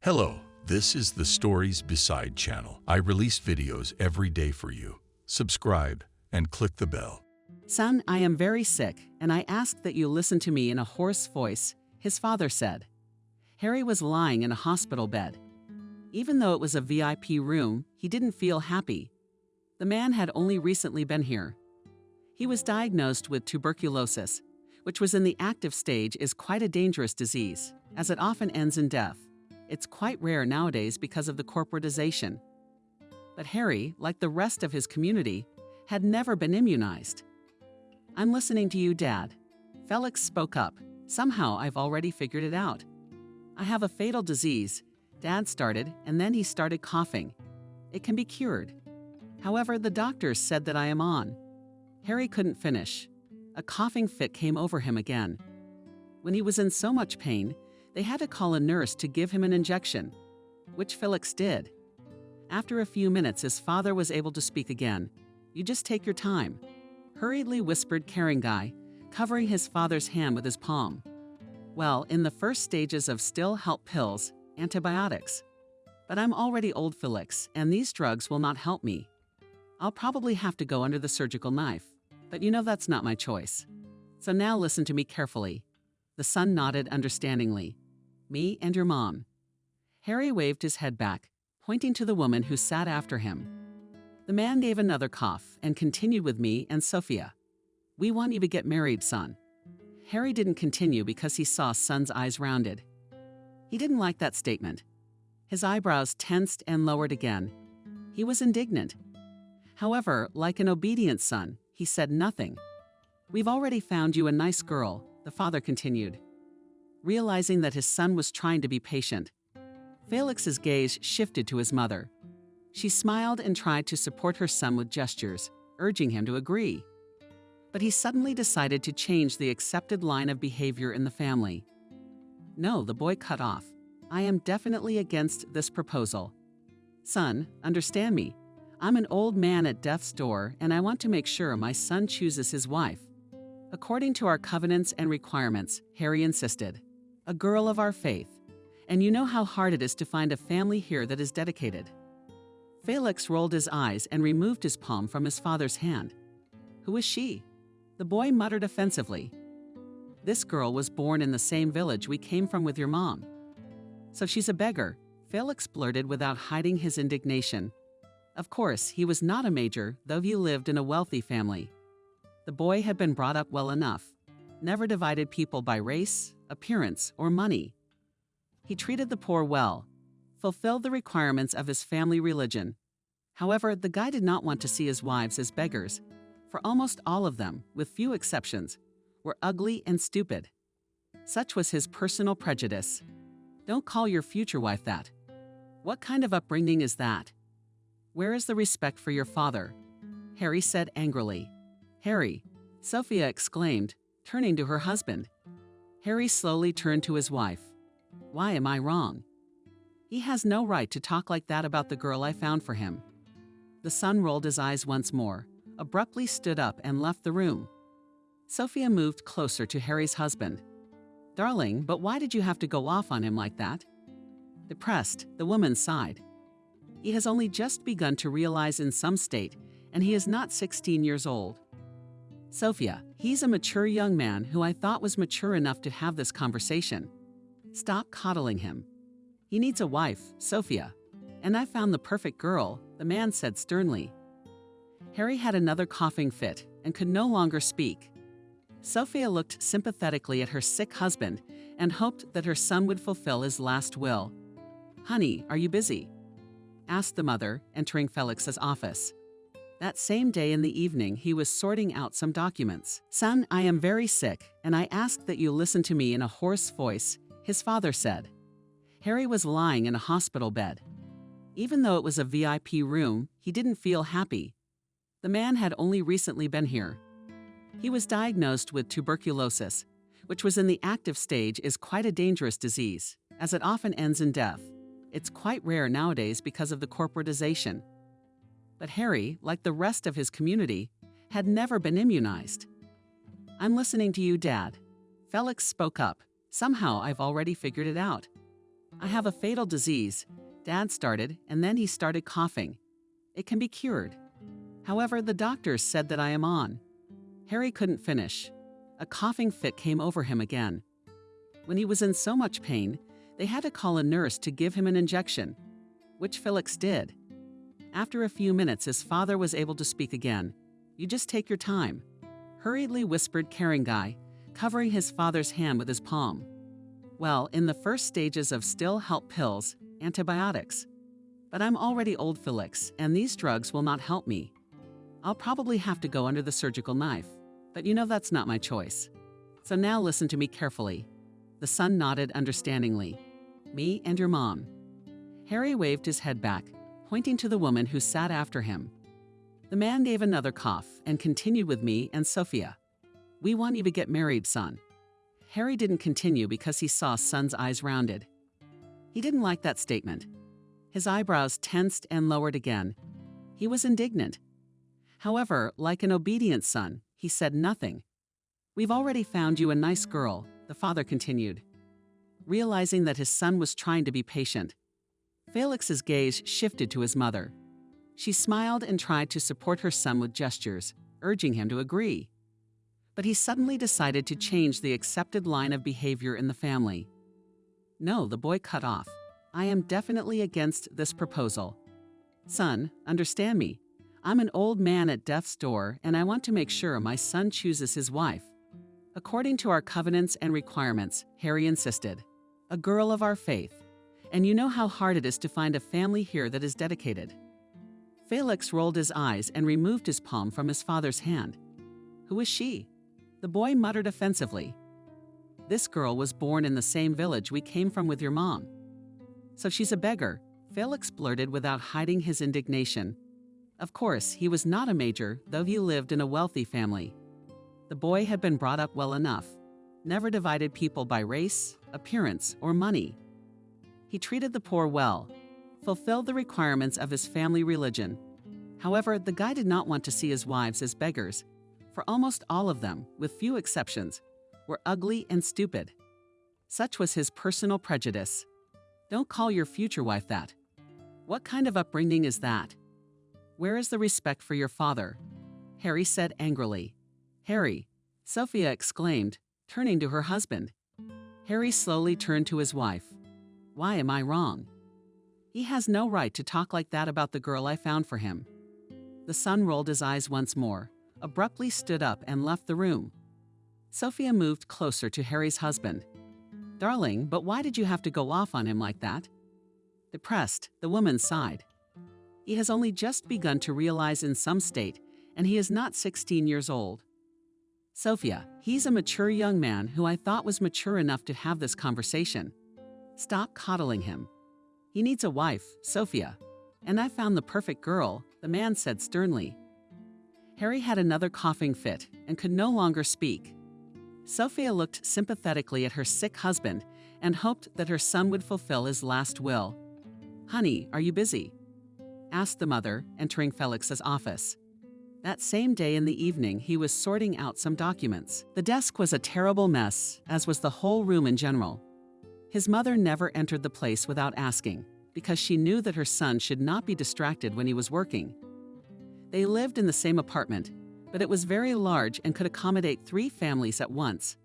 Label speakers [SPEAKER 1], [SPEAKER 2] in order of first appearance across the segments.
[SPEAKER 1] Hello, this is the Stories Beside channel. I release videos every day for you. Subscribe and click the bell.
[SPEAKER 2] Son, I am very sick, and I ask that you listen to me in a hoarse voice, his father said. Harry was lying in a hospital bed. Even though it was a VIP room, he didn't feel happy. The man had only recently been here. He was diagnosed with tuberculosis, which was in the active stage is quite a dangerous disease, as it often ends in death. It's quite rare nowadays because of the corporatization. But Harry, like the rest of his community, had never been immunized. I'm listening to you, Dad. Felix spoke up. Somehow I've already figured it out. I have a fatal disease, Dad started, and then he started coughing. It can be cured. However, the doctors said that I am on. Harry couldn't finish. A coughing fit came over him again. When he was in so much pain, they had to call a nurse to give him an injection, which Felix did. After a few minutes, his father was able to speak again. You just take your time, hurriedly whispered caring guy, covering his father's hand with his palm. Well, in the first stages of still help pills, antibiotics. But I'm already old, Felix, and these drugs will not help me. I'll probably have to go under the surgical knife, but you know that's not my choice. So now listen to me carefully. The son nodded understandingly. Me and your mom. Harry waved his head back, pointing to the woman who sat after him. The man gave another cough and continued with me and Sophia. We want you to get married, son. Harry didn't continue because he saw son's eyes rounded. He didn't like that statement. His eyebrows tensed and lowered again. He was indignant. However, like an obedient son, he said nothing. We've already found you a nice girl, the father continued. Realizing that his son was trying to be patient, Felix's gaze shifted to his mother. She smiled and tried to support her son with gestures, urging him to agree. But he suddenly decided to change the accepted line of behavior in the family. No, the boy cut off. I am definitely against this proposal. Son, understand me. I'm an old man at death's door, and I want to make sure my son chooses his wife. According to our covenants and requirements, Harry insisted. A girl of our faith. And you know how hard it is to find a family here that is dedicated. Felix rolled his eyes and removed his palm from his father's hand. Who is she? The boy muttered offensively. This girl was born in the same village we came from with your mom. So she's a beggar, Felix blurted without hiding his indignation. Of course, he was not a major, though he lived in a wealthy family. The boy had been brought up well enough, never divided people by race, appearance, or money. He treated the poor well, fulfilled the requirements of his family religion. However, the guy did not want to see his wives as beggars, for almost all of them, with few exceptions, were ugly and stupid. Such was his personal prejudice. Don't call your future wife that. What kind of upbringing is that? Where is the respect for your father? Harry said angrily. Harry, Sophia exclaimed, turning to her husband. Harry slowly turned to his wife. Why am I wrong? He has no right to talk like that about the girl I found for him. The son rolled his eyes once more, abruptly stood up and left the room. Sophia moved closer to Harry's husband. Darling, but why did you have to go off on him like that? Depressed, the woman sighed. He has only just begun to realize in some state, and he is not 16 years old. Sophia, he's a mature young man who I thought was mature enough to have this conversation. Stop coddling him. He needs a wife, Sophia. And I found the perfect girl, the man said sternly. Harry had another coughing fit and could no longer speak. Sophia looked sympathetically at her sick husband and hoped that her son would fulfill his last will. Honey, are you busy? Asked the mother, entering Felix's office. That same day in the evening, he was sorting out some documents. Son, I am very sick, and I ask that you listen to me in a hoarse voice, his father said. Harry was lying in a hospital bed. Even though it was a VIP room, he didn't feel happy. The man had only recently been here. He was diagnosed with tuberculosis, which was in the active stage is quite a dangerous disease, as it often ends in death. It's quite rare nowadays because of the corporatization. But Harry, like the rest of his community, had never been immunized. I'm listening to you, Dad. Felix spoke up. Somehow I've already figured it out. I have a fatal disease. Dad started, and then he started coughing. It can be cured. However, the doctors said that I am on. Harry couldn't finish. A coughing fit came over him again. When he was in so much pain, they had to call a nurse to give him an injection, which Felix did. After a few minutes, his father was able to speak again. You just take your time, hurriedly whispered caring guy, covering his father's hand with his palm. Well, in the first stages of still help pills, antibiotics. But I'm already old, Felix, and these drugs will not help me. I'll probably have to go under the surgical knife, but you know that's not my choice. So now listen to me carefully. The son nodded understandingly. Me and your mom. Harry waved his head back, pointing to the woman who sat after him. The man gave another cough and continued with me and Sophia. We want you to get married, son. Harry didn't continue because he saw son's eyes rounded. He didn't like that statement. His eyebrows tensed and lowered again. He was indignant. However, like an obedient son, he said nothing. We've already found you a nice girl, the father continued. Realizing that his son was trying to be patient, Felix's gaze shifted to his mother. She smiled and tried to support her son with gestures, urging him to agree. But he suddenly decided to change the accepted line of behavior in the family. No, the boy cut off. I am definitely against this proposal. Son, understand me. I'm an old man at death's door, and I want to make sure my son chooses his wife. According to our covenants and requirements, Harry insisted. A girl of our faith. And you know how hard it is to find a family here that is dedicated. Felix rolled his eyes and removed his palm from his father's hand. Who is she? The boy muttered offensively. This girl was born in the same village we came from with your mom. So she's a beggar, Felix blurted without hiding his indignation. Of course, he was not a major, though he lived in a wealthy family. The boy had been brought up well enough, never divided people by race, appearance, or money. He treated the poor well, fulfilled the requirements of his family religion. However, the guy did not want to see his wives as beggars, for almost all of them, with few exceptions, were ugly and stupid. Such was his personal prejudice. Don't call your future wife that. What kind of upbringing is that? Where is the respect for your father? Harry said angrily. Harry, Sophia exclaimed, turning to her husband. Harry slowly turned to his wife. Why am I wrong? He has no right to talk like that about the girl I found for him. The son rolled his eyes once more, abruptly stood up and left the room. Sophia moved closer to Harry's husband. Darling, but why did you have to go off on him like that? Depressed, the woman sighed. He has only just begun to realize in some state, and he is not 16 years old. Sophia, he's a mature young man who I thought was mature enough to have this conversation. Stop coddling him. He needs a wife, Sophia. And I found the perfect girl, the man said sternly. Harry had another coughing fit and could no longer speak. Sophia looked sympathetically at her sick husband and hoped that her son would fulfill his last will. Honey, are you busy? Asked the mother, entering Felix's office. That same day in the evening, he was sorting out some documents. The desk was a terrible mess, as was the whole room in general. His mother never entered the place without asking, because she knew that her son should not be distracted when he was working. They lived in the same apartment, but it was very large and could accommodate 3 families at once.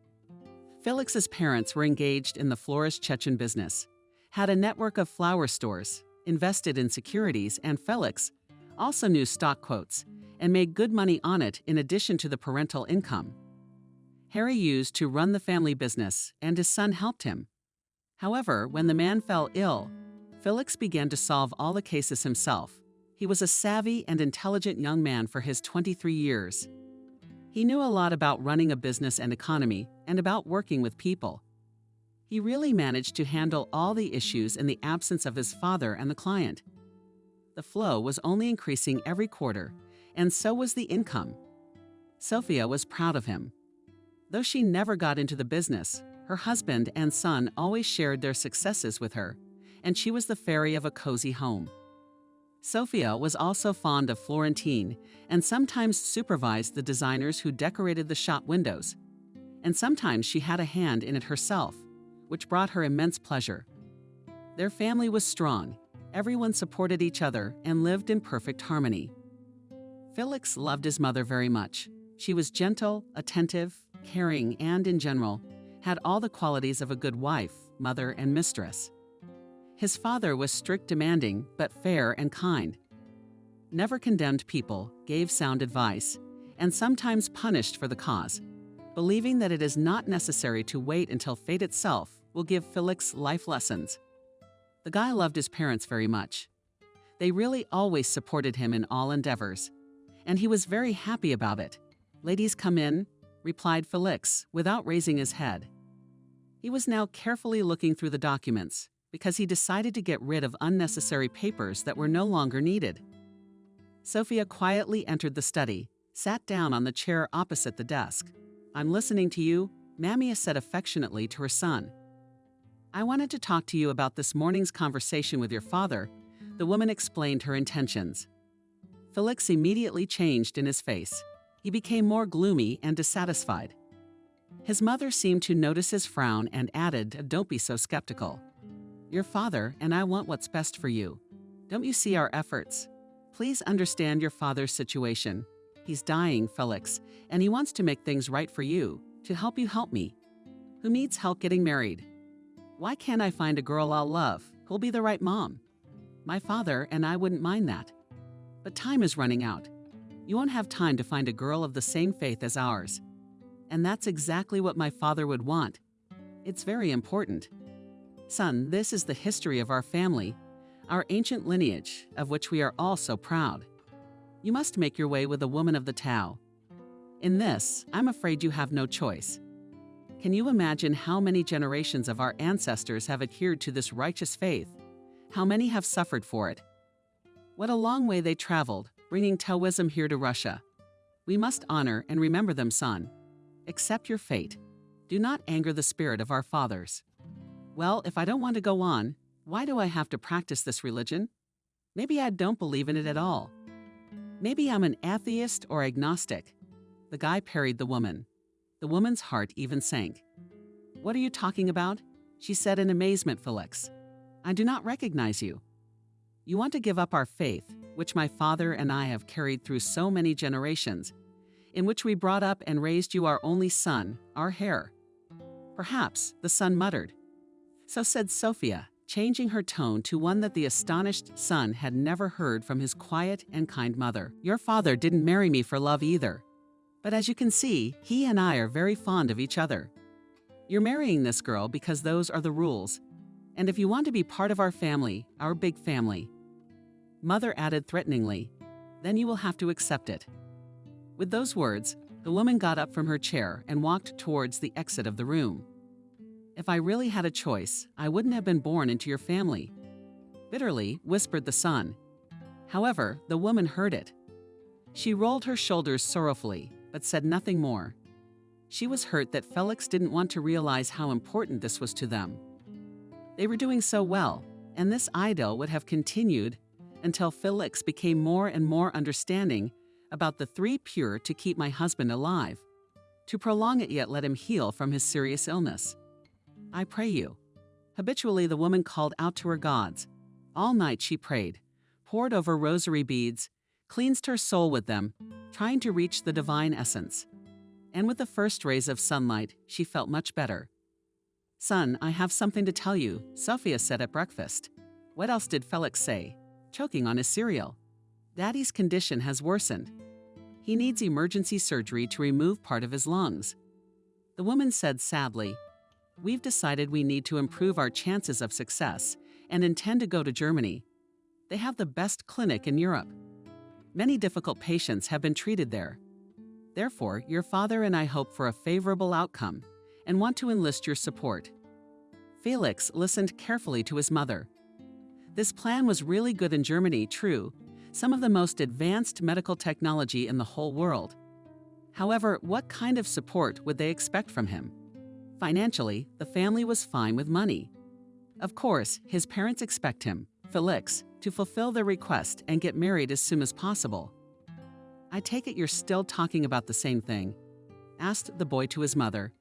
[SPEAKER 2] Felix's parents were engaged in the florist Chechen business, had a network of flower stores, invested in securities, and Felix also knew stock quotes and made good money on it in addition to the parental income. Harry used to run the family business, and his son helped him. However, when the man fell ill, Felix began to solve all the cases himself. He was a savvy and intelligent young man for his 23 years. He knew a lot about running a business and economy, and about working with people. He really managed to handle all the issues in the absence of his father and the client. The flow was only increasing every quarter, and so was the income. Sophia was proud of him. Though she never got into the business, her husband and son always shared their successes with her, and she was the fairy of a cozy home. Sophia was also fond of Florentine and sometimes supervised the designers who decorated the shop windows. And sometimes she had a hand in it herself, which brought her immense pleasure. Their family was strong. Everyone supported each other and lived in perfect harmony. Felix loved his mother very much. She was gentle, attentive, caring, and, in general, had all the qualities of a good wife, mother, and mistress. His father was strict, demanding, but fair and kind. Never condemned people, gave sound advice, and sometimes punished for the cause, believing that it is not necessary to wait until fate itself will give Felix life lessons. The guy loved his parents very much. They really always supported him in all endeavors, and he was very happy about it. "Ladies, come in," replied Felix, without raising his head. He was now carefully looking through the documents because he decided to get rid of unnecessary papers that were no longer needed. Sophia quietly entered the study, sat down on the chair opposite the desk. "I'm listening to you," Mamia said affectionately to her son. "I wanted to talk to you about this morning's conversation with your father," the woman explained her intentions. Felix immediately changed in his face. He became more gloomy and dissatisfied. His mother seemed to notice his frown and added, "Don't be so skeptical. Your father and I want what's best for you. Don't you see our efforts? Please understand your father's situation. He's dying, Felix, and he wants to make things right for you, to help you help me. Who needs help getting married? Why can't I find a girl I'll love, who'll be the right mom? My father and I wouldn't mind that. But time is running out. You won't have time to find a girl of the same faith as ours. And that's exactly what my father would want. It's very important. Son, this is the history of our family, our ancient lineage, of which we are all so proud. You must make your way with a woman of the Tao. In this, I'm afraid you have no choice. Can you imagine how many generations of our ancestors have adhered to this righteous faith? How many have suffered for it? What a long way they traveled, bringing Taoism here to Russia. We must honor and remember them, son. Accept your fate. Do not anger the spirit of our fathers. Well, if I don't want to go on, why do I have to practice this religion? Maybe I don't believe in it at all. Maybe I'm an atheist or agnostic." The guy parried the woman. The woman's heart even sank. "What are you talking about?" she said in amazement, Felix. "I do not recognize you. You want to give up our faith, which my father and I have carried through so many generations, in which we brought up and raised you our only son, our heir." "Perhaps," the son muttered. So said Sophia, changing her tone to one that the astonished son had never heard from his quiet and kind mother. "Your father didn't marry me for love either. But as you can see, he and I are very fond of each other. You're marrying this girl because those are the rules. And if you want to be part of our family, our big family," Mother added threateningly, "then you will have to accept it." With those words, the woman got up from her chair and walked towards the exit of the room. "If I really had a choice, I wouldn't have been born into your family," bitterly whispered the son. However, the woman heard it. She rolled her shoulders sorrowfully, but said nothing more. She was hurt that Felix didn't want to realize how important this was to them. They were doing so well, and this idyll would have continued until Felix became more and more understanding about the 3 pure to keep my husband alive, to prolong it yet let him heal from his serious illness. I pray you." Habitually, the woman called out to her gods. All night she prayed, pored over rosary beads, cleansed her soul with them, trying to reach the divine essence. And with the first rays of sunlight, she felt much better. "Son, I have something to tell you," Sophia said at breakfast. What else did Felix say? Choking on his cereal. "Daddy's condition has worsened. He needs emergency surgery to remove part of his lungs." The woman said sadly, "We've decided we need to improve our chances of success and intend to go to Germany. They have the best clinic in Europe. Many difficult patients have been treated there. Therefore, your father and I hope for a favorable outcome and want to enlist your support." Felix listened carefully to his mother. This plan was really good in Germany, true, some of the most advanced medical technology in the whole world. However, what kind of support would they expect from him? Financially, the family was fine with money. Of course, his parents expect him, Felix, to fulfill their request and get married as soon as possible. "I take it you're still talking about the same thing?" asked the boy to his mother.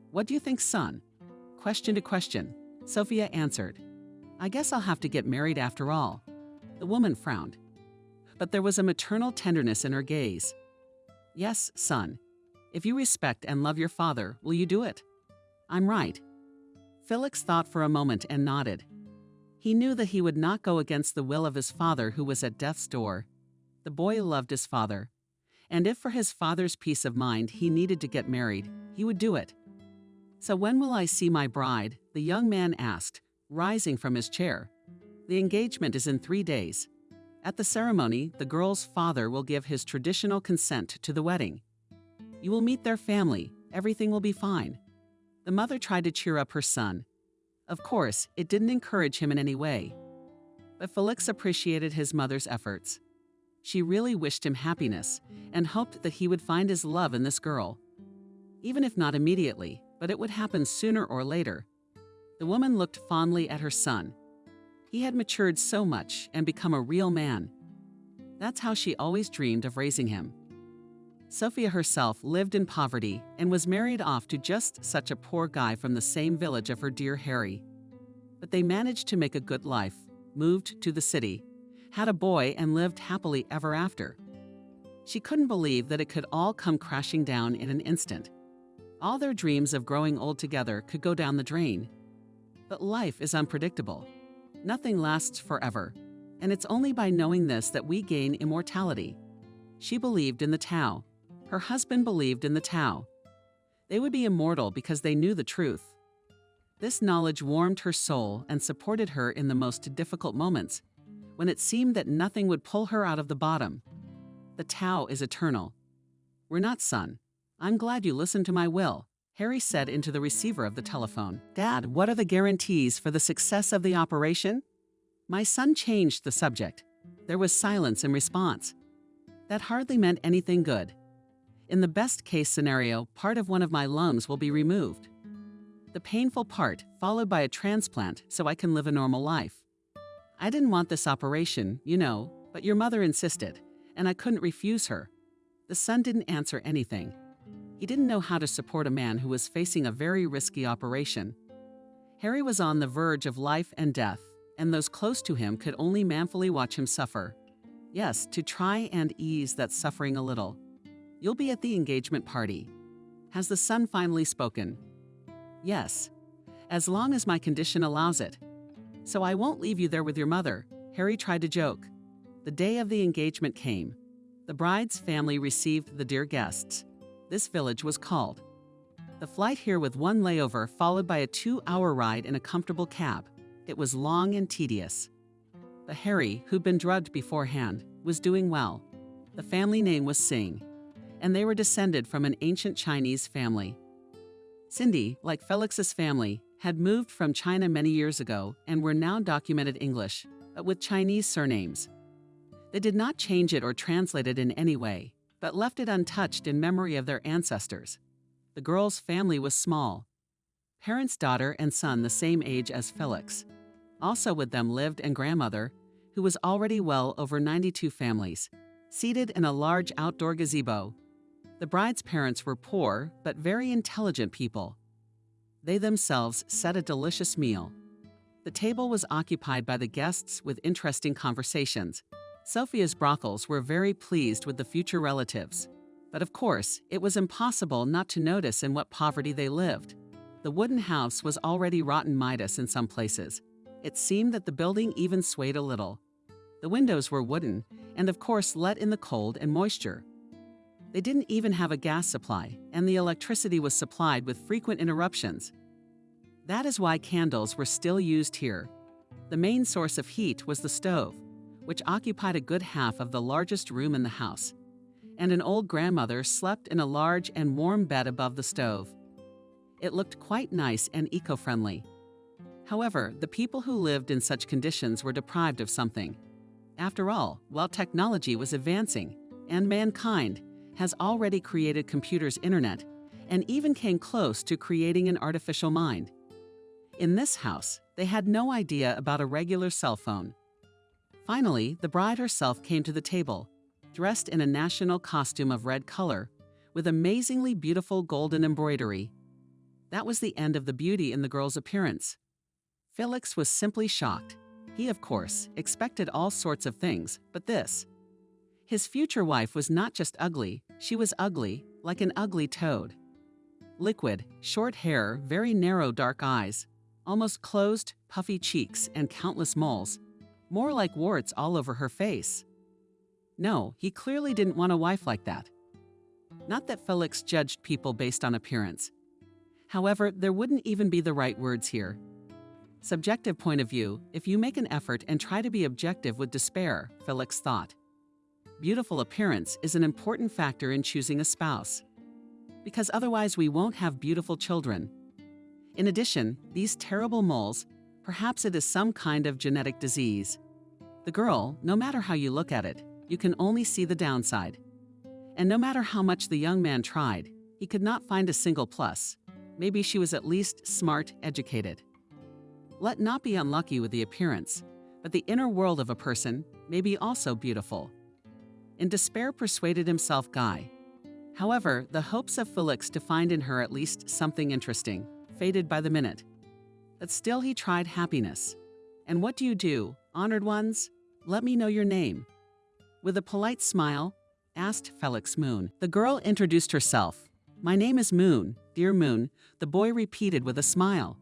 [SPEAKER 2] "What do you think, son?" Question to question, Sophia answered. I guess I'll have to get married after all." The woman frowned, but there was a maternal tenderness in her gaze. "Yes, son. If you respect and love your father, will you do it?" "I'm right." Felix thought for a moment and nodded. He knew that he would not go against the will of his father, who was at death's door. The boy loved his father, and if for his father's peace of mind he needed to get married, he would do it. "So when will I see my bride?" the young man asked, rising from his chair. "The engagement is in 3 days. At the ceremony, the girl's father will give his traditional consent to the wedding. You will meet their family. Everything will be fine." The mother tried to cheer up her son. Of course, it didn't encourage him in any way. But Felix appreciated his mother's efforts. She really wished him happiness and hoped that he would find his love in this girl. Even if not immediately, but it would happen sooner or later. The woman looked fondly at her son. He had matured so much and become a real man. That's how she always dreamed of raising him. Sophia herself lived in poverty and was married off to just such a poor guy from the same village of her dear Harry. But they managed to make a good life, moved to the city, had a boy, and lived happily ever after. She couldn't believe that it could all come crashing down in an instant. All their dreams of growing old together could go down the drain. But life is unpredictable. Nothing lasts forever, and it's only by knowing this that we gain immortality. She believed in the Tao. Her husband believed in the Tao. They would be immortal because they knew the truth. This knowledge warmed her soul and supported her in the most difficult moments, when it seemed that nothing would pull her out of the bottom. The Tao is eternal. "We're not, son. I'm glad you listened to my will," Harry said into the receiver of the telephone. "Dad, what are the guarantees for the success of the operation?" My son changed the subject. There was silence in response. That hardly meant anything good. "In the best-case scenario, part of one of my lungs will be removed. The painful part, followed by a transplant, so I can live a normal life. I didn't want this operation, you know, but your mother insisted, and I couldn't refuse her." The son didn't answer anything. He didn't know how to support a man who was facing a very risky operation. Harry was on the verge of life and death, and those close to him could only manfully watch him suffer. Yes, to try and ease that suffering a little. "You'll be at the engagement party. Has the son finally spoken?" "Yes, as long as my condition allows it. So I won't leave you there with your mother," Harry tried to joke. The day of the engagement came. The bride's family received the dear guests. This village was called. The flight here with one layover followed by a 2-hour ride in a comfortable cab. It was long and tedious. But Harry, who'd been drugged beforehand, was doing well. The family name was Singh, and they were descended from an ancient Chinese family. Cindy, like Felix's family, had moved from China many years ago and were now documented English, but with Chinese surnames. They did not change it or translate it in any way, but left it untouched in memory of their ancestors. The girl's family was small. Parents, daughter, and son the same age as Felix. Also with them lived a grandmother, who was already well over 92 families, seated in a large outdoor gazebo. The bride's parents were poor, but very intelligent people. They themselves set a delicious meal. The table was occupied by the guests with interesting conversations. Sophia's brothels were very pleased with the future relatives. But of course, it was impossible not to notice in what poverty they lived. The wooden house was already rotten Midas in some places. It seemed that the building even swayed a little. The windows were wooden, and of course let in the cold and moisture. They didn't even have a gas supply, and the electricity was supplied with frequent interruptions. That is why candles were still used here. The main source of heat was the stove, which occupied a good half of the largest room in the house, and an old grandmother slept in a large and warm bed above the stove. It looked quite nice and eco-friendly. However, the people who lived in such conditions were deprived of something. After all, while technology was advancing, and mankind has already created computers' internet, and even came close to creating an artificial mind. In this house, they had no idea about a regular cell phone. Finally, the bride herself came to the table, dressed in a national costume of red color, with amazingly beautiful golden embroidery. That was the end of the beauty in the girl's appearance. Felix was simply shocked. He, of course, expected all sorts of things, but this. His future wife was not just ugly, she was ugly, like an ugly toad. Liquid, short hair, very narrow dark eyes, almost closed, puffy cheeks, and countless moles, more like warts all over her face. No, he clearly didn't want a wife like that. Not that Felix judged people based on appearance. However, there wouldn't even be the right words here. Subjective point of view, if you make an effort and try to be objective with despair, Felix thought. Beautiful appearance is an important factor in choosing a spouse, because otherwise we won't have beautiful children. In addition, these terrible moles, perhaps it is some kind of genetic disease. The girl, no matter how you look at it, you can only see the downside. And no matter how much the young man tried, he could not find a single plus. Maybe she was at least smart, educated. Let not be unlucky with the appearance, but the inner world of a person may be also beautiful. In despair persuaded himself Guy. However, the hopes of Felix to find in her at least something interesting faded by the minute. But still he tried happiness. And what do? Honored ones? Let me know your name. With a polite smile, asked Felix Moon. The girl introduced herself. My name is Moon, dear Moon, the boy repeated with a smile.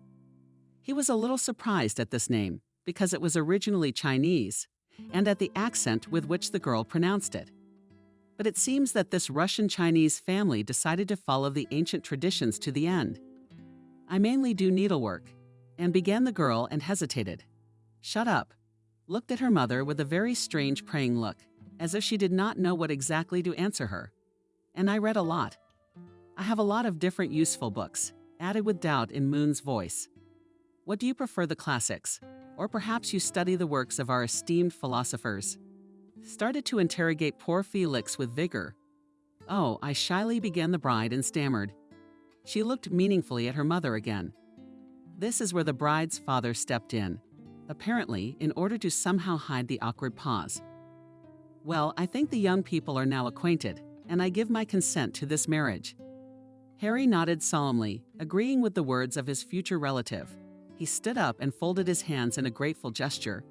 [SPEAKER 2] He was a little surprised at this name, because it was originally Chinese, and at the accent with which the girl pronounced it. But it seems that this Russian-Chinese family decided to follow the ancient traditions to the end. I mainly do needlework, and began the girl and hesitated. Shut up. Looked at her mother with a very strange praying look, as if she did not know what exactly to answer her. And I read a lot. I have a lot of different useful books, added with doubt in Moon's voice. What do you prefer, the classics? Or perhaps you study the works of our esteemed philosophers? Started to interrogate poor Felix with vigor. Oh, I shyly began the bride and stammered. She looked meaningfully at her mother again. This is where the bride's father stepped in, apparently in order to somehow hide the awkward pause. Well, I think the young people are now acquainted, and I give my consent to this marriage. Harry nodded solemnly, agreeing with the words of his future relative. He stood up and folded his hands in a grateful gesture,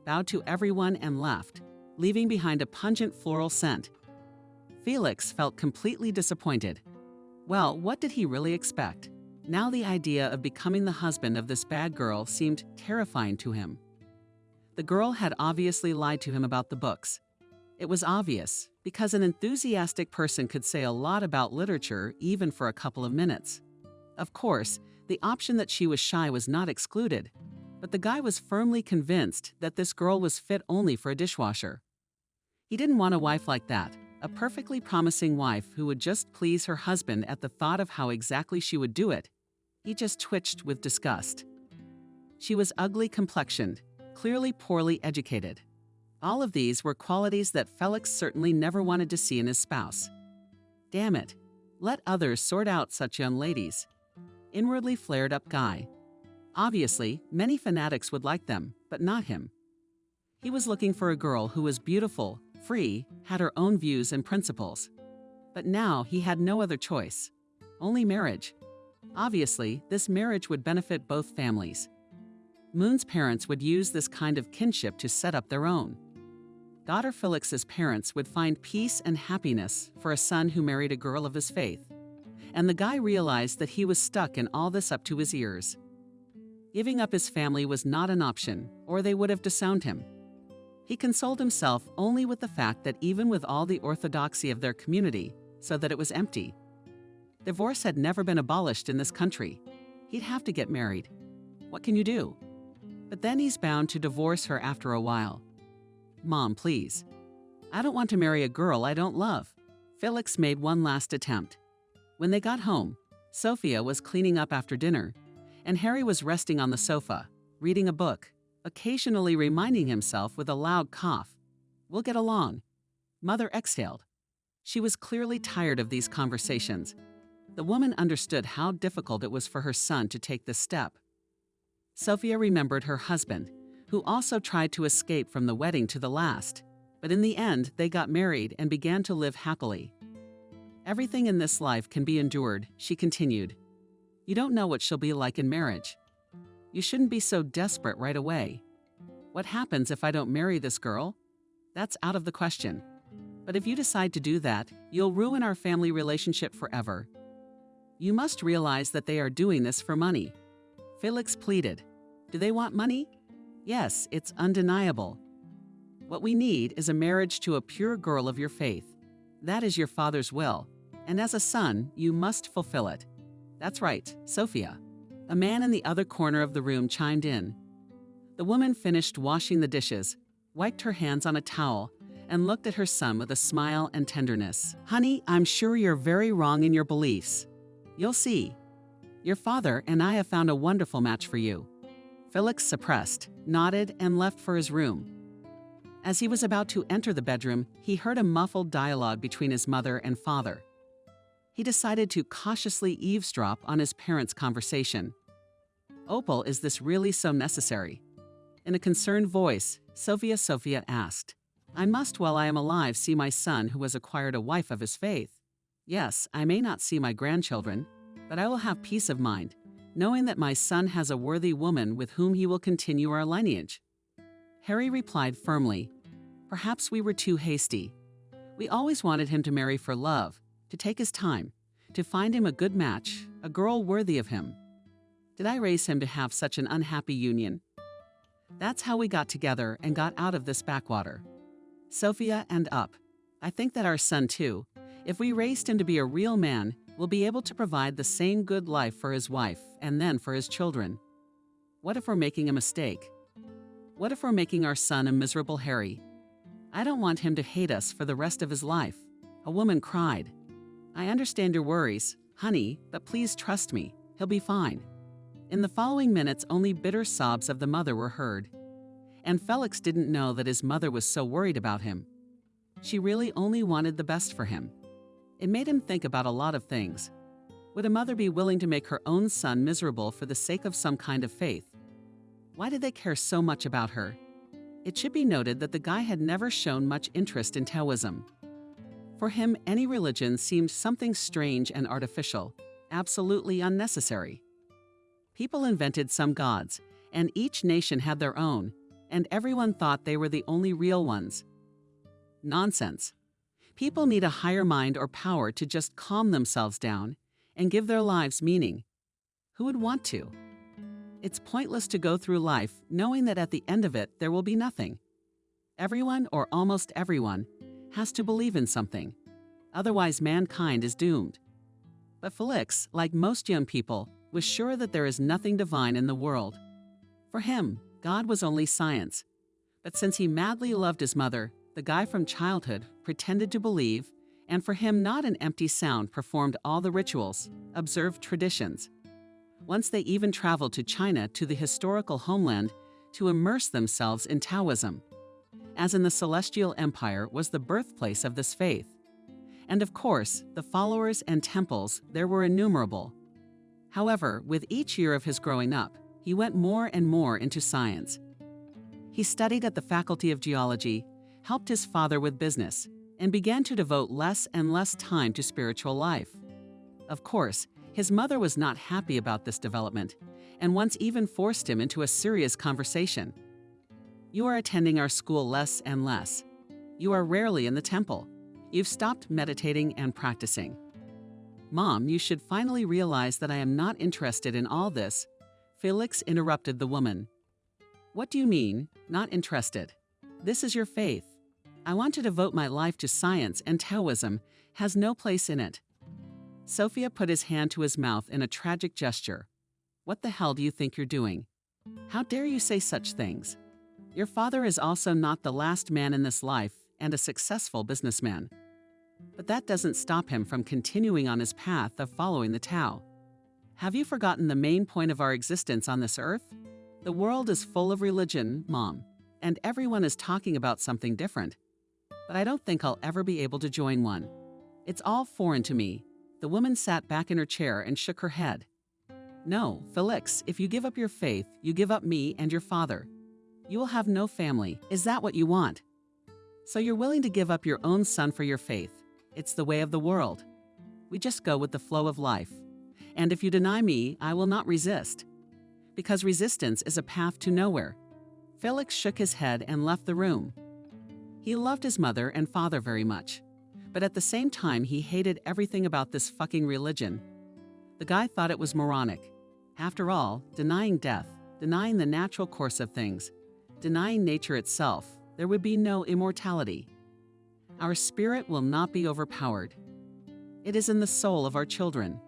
[SPEAKER 2] bowed to everyone and left, leaving behind a pungent floral scent. Felix felt completely disappointed. Well, what did he really expect? Now the idea of becoming the husband of this bad girl seemed terrifying to him. The girl had obviously lied to him about the books. It was obvious, because an enthusiastic person could say a lot about literature even for a couple of minutes. Of course, the option that she was shy was not excluded, but the guy was firmly convinced that this girl was fit only for a dishwasher. He didn't want a wife like that, a perfectly promising wife who would just please her husband at the thought of how exactly she would do it. He just twitched with disgust. She was ugly complexioned, clearly poorly educated. All of these were qualities that Felix certainly never wanted to see in his spouse. Damn it, let others sort out such young ladies. Inwardly flared up Guy. Obviously, many fanatics would like them, but not him. He was looking for a girl who was beautiful, free, had her own views and principles. But now he had no other choice. Only marriage. Obviously, this marriage would benefit both families. Moon's parents would use this kind of kinship to set up their own. Daughter Felix's parents would find peace and happiness for a son who married a girl of his faith. And the guy realized that he was stuck in all this up to his ears. Giving up his family was not an option, or they would have disowned him. He consoled himself only with the fact that even with all the orthodoxy of their community, so that it was empty. Divorce had never been abolished in this country. He'd have to get married. What can you do? But then he's bound to divorce her after a while. Mom, please. I don't want to marry a girl I don't love. Felix made one last attempt. When they got home, Sophia was cleaning up after dinner, and Harry was resting on the sofa, reading a book, occasionally reminding himself with a loud cough, "We'll get along." Mother exhaled. She was clearly tired of these conversations. The woman understood how difficult it was for her son to take this step. Sophia remembered her husband, who also tried to escape from the wedding to the last, but in the end they got married and began to live happily. Everything in this life can be endured, she continued. You don't know what she'll be like in marriage. You shouldn't be so desperate right away. What happens if I don't marry this girl? That's out of the question. But if you decide to do that, you'll ruin our family relationship forever. You must realize that they are doing this for money. Felix pleaded. Do they want money? Yes, it's undeniable. What we need is a marriage to a pure girl of your faith. That is your father's will, and as a son, you must fulfill it. That's right, Sophia. A man in the other corner of the room chimed in. The woman finished washing the dishes, wiped her hands on a towel, and looked at her son with a smile and tenderness. Honey, I'm sure you're very wrong in your beliefs. You'll see. Your father and I have found a wonderful match for you. Felix suppressed, nodded, and left for his room. As he was about to enter the bedroom, he heard a muffled dialogue between his mother and father. He decided to cautiously eavesdrop on his parents' conversation. Opal, is this really so necessary? In a concerned voice, Sophia asked, I must, while I am alive, see my son who has acquired a wife of his faith. Yes, I may not see my grandchildren, but I will have peace of mind, knowing that my son has a worthy woman with whom he will continue our lineage. Harry replied firmly, Perhaps we were too hasty. We always wanted him to marry for love, to take his time, to find him a good match, a girl worthy of him. Did I raise him to have such an unhappy union? That's how we got together and got out of this backwater. Sophia and up. I think that our son too, if we raised him to be a real man, will be able to provide the same good life for his wife and then for his children. What if we're making a mistake? What if we're making our son a miserable Harry? I don't want him to hate us for the rest of his life. A woman cried. I understand your worries, honey, but please trust me, he'll be fine. In the following minutes, only bitter sobs of the mother were heard. And Felix didn't know that his mother was so worried about him. She really only wanted the best for him. It made him think about a lot of things. Would a mother be willing to make her own son miserable for the sake of some kind of faith? Why did they care so much about her? It should be noted that the guy had never shown much interest in Taoism. For him, any religion seemed something strange and artificial, absolutely unnecessary. People invented some gods, and each nation had their own, and everyone thought they were the only real ones. Nonsense. People need a higher mind or power to just calm themselves down and give their lives meaning. Who would want to? It's pointless to go through life knowing that at the end of it there will be nothing. Everyone, or almost everyone, has to believe in something. Otherwise, mankind is doomed. But Felix, like most young people, was sure that there is nothing divine in the world. For him, God was only science. But since he madly loved his mother, the guy from childhood pretended to believe, and for him not an empty sound performed all the rituals, observed traditions. Once they even traveled to China, to the historical homeland, to immerse themselves in Taoism, as in the Celestial Empire was the birthplace of this faith. And of course, the followers and temples there were innumerable. However, with each year of his growing up, he went more and more into science. He studied at the Faculty of Geology, helped his father with business, and began to devote less and less time to spiritual life. Of course, his mother was not happy about this development, and once even forced him into a serious conversation. You are attending our school less and less. You are rarely in the temple. You've stopped meditating and practicing. Mom, you should finally realize that I am not interested in all this. Felix interrupted the woman. What do you mean, not interested? This is your faith. I want to devote my life to science, and Taoism has no place in it. Sophia put his hand to his mouth in a tragic gesture. What the hell do you think you're doing? How dare you say such things? Your father is also not the last man in this life and a successful businessman. But that doesn't stop him from continuing on his path of following the Tao. Have you forgotten the main point of our existence on this earth? The world is full of religion, Mom, and everyone is talking about something different. But I don't think I'll ever be able to join one. It's all foreign to me. The woman sat back in her chair and shook her head. No, Felix, if you give up your faith, you give up me and your father. You will have no family. Is that what you want? So you're willing to give up your own son for your faith. It's the way of the world. We just go with the flow of life. And if you deny me, I will not resist. because resistance is a path to nowhere. Felix shook his head and left the room. He loved his mother and father very much, but at the same time he hated everything about this fucking religion. The guy thought it was moronic. After all, denying death, denying the natural course of things, denying nature itself, there would be no immortality. Our spirit will not be overpowered. It is in the soul of our children.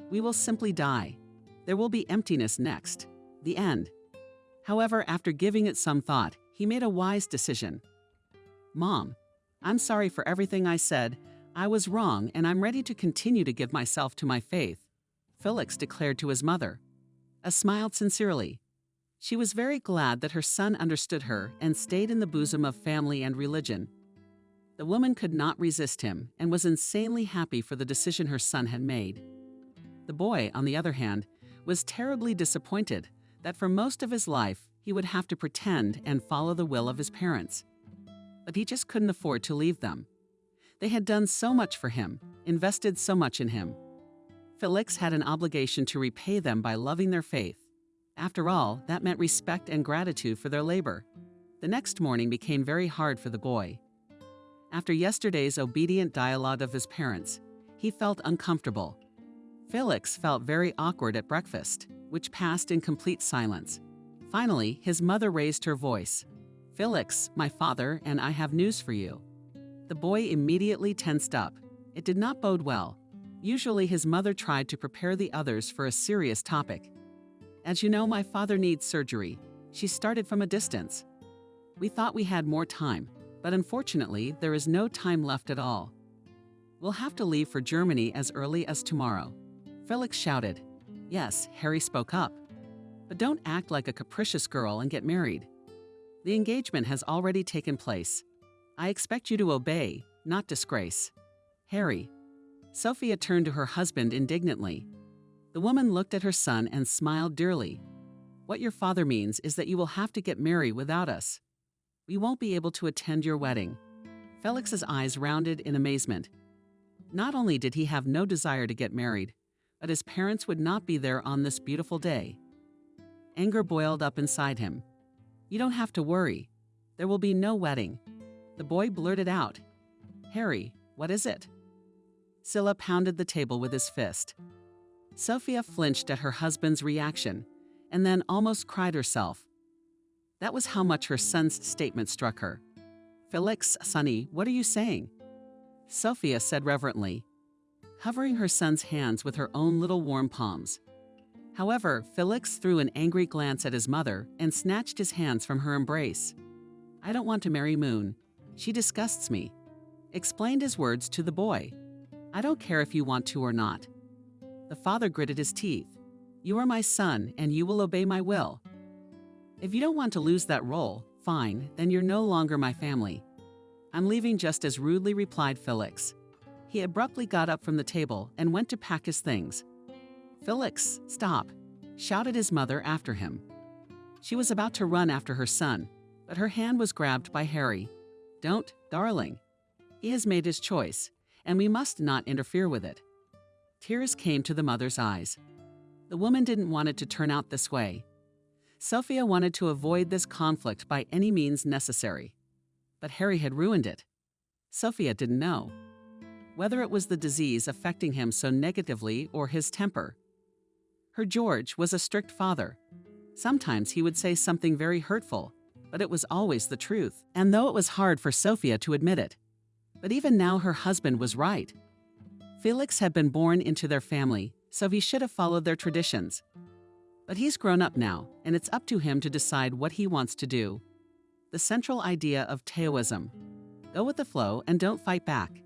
[SPEAKER 2] We will simply die. There will be emptiness next. The end. However, after giving it some thought, he made a wise decision. Mom, I'm sorry for everything I said. I was wrong, and I'm ready to continue to give myself to my faith, Felix declared to his mother. Smiled sincerely. She was very glad that her son understood her and stayed in the bosom of family and religion. The woman could not resist him and was insanely happy for the decision her son had made. The boy, on the other hand, was terribly disappointed that for most of his life he would have to pretend and follow the will of his parents. But he just couldn't afford to leave them. They had done so much for him, invested so much in him. Felix had an obligation to repay them by loving their faith. After all, that meant respect and gratitude for their labor. The next morning became very hard for the boy. After yesterday's obedient dialogue of his parents, he felt uncomfortable. Felix felt very awkward at breakfast, which passed in complete silence. Finally, his mother raised her voice. Felix, my father, and I have news for you. The boy immediately tensed up. It did not bode well. Usually his mother tried to prepare the others for a serious topic. As you know, my father needs surgery. She started from a distance. We thought we had more time, but unfortunately, there is no time left at all. We'll have to leave for Germany as early as tomorrow. Felix shouted. Yes, Harry spoke up. But don't act like a capricious girl and get married. The engagement has already taken place. I expect you to obey, not disgrace. Harry. Sophia turned to her husband indignantly. The woman looked at her son and smiled dearly. What your father means is that you will have to get married without us. We won't be able to attend your wedding. Felix's eyes rounded in amazement. Not only did he have no desire to get married, but his parents would not be there on this beautiful day. Anger boiled up inside him. You don't have to worry. There will be no wedding. The boy blurted out. Harry, what is it? Scylla pounded the table with his fist. Sophia flinched at her husband's reaction and then almost cried herself. That was how much her son's statement struck her. Felix, sonny, what are you saying? Sophia said reverently, covering her son's hands with her own little warm palms. However, Felix threw an angry glance at his mother and snatched his hands from her embrace. I don't want to marry Moon. She disgusts me. Explained his words to the boy. I don't care if you want to or not. The father gritted his teeth. You are my son, and you will obey my will. If you don't want to lose that role, fine, then you're no longer my family. I'm leaving just as rudely replied Felix. He abruptly got up from the table and went to pack his things. Felix, stop, shouted his mother after him. She was about to run after her son, but her hand was grabbed by Harry. Don't, darling. He has made his choice, and we must not interfere with it. Tears came to the mother's eyes. The woman didn't want it to turn out this way. Sophia wanted to avoid this conflict by any means necessary. But Harry had ruined it. Sophia didn't know. Whether it was the disease affecting him so negatively or his temper. Her George was a strict father. Sometimes he would say something very hurtful, but it was always the truth, and though it was hard for Sophia to admit it. But even now her husband was right. Felix had been born into their family, so he should have followed their traditions. But he's grown up now, and it's up to him to decide what he wants to do. The central idea of Taoism. Go with the flow and don't fight back.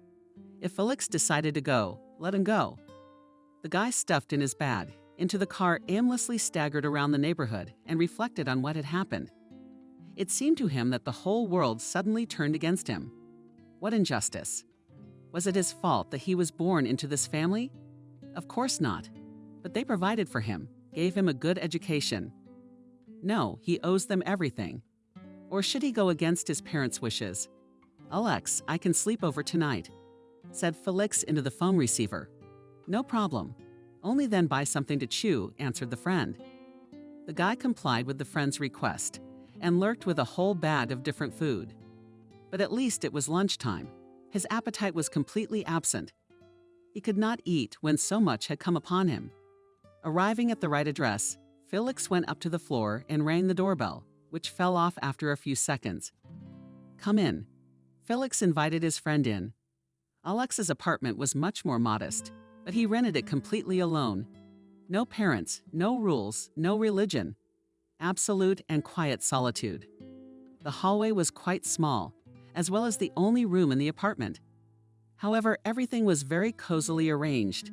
[SPEAKER 2] If Felix decided to go, let him go. The guy stuffed in his bag, into the car, aimlessly staggered around the neighborhood and reflected on what had happened. It seemed to him that the whole world suddenly turned against him. What injustice! Was it his fault that he was born into this family? Of course not. But they provided for him, gave him a good education. No, he owes them everything. Or should he go against his parents' wishes? Alex, I can sleep over tonight, said Felix into the phone receiver. No problem. Only then buy something to chew, answered the friend. The guy complied with the friend's request and lurked with a whole bag of different food. But at least it was lunchtime. His appetite was completely absent. He could not eat when so much had come upon him. Arriving at the right address, Felix went up to the floor and rang the doorbell, which fell off after a few seconds. "Come in." Felix invited his friend in. Alex's apartment was much more modest, but he rented it completely alone. No parents, no rules, no religion. Absolute and quiet solitude. The hallway was quite small, as well as the only room in the apartment. However, everything was very cozily arranged.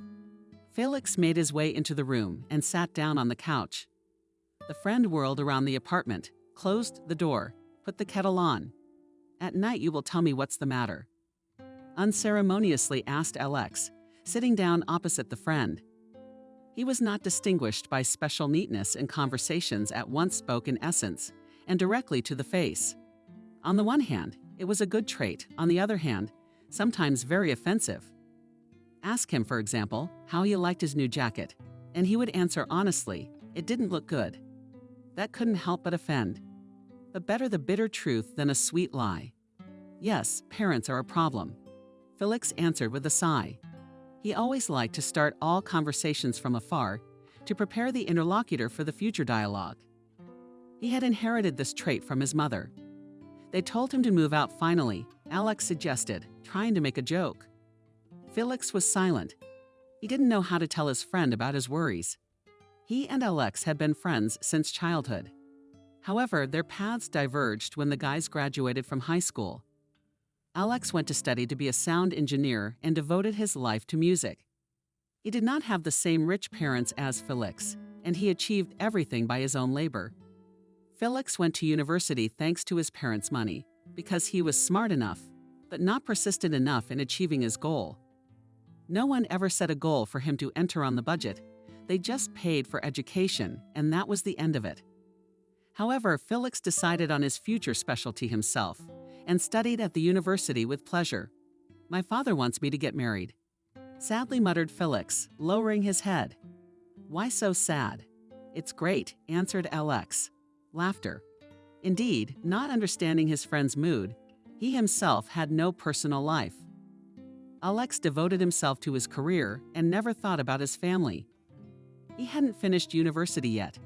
[SPEAKER 2] Felix made his way into the room and sat down on the couch. The friend whirled around the apartment, closed the door, put the kettle on. "At night you will tell me what's the matter," unceremoniously asked Alex, sitting down opposite the friend. He was not distinguished by special neatness in conversations at once spoke in essence and directly to the face. On the one hand, it was a good trait. On the other hand, sometimes very offensive. Ask him, for example, how he liked his new jacket, and he would answer honestly, "It didn't look good." That couldn't help but offend. But better the bitter truth than a sweet lie. Yes, parents are a problem. Felix answered with a sigh. He always liked to start all conversations from afar to prepare the interlocutor for the future dialogue. He had inherited this trait from his mother. They told him to move out finally, Alex suggested, trying to make a joke. Felix was silent. He didn't know how to tell his friend about his worries. He and Alex had been friends since childhood. However, their paths diverged when the guys graduated from high school. Alex went to study to be a sound engineer and devoted his life to music. He did not have the same rich parents as Felix, and he achieved everything by his own labor. Felix went to university thanks to his parents' money, because he was smart enough, but not persistent enough in achieving his goal. No one ever set a goal for him to enter on the budget. They just paid for education, and that was the end of it. However, Felix decided on his future specialty himself and studied at the university with pleasure. "My father wants me to get married," sadly muttered Felix, lowering his head. "Why so sad?" "It's great," answered Alex. Laughter. Indeed, not understanding his friend's mood, he himself had no personal life. Alex devoted himself to his career and never thought about his family. He hadn't finished university yet,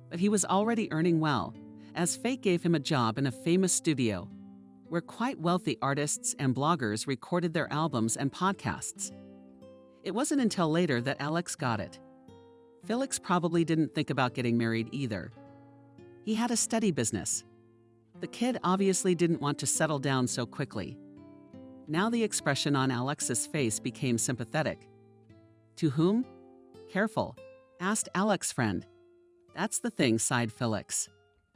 [SPEAKER 2] but he was already earning well, as fate gave him a job in a famous studio, where quite wealthy artists and bloggers recorded their albums and podcasts. It wasn't until later that Alex got it. Felix probably didn't think about getting married either. He had a steady business. The kid obviously didn't want to settle down so quickly. Now the expression on Alex's face became sympathetic. "To whom?" "Careful," asked Alex's friend. "That's the thing," sighed Felix.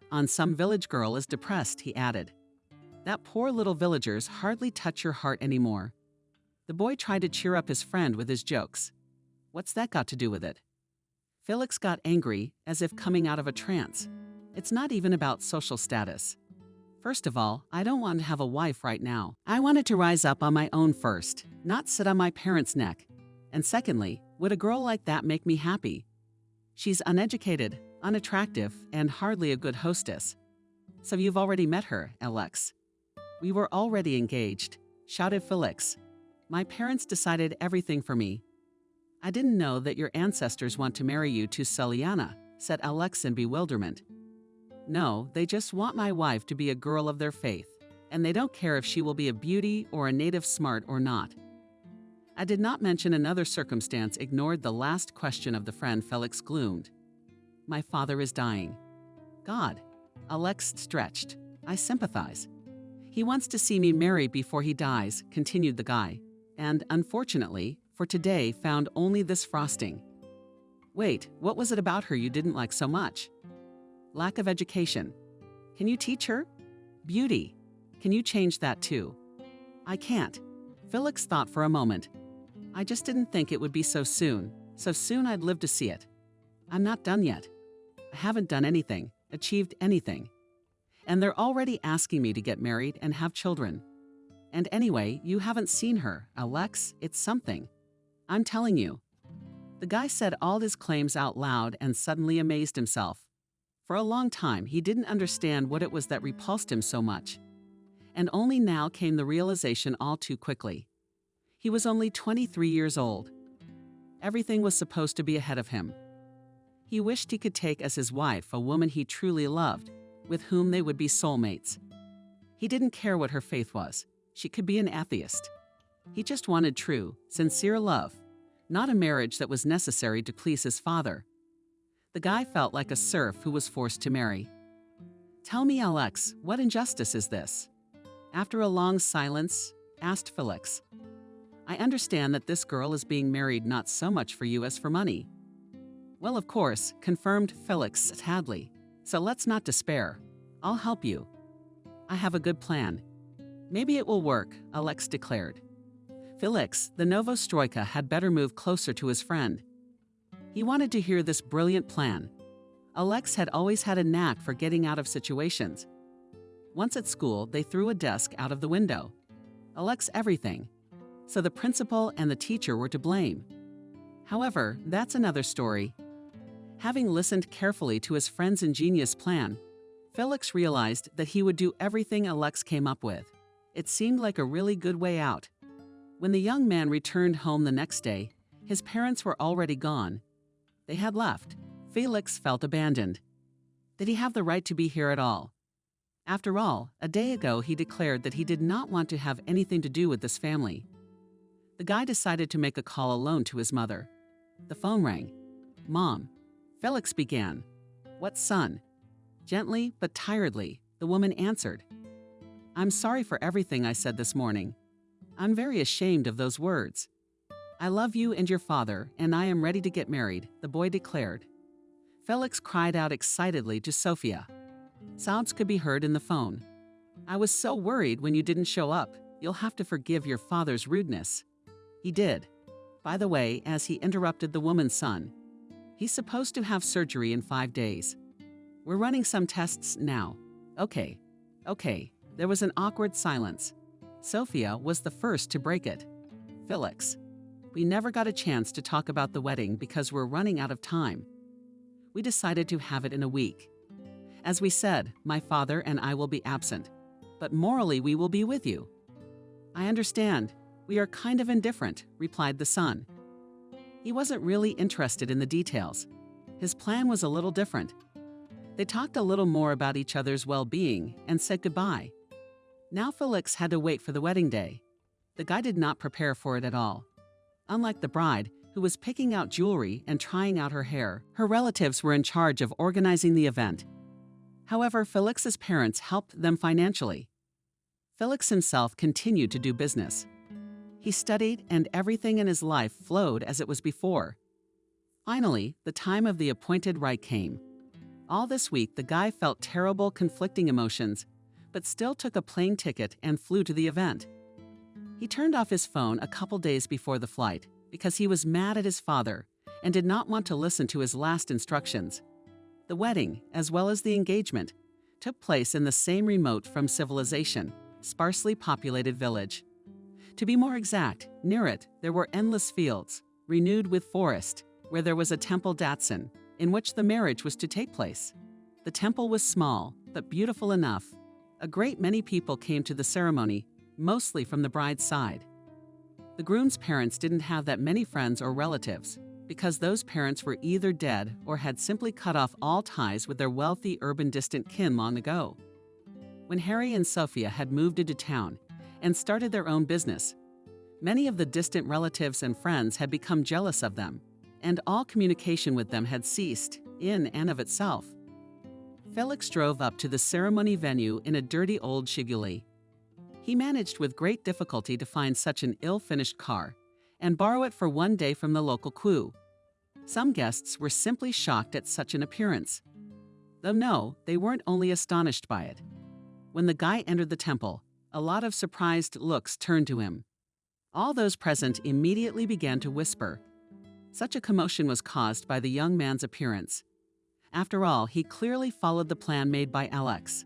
[SPEAKER 2] "On some village girl is depressed," he added. "That poor little villagers hardly touch your heart anymore." The boy tried to cheer up his friend with his jokes. "What's that got to do with it?" Felix got angry, as if coming out of a trance. "It's not even about social status. First of all, I don't want to have a wife right now. I wanted to rise up on my own first, not sit on my parents' neck. And secondly, would a girl like that make me happy? She's uneducated, unattractive, and hardly a good hostess." "So you've already met her, Alex?" "We were already engaged," shouted Felix. "My parents decided everything for me." "I didn't know that your ancestors want to marry you to Celiana," said Alex in bewilderment. "No, they just want my wife to be a girl of their faith, and they don't care if she will be a beauty or a native smart or not." I did not mention another circumstance ignored the last question of the friend. Felix gloomed. "My father is dying." "God." Alex stretched. "I sympathize." "He wants to see me married before he dies," continued the guy, "and unfortunately, for today found only this frosting." "Wait, what was it about her you didn't like so much?" "Lack of education." "Can you teach her?" "Beauty." "Can you change that too?" "I can't." Felix thought for a moment. "I just didn't think it would be so soon. So soon I'd live to see it. I'm not done yet. I haven't done anything, achieved anything. And they're already asking me to get married and have children. And anyway, you haven't seen her, Alex. It's something. I'm telling you." The guy said all his claims out loud and suddenly amazed himself. For a long time, he didn't understand what it was that repulsed him so much. And only now came the realization all too quickly. He was only 23 years old. Everything was supposed to be ahead of him. He wished he could take as his wife a woman he truly loved, with whom they would be soulmates. He didn't care what her faith was. She could be an atheist. He just wanted true, sincere love, not a marriage that was necessary to please his father. The guy felt like a serf who was forced to marry. "Tell me, Alex, what injustice is this?" After a long silence, asked Felix. "I understand that this girl is being married not so much for you as for money." "Well, of course," confirmed Felix sadly. "So let's not despair. I'll help you. I have a good plan." "Maybe it will work," Alex declared. Felix, the Novostroika, had better move closer to his friend. He wanted to hear this brilliant plan. Alex had always had a knack for getting out of situations. Once at school, they threw a desk out of the window. Alex everything. So the principal and the teacher were to blame. However, that's another story. Having listened carefully to his friend's ingenious plan, Felix realized that he would do everything Alex came up with. It seemed like a really good way out. When the young man returned home the next day, his parents were already gone. They had left. Felix felt abandoned. Did he have the right to be here at all? After all, a day ago he declared that he did not want to have anything to do with this family. The guy decided to make a call alone to his mother. The phone rang. "Mom." Felix began. "What, son?" Gently but tiredly, the woman answered. "I'm sorry for everything I said this morning. I'm very ashamed of those words. I love you and your father, and I am ready to get married," the boy declared. Felix cried out excitedly to Sofia. Sounds could be heard in the phone. "I was so worried when you didn't show up. You'll have to forgive your father's rudeness." He did. By the way, as he interrupted the woman's son, "He's supposed to have surgery in 5 days. We're running some tests now." Okay. There was an awkward silence. Sofia was the first to break it. "Felix, we never got a chance to talk about the wedding because we're running out of time. We decided to have it in a week. As we said, my father and I will be absent, but morally we will be with you." "I understand. We are kind of indifferent," replied the son. He wasn't really interested in the details. His plan was a little different. They talked a little more about each other's well-being and said goodbye. Now Felix had to wait for the wedding day. The guy did not prepare for it at all. Unlike the bride, who was picking out jewelry and trying out her hair, her relatives were in charge of organizing the event. However, Felix's parents helped them financially. Felix himself continued to do business. He studied, and everything in his life flowed as it was before. Finally, the time of the appointed rite came. All this week, the guy felt terrible, conflicting emotions, but still took a plane ticket and flew to the event. He turned off his phone a couple days before the flight because he was mad at his father and did not want to listen to his last instructions. The wedding, as well as the engagement, took place in the same remote from civilization, sparsely populated village. To be more exact, near it there were endless fields, renewed with forest, where there was a temple Datsun, in which the marriage was to take place. The temple was small, but beautiful enough. A great many people came to the ceremony, mostly from the bride's side. The groom's parents didn't have that many friends or relatives, because those parents were either dead or had simply cut off all ties with their wealthy urban distant kin long ago. When Harry and Sofia had moved into town and started their own business, many of the distant relatives and friends had become jealous of them, and all communication with them had ceased, in and of itself. Felix drove up to the ceremony venue in a dirty old Shiguli. He managed with great difficulty to find such an ill-finished car and borrow it for one day from the local crew. Some guests were simply shocked at such an appearance. Though no, they weren't only astonished by it. When the guy entered the temple, a lot of surprised looks turned to him. All those present immediately began to whisper. Such a commotion was caused by the young man's appearance. After all, he clearly followed the plan made by Alex.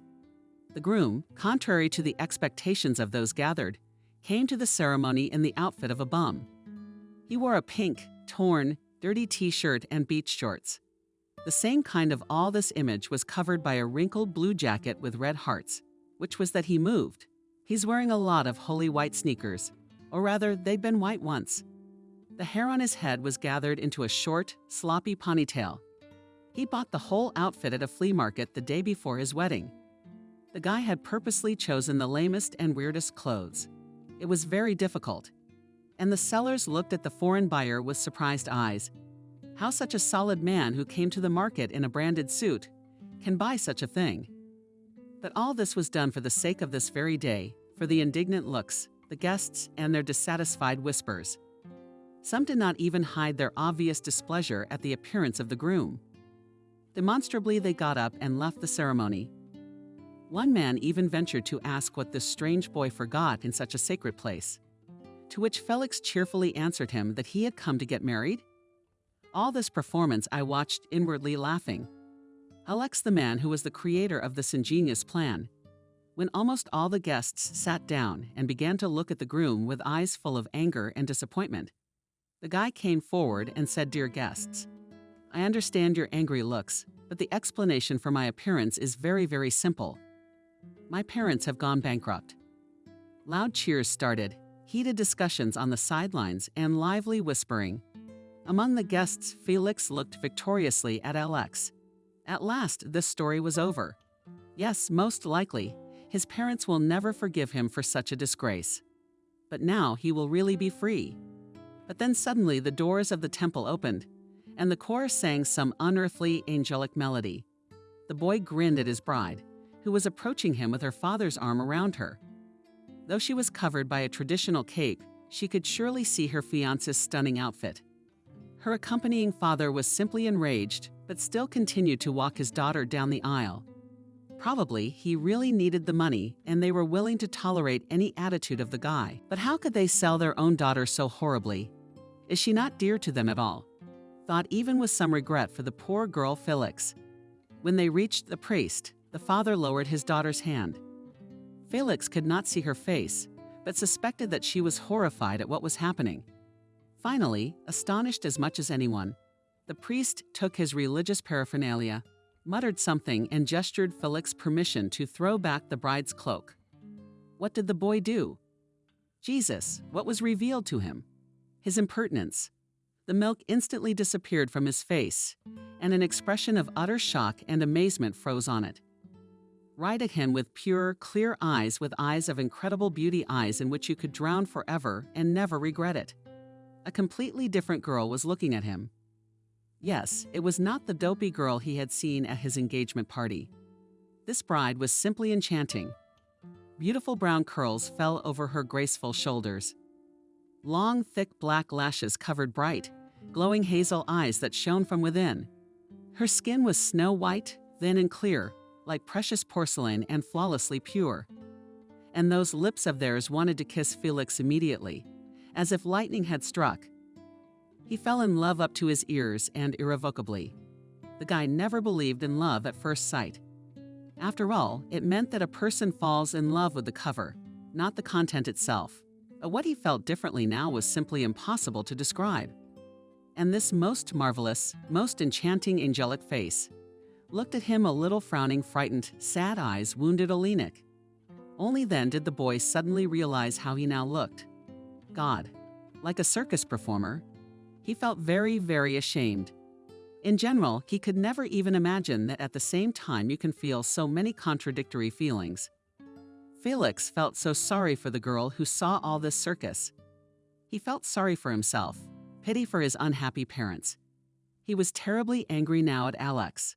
[SPEAKER 2] The groom, contrary to the expectations of those gathered, came to the ceremony in the outfit of a bum. He wore a pink, torn, dirty t-shirt and beach shorts. The same kind of all this image was covered by a wrinkled blue jacket with red hearts, which was that he moved. He's wearing a lot of holy white sneakers, or rather, they'd been white once. The hair on his head was gathered into a short, sloppy ponytail. He bought the whole outfit at a flea market the day before his wedding. The guy had purposely chosen the lamest and weirdest clothes. It was very difficult. And the sellers looked at the foreign buyer with surprised eyes. How such a solid man who came to the market in a branded suit can buy such a thing? But all this was done for the sake of this very day, for the indignant looks, the guests, and their dissatisfied whispers. Some did not even hide their obvious displeasure at the appearance of the groom. Demonstrably, they got up and left the ceremony. One man even ventured to ask what this strange boy forgot in such a sacred place, to which Felix cheerfully answered him that he had come to get married. All this performance I watched inwardly laughing. Alex, the man who was the creator of this ingenious plan. When almost all the guests sat down and began to look at the groom with eyes full of anger and disappointment, the guy came forward and said, "Dear guests, I understand your angry looks, but the explanation for my appearance is very, very simple. My parents have gone bankrupt." Loud cheers started, heated discussions on the sidelines, and lively whispering. Among the guests, Felix looked victoriously at Alex. At last, this story was over. Yes, most likely, his parents will never forgive him for such a disgrace. But now he will really be free. But then suddenly the doors of the temple opened, and the chorus sang some unearthly angelic melody. The boy grinned at his bride, who was approaching him with her father's arm around her. Though she was covered by a traditional cape, she could surely see her fiancé's stunning outfit. Her accompanying father was simply enraged, but still continued to walk his daughter down the aisle. Probably he really needed the money, and they were willing to tolerate any attitude of the guy. But how could they sell their own daughter so horribly? Is she not dear to them at all? Thought even with some regret for the poor girl Felix. When they reached the priest, the father lowered his daughter's hand. Felix could not see her face, but suspected that she was horrified at what was happening. Finally, astonished as much as anyone, the priest took his religious paraphernalia, muttered something, and gestured Felix permission to throw back the bride's cloak. What did the boy do? Jesus, what was revealed to him? His impertinence. The milk instantly disappeared from his face, and an expression of utter shock and amazement froze on it. Right at him with pure, clear eyes, with eyes of incredible beauty, eyes in which you could drown forever and never regret it. A completely different girl was looking at him. Yes, it was not the dopey girl he had seen at his engagement party. This bride was simply enchanting. Beautiful brown curls fell over her graceful shoulders. Long, thick black lashes covered bright, glowing hazel eyes that shone from within. Her skin was snow white, thin and clear, like precious porcelain, and flawlessly pure. And those lips of theirs wanted to kiss Felix immediately, as if lightning had struck. He fell in love up to his ears and irrevocably. The guy never believed in love at first sight. After all, it meant that a person falls in love with the cover, not the content itself. But what he felt differently now was simply impossible to describe. And this most marvelous, most enchanting angelic face looked at him, a little frowning, frightened, sad eyes wounded Olenek. Only then did the boy suddenly realize how he now looked. God, like a circus performer. He felt very, very ashamed. In general, he could never even imagine that at the same time you can feel so many contradictory feelings. Felix felt so sorry for the girl who saw all this circus. He felt sorry for himself, pity for his unhappy parents. He was terribly angry now at Alex.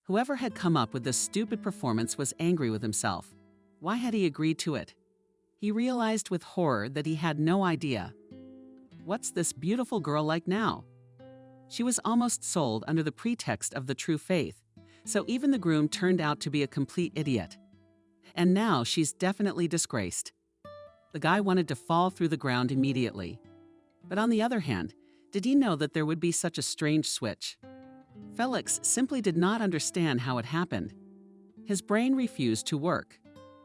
[SPEAKER 2] Whoever had come up with this stupid performance was angry with himself. Why had he agreed to it? He realized with horror that he had no idea. What's this beautiful girl like now? She was almost sold under the pretext of the true faith, so even the groom turned out to be a complete idiot. And now she's definitely disgraced. The guy wanted to fall through the ground immediately. But on the other hand, did he know that there would be such a strange switch? Felix simply did not understand how it happened. His brain refused to work.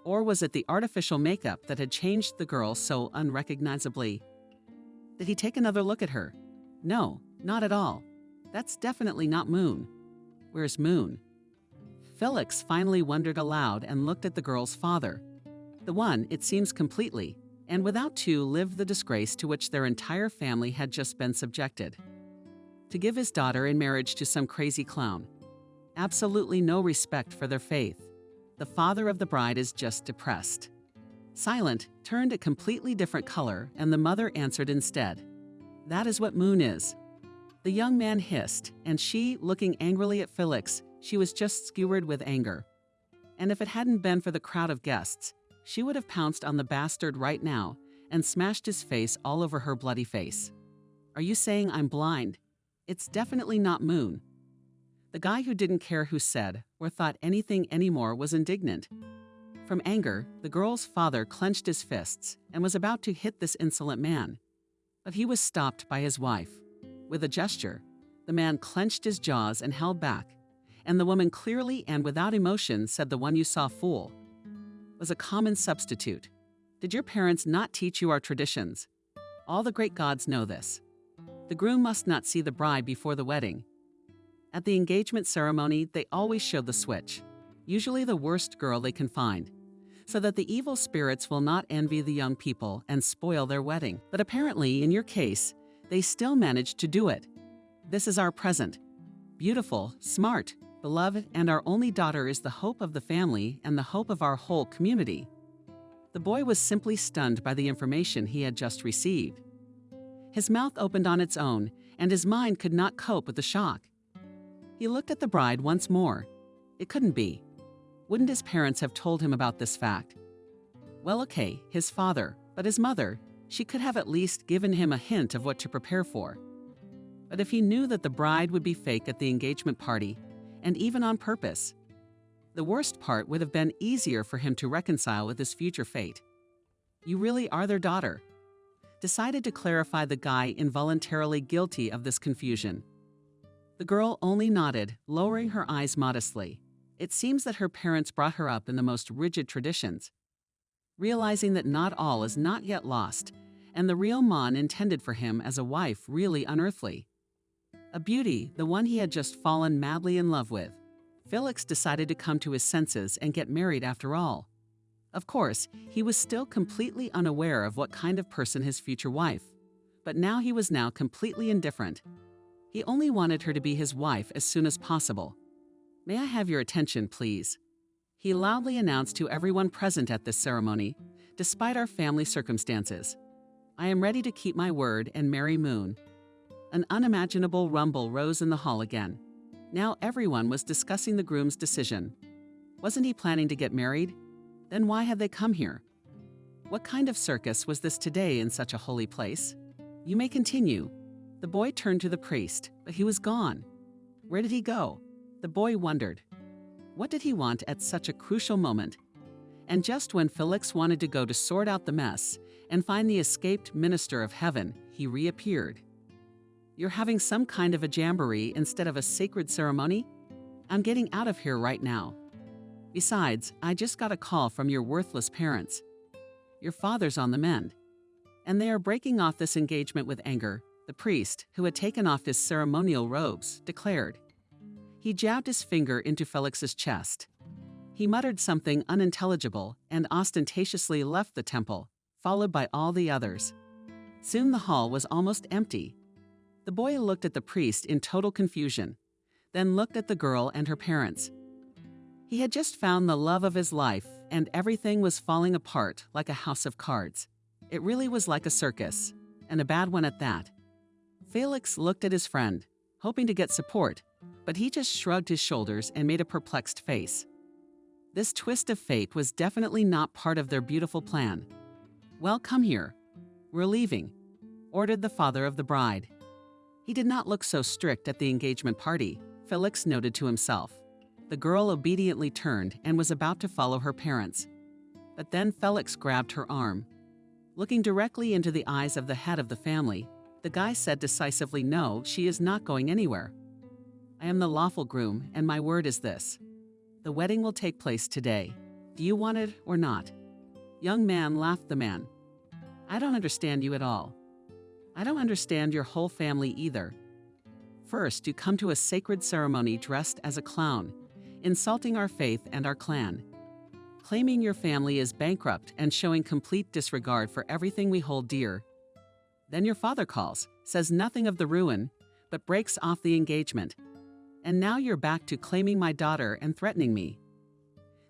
[SPEAKER 2] Or was it the artificial makeup that had changed the girl so unrecognizably? Did he take another look at her? No, not at all. That's definitely not Moon. Where's Moon? Felix finally wondered aloud and looked at the girl's father. The one, it seems completely, and without two, lived the disgrace to which their entire family had just been subjected. To give his daughter in marriage to some crazy clown. Absolutely no respect for their faith. The father of the bride is just depressed. Silent turned a completely different color, and the mother answered instead. That is what Moon is. The young man hissed, and she, looking angrily at Felix, she was just skewered with anger. And if it hadn't been for the crowd of guests, she would have pounced on the bastard right now and smashed his face all over her bloody face. Are you saying I'm blind? It's definitely not Moon. The guy who didn't care who said or thought anything anymore was indignant. From anger, the girl's father clenched his fists and was about to hit this insolent man. But he was stopped by his wife. With a gesture, the man clenched his jaws and held back, and the woman clearly and without emotion said, "The one you saw, fool," was a common substitute. Did your parents not teach you our traditions? All the great gods know this. The groom must not see the bride before the wedding. At the engagement ceremony, they always show the switch, usually the worst girl they can find, so that the evil spirits will not envy the young people and spoil their wedding. But apparently, in your case, they still managed to do it. This is our present. Beautiful, smart, beloved, and our only daughter is the hope of the family and the hope of our whole community. The boy was simply stunned by the information he had just received. His mouth opened on its own, and his mind could not cope with the shock. He looked at the bride once more. It couldn't be. Wouldn't his parents have told him about this fact? Well, okay, his father, but his mother, she could have at least given him a hint of what to prepare for. But if he knew that the bride would be fake at the engagement party, and even on purpose, the worst part would have been easier for him to reconcile with his future fate. You really are their daughter. Decided to clarify the guy involuntarily guilty of this confusion. The girl only nodded, lowering her eyes modestly. It seems that her parents brought her up in the most rigid traditions. Realizing that not all is not yet lost, and the real Mon intended for him as a wife really unearthly. A beauty, the one he had just fallen madly in love with. Felix decided to come to his senses and get married after all. Of course, he was still completely unaware of what kind of person his future wife, but now he was completely indifferent. He only wanted her to be his wife as soon as possible. May I have your attention, please? He loudly announced to everyone present at this ceremony, despite our family circumstances. I am ready to keep my word and marry Moon. An unimaginable rumble rose in the hall again. Now everyone was discussing the groom's decision. Wasn't he planning to get married? Then why had they come here? What kind of circus was this today in such a holy place? You may continue. The boy turned to the priest, but he was gone. Where did he go? The boy wondered. What did he want at such a crucial moment? And just when Felix wanted to go to sort out the mess and find the escaped minister of heaven, he reappeared. You're having some kind of a jamboree instead of a sacred ceremony? I'm getting out of here right now. Besides, I just got a call from your worthless parents. Your father's on the mend. And they are breaking off this engagement with anger, the priest, who had taken off his ceremonial robes, declared. He jabbed his finger into Felix's chest. He muttered something unintelligible and ostentatiously left the temple, followed by all the others. Soon the hall was almost empty. The boy looked at the priest in total confusion, then looked at the girl and her parents. He had just found the love of his life, and everything was falling apart like a house of cards. It really was like a circus, and a bad one at that. Felix looked at his friend, hoping to get support, but he just shrugged his shoulders and made a perplexed face. This twist of fate was definitely not part of their beautiful plan. Well, come here. We're leaving, ordered the father of the bride. He did not look so strict at the engagement party, Felix noted to himself. The girl obediently turned and was about to follow her parents. But then Felix grabbed her arm. Looking directly into the eyes of the head of the family, the guy said decisively, "No, she is not going anywhere. I am the lawful groom, and my word is this. The wedding will take place today. Do you want it or not?" Young man, laughed the man. "I don't understand you at all. I don't understand your whole family either." First, you come to a sacred ceremony dressed as a clown, insulting our faith and our clan, claiming your family is bankrupt and showing complete disregard for everything we hold dear. Then your father calls, says nothing of the ruin, but breaks off the engagement. And now you're back to claiming my daughter and threatening me.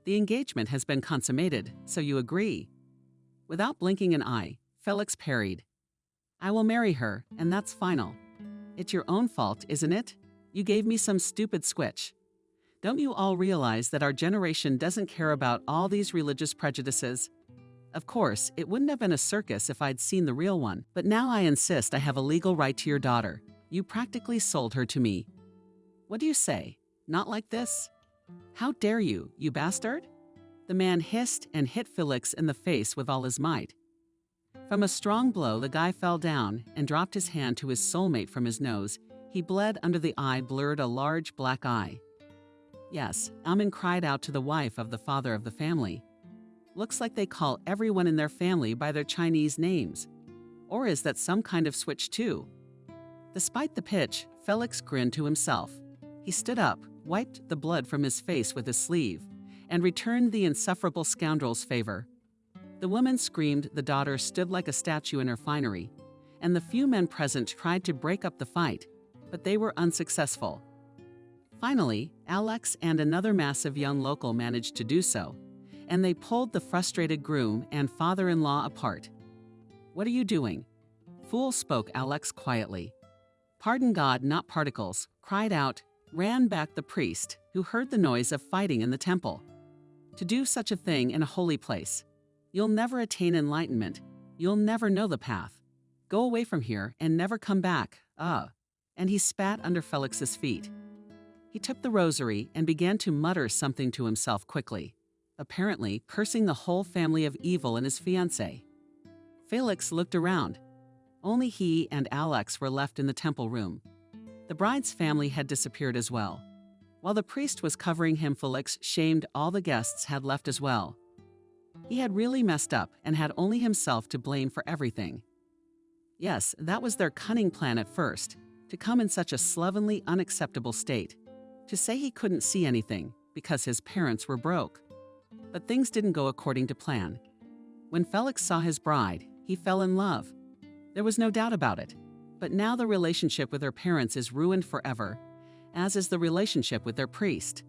[SPEAKER 2] The engagement has been consummated, so you agree. Without blinking an eye, Felix parried. I will marry her, and that's final. It's your own fault, isn't it? You gave me some stupid switch. Don't you all realize that our generation doesn't care about all these religious prejudices? Of course, it wouldn't have been a circus if I'd seen the real one, but now I insist I have a legal right to your daughter. You practically sold her to me. What do you say? Not like this? How dare you, you bastard? The man hissed and hit Felix in the face with all his might. From a strong blow, the guy fell down and dropped his hand to his soulmate from his nose. He bled under the eye, blurred a large black eye. Yes, Amin cried out to the wife of the father of the family. Looks like they call everyone in their family by their Chinese names. Or is that some kind of switch too? Despite the pitch, Felix grinned to himself. He stood up, wiped the blood from his face with his sleeve, and returned the insufferable scoundrel's favor. The woman screamed, the daughter stood like a statue in her finery, and the few men present tried to break up the fight, but they were unsuccessful. Finally, Alex and another massive young local managed to do so, and they pulled the frustrated groom and father-in-law apart. What are you doing? Fool, spoke Alex quietly. Pardon God, not particles, cried out, ran back the priest, who heard the noise of fighting in the temple. To do such a thing in a holy place. You'll never attain enlightenment. You'll never know the path. Go away from here and never come back. And he spat under Felix's feet. He took the rosary and began to mutter something to himself quickly, apparently cursing the whole family of evil and his fiancée. Felix looked around. Only he and Alex were left in the temple room. The bride's family had disappeared as well. While the priest was covering him, Felix, shamed, all the guests had left as well. He had really messed up and had only himself to blame for everything. Yes, that was their cunning plan at first, to come in such a slovenly, unacceptable state, to say he couldn't see anything because his parents were broke. But things didn't go according to plan. When Felix saw his bride, he fell in love. There was no doubt about it. But now the relationship with her parents is ruined forever, as is the relationship with their priest.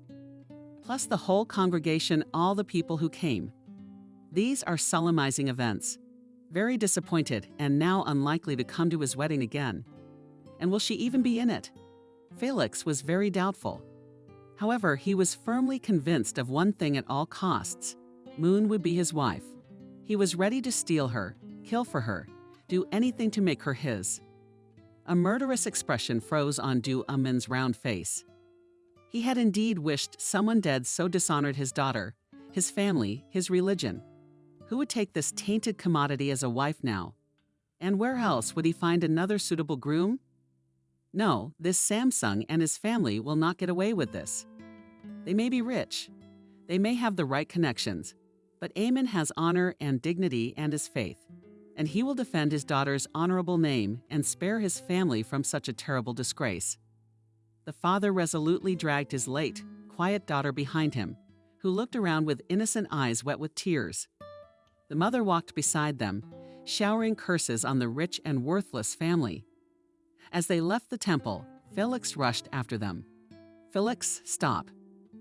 [SPEAKER 2] Plus the whole congregation, all the people who came. These are solemnizing events. Very disappointed and now unlikely to come to his wedding again. And will she even be in it? Felix was very doubtful. However, he was firmly convinced of one thing at all costs. Moon would be his wife. He was ready to steal her, kill for her, do anything to make her his. A murderous expression froze on Du Amin's round face. He had indeed wished someone dead so dishonored his daughter, his family, his religion. Who would take this tainted commodity as a wife now? And where else would he find another suitable groom? No, this Samsung and his family will not get away with this. They may be rich. They may have the right connections. But Amin has honor and dignity and his faith. And he will defend his daughter's honorable name and spare his family from such a terrible disgrace. The father resolutely dragged his late, quiet daughter behind him, who looked around with innocent eyes wet with tears. The mother walked beside them, showering curses on the rich and worthless family. As they left the temple, Felix rushed after them. Felix, stop.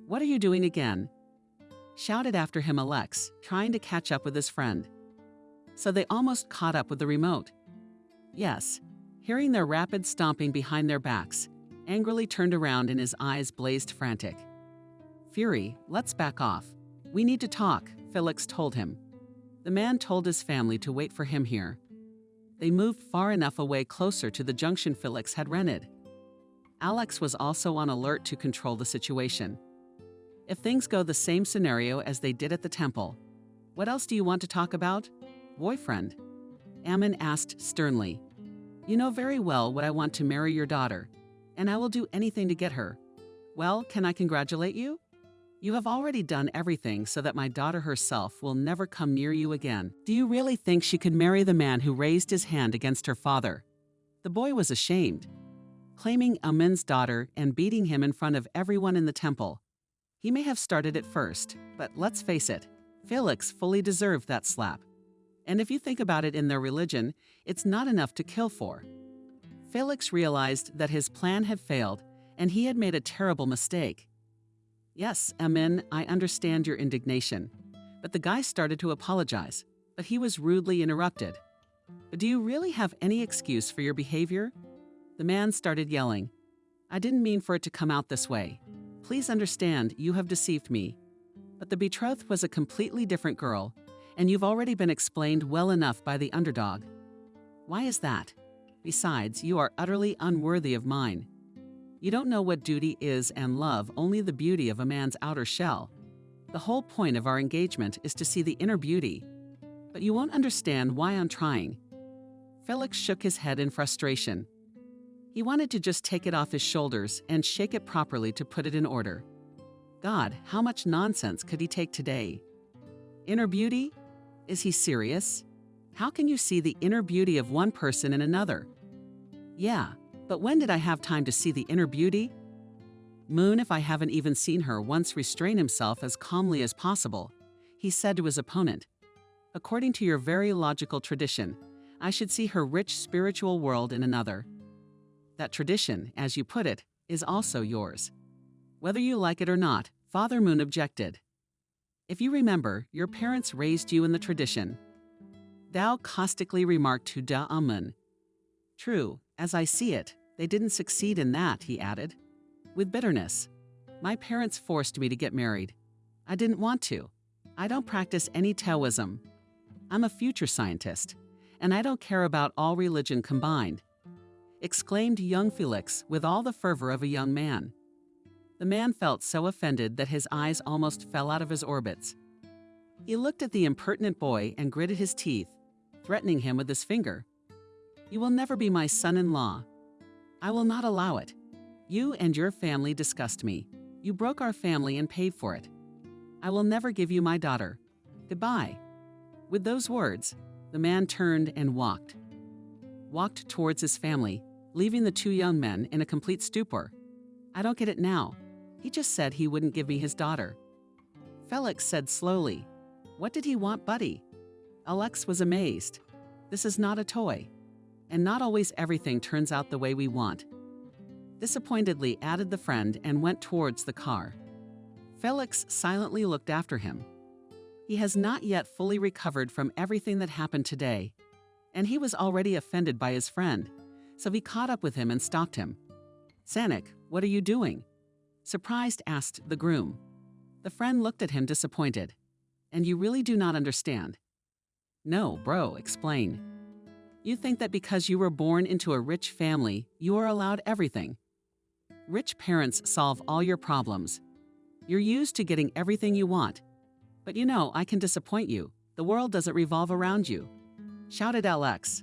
[SPEAKER 2] What are you doing again? Shouted after him Alex, trying to catch up with his friend. So they almost caught up with the remote. Yes, hearing their rapid stomping behind their backs, angrily turned around and his eyes blazed frantic. Fury, let's back off. We need to talk, Felix told him. The man told his family to wait for him here. They moved far enough away closer to the junction Felix had rented. Alex was also on alert to control the situation. If things go the same scenario as they did at the temple, what else do you want to talk about? Boyfriend? Amin asked sternly. You know very well what I want to marry your daughter, and I will do anything to get her. Well, can I congratulate you? You have already done everything so that my daughter herself will never come near you again. Do you really think she could marry the man who raised his hand against her father? The boy was ashamed. claiming Amun's daughter and beating him in front of everyone in the temple. He may have started it first, but let's face it, Felix fully deserved that slap. And if you think about it in their religion, it's not enough to kill for. Felix realized that his plan had failed and he had made a terrible mistake. Yes, Amun, I understand your indignation. But the guy started to apologize, but he was rudely interrupted. But do you really have any excuse for your behavior? The man started yelling. I didn't mean for it to come out this way. Please understand, you have deceived me. But the betrothed was a completely different girl, and you've already been explained well enough by the underdog. Why is that? Besides, you are utterly unworthy of mine. You don't know what duty is and love only the beauty of a man's outer shell. The whole point of our engagement is to see the inner beauty. But you won't understand why I'm trying. Felix shook his head in frustration. He wanted to just take it off his shoulders and shake it properly to put it in order. God, how much nonsense could he take today? Inner beauty? Is he serious? How can you see the inner beauty of one person in another? Yeah, but when did I have time to see the inner beauty? Moon, if I haven't even seen her once restrain himself as calmly as possible, he said to his opponent. According to your very logical tradition, I should see her rich spiritual world in another. That tradition, as you put it, is also yours. Whether you like it or not, Father Moon objected. If you remember, your parents raised you in the tradition. Dao caustically remarked to Da Amun. True, as I see it, they didn't succeed in that, he added. With bitterness. My parents forced me to get married. I didn't want to. I don't practice any Taoism. I'm a future scientist, and I don't care about all religion combined, exclaimed young Felix with all the fervor of a young man. The man felt so offended that his eyes almost fell out of his orbits. He looked at the impertinent boy and gritted his teeth, threatening him with his finger. You will never be my son-in-law. I will not allow it. You and your family disgust me. You broke our family and paid for it. I will never give you my daughter. Goodbye. With those words, the man turned and walked towards his family, leaving the two young men in a complete stupor. I don't get it now. He just said he wouldn't give me his daughter. Felix said slowly, What did he want, buddy? Alex was amazed. This is not a toy. And not always everything turns out the way we want. Disappointedly added the friend and went towards the car. Felix silently looked after him. He has not yet fully recovered from everything that happened today, and he was already offended by his friend, so he caught up with him and stopped him. Sanik, what are you doing? Surprised asked the groom. The friend looked at him disappointed. And you really do not understand? No, bro, explain. You think that because you were born into a rich family, you are allowed everything. Rich parents solve all your problems. You're used to getting everything you want. But you know, I can disappoint you. The world doesn't revolve around you. Shouted Alex.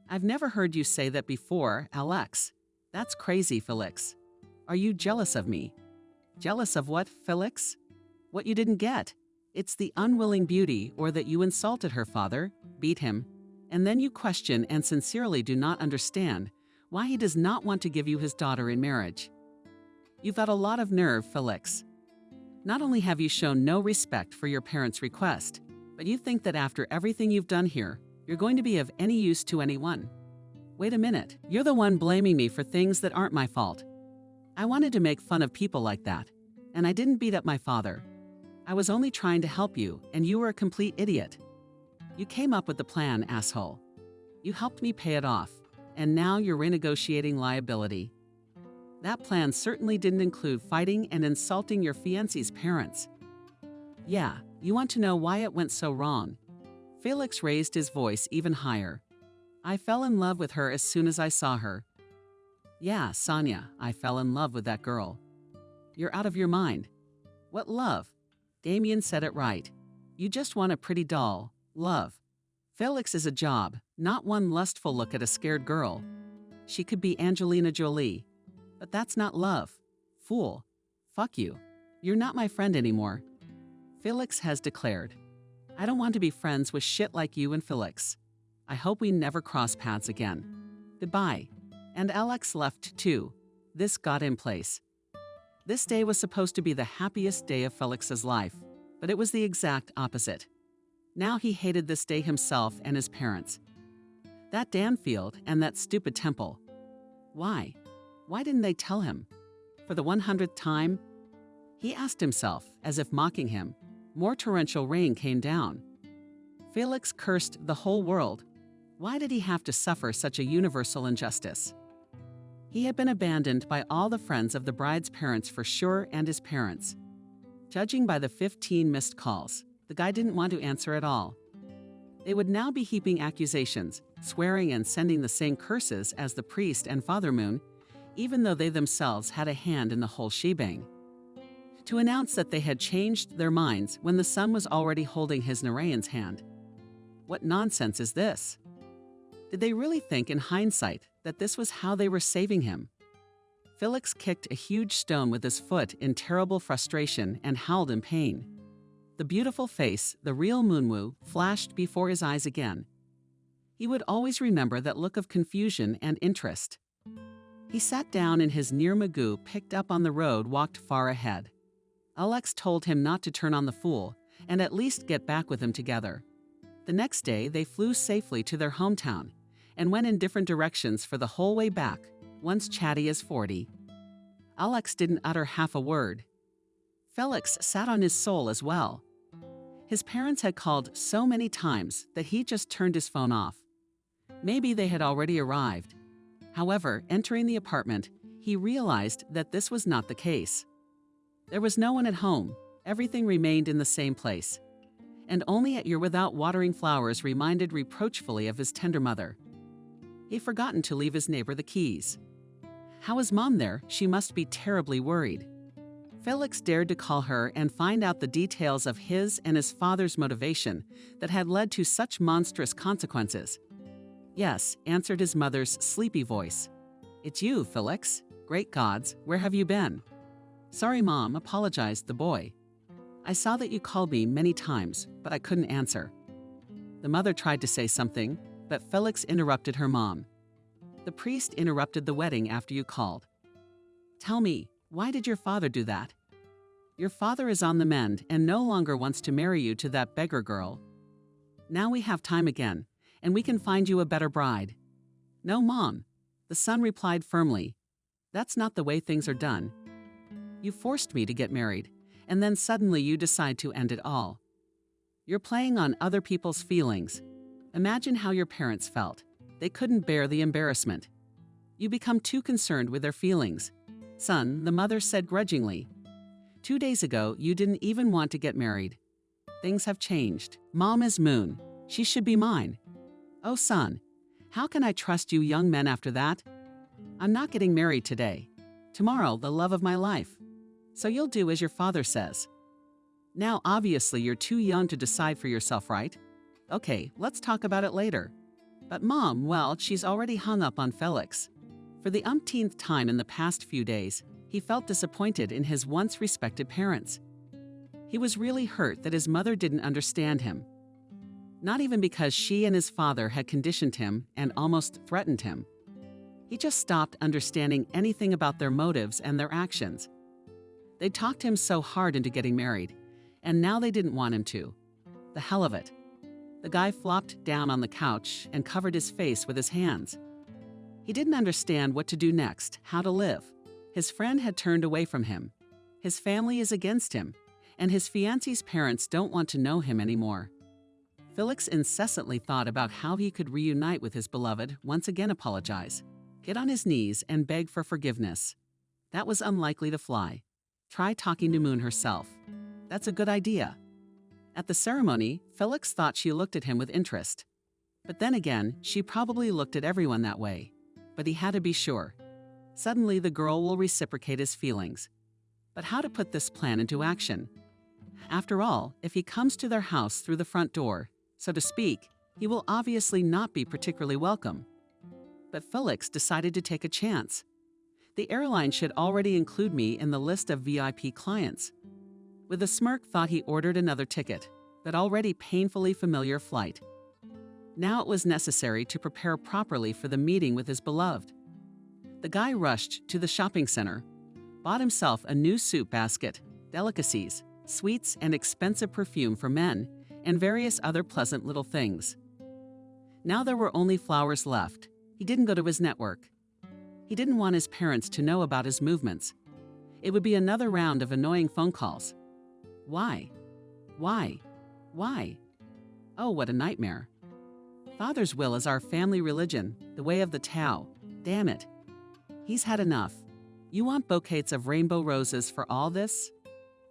[SPEAKER 2] I've never heard you say that before, Alex. That's crazy, Felix. Are you jealous of me? Jealous of what, Felix? What you didn't get. It's the unwilling beauty, or that you insulted her father, beat him, and then you question and sincerely do not understand why he does not want to give you his daughter in marriage. You've got a lot of nerve, Felix. Not only have you shown no respect for your parents' request, but you think that after everything you've done here, you're going to be of any use to anyone. Wait a minute, you're the one blaming me for things that aren't my fault. I wanted to make fun of people like that, and I didn't beat up my father. I was only trying to help you, and you were a complete idiot. You came up with the plan, asshole. You helped me pay it off, and now you're renegotiating liability. That plan certainly didn't include fighting and insulting your fiancé's parents. Yeah, you want to know why it went so wrong. Felix raised his voice even higher. I fell in love with her as soon as I saw her. Yeah, Sonia, I fell in love with that girl. You're out of your mind. What love? Damien said it right. You just want a pretty doll. Love. Felix is a job, not one lustful look at a scared girl. She could be Angelina Jolie. But that's not love. Fool. Fuck you. You're not my friend anymore. Felix has declared. I don't want to be friends with shit like you and Felix. I hope we never cross paths again. Goodbye. And Alex left too. This got in place. This day was supposed to be the happiest day of Felix's life, but it was the exact opposite. Now he hated this day himself and his parents. That Danfield and that stupid temple. Why? Why didn't they tell him? For the 100th time? He asked himself, as if mocking him. More torrential rain came down. Felix cursed the whole world. Why did he have to suffer such a universal injustice? He had been abandoned by all the friends of the bride's parents for sure and his parents. Judging by the 15 missed calls, the guy didn't want to answer at all. They would now be heaping accusations, swearing and sending the same curses as the priest and Father Moon, even though they themselves had a hand in the whole shebang. To announce that they had changed their minds when the son was already holding his Narayan's hand. What nonsense is this? Did they really think in hindsight that this was how they were saving him? Felix kicked a huge stone with his foot in terrible frustration and howled in pain. The beautiful face, the real Moonwoo, flashed before his eyes again. He would always remember that look of confusion and interest. He sat down and his near Magoo, picked up on the road, walked far ahead. Alex told him not to turn on the fool and at least get back with him together. The next day, they flew safely to their hometown and went in different directions for the whole way back, once chatty as 40. Alex didn't utter half a word. Felix sat on his soul as well. His parents had called so many times that he just turned his phone off. Maybe they had already arrived. However, entering the apartment, he realized that this was not the case. There was no one at home. Everything remained in the same place. And only at your without watering flowers reminded reproachfully of his tender mother. He'd forgotten to leave his neighbor the keys. How is Mom there? She must be terribly worried. Felix dared to call her and find out the details of his and his father's motivation that had led to such monstrous consequences. Yes, answered his mother's sleepy voice. It's you, Felix. Great gods, where have you been? Sorry, Mom, apologized the boy. I saw that you called me many times, but I couldn't answer. The mother tried to say something, but Felix interrupted her mom. The priest interrupted the wedding after you called. Tell me, why did your father do that? Your father is on the mend and no longer wants to marry you to that beggar girl. Now we have time again, and we can find you a better bride. No, Mom, the son replied firmly. That's not the way things are done. You forced me to get married, and then suddenly you decide to end it all. You're playing on other people's feelings. Imagine how your parents felt. They couldn't bear the embarrassment. You become too concerned with their feelings. Son, the mother said grudgingly. 2 days ago, you didn't even want to get married. Things have changed. Mom is Moon. She should be mine. Oh, son, how can I trust you young men after that? I'm not getting married today. Tomorrow, the love of my life. So you'll do as your father says. Now, obviously, you're too young to decide for yourself, right? Okay, let's talk about it later. But Mom, well, she's already hung up on Felix. For the umpteenth time in the past few days, he felt disappointed in his once respected parents. He was really hurt that his mother didn't understand him. Not even because she and his father had conditioned him and almost threatened him. He just stopped understanding anything about their motives and their actions. They talked him so hard into getting married, and now they didn't want him to. The hell of it. The guy flopped down on the couch and covered his face with his hands. He didn't understand what to do next, how to live. His friend had turned away from him. His family is against him, and his fiancée's parents don't want to know him anymore. Felix incessantly thought about how he could reunite with his beloved, once again apologize, get on his knees and beg for forgiveness. That was unlikely to fly. Try talking to Moon herself. That's a good idea. At the ceremony, Felix thought she looked at him with interest. But then again, she probably looked at everyone that way. But he had to be sure. Suddenly, the girl will reciprocate his feelings. But how to put this plan into action? After all, if he comes to their house through the front door, so to speak, he will obviously not be particularly welcome. But Felix decided to take a chance. The airline should already include me in the list of VIP clients. With a smirk, thought he ordered another ticket, that already painfully familiar flight. Now it was necessary to prepare properly for the meeting with his beloved. The guy rushed to the shopping center, bought himself a new soup basket, delicacies, sweets, and expensive perfume for men, and various other pleasant little things. Now there were only flowers left. He didn't go to his network. He didn't want his parents to know about his movements. It would be another round of annoying phone calls. Why? Why? Why? Oh, what a nightmare. Father's will is our family religion, the way of the Tao. Damn it. He's had enough. You want bouquets of rainbow roses for all this?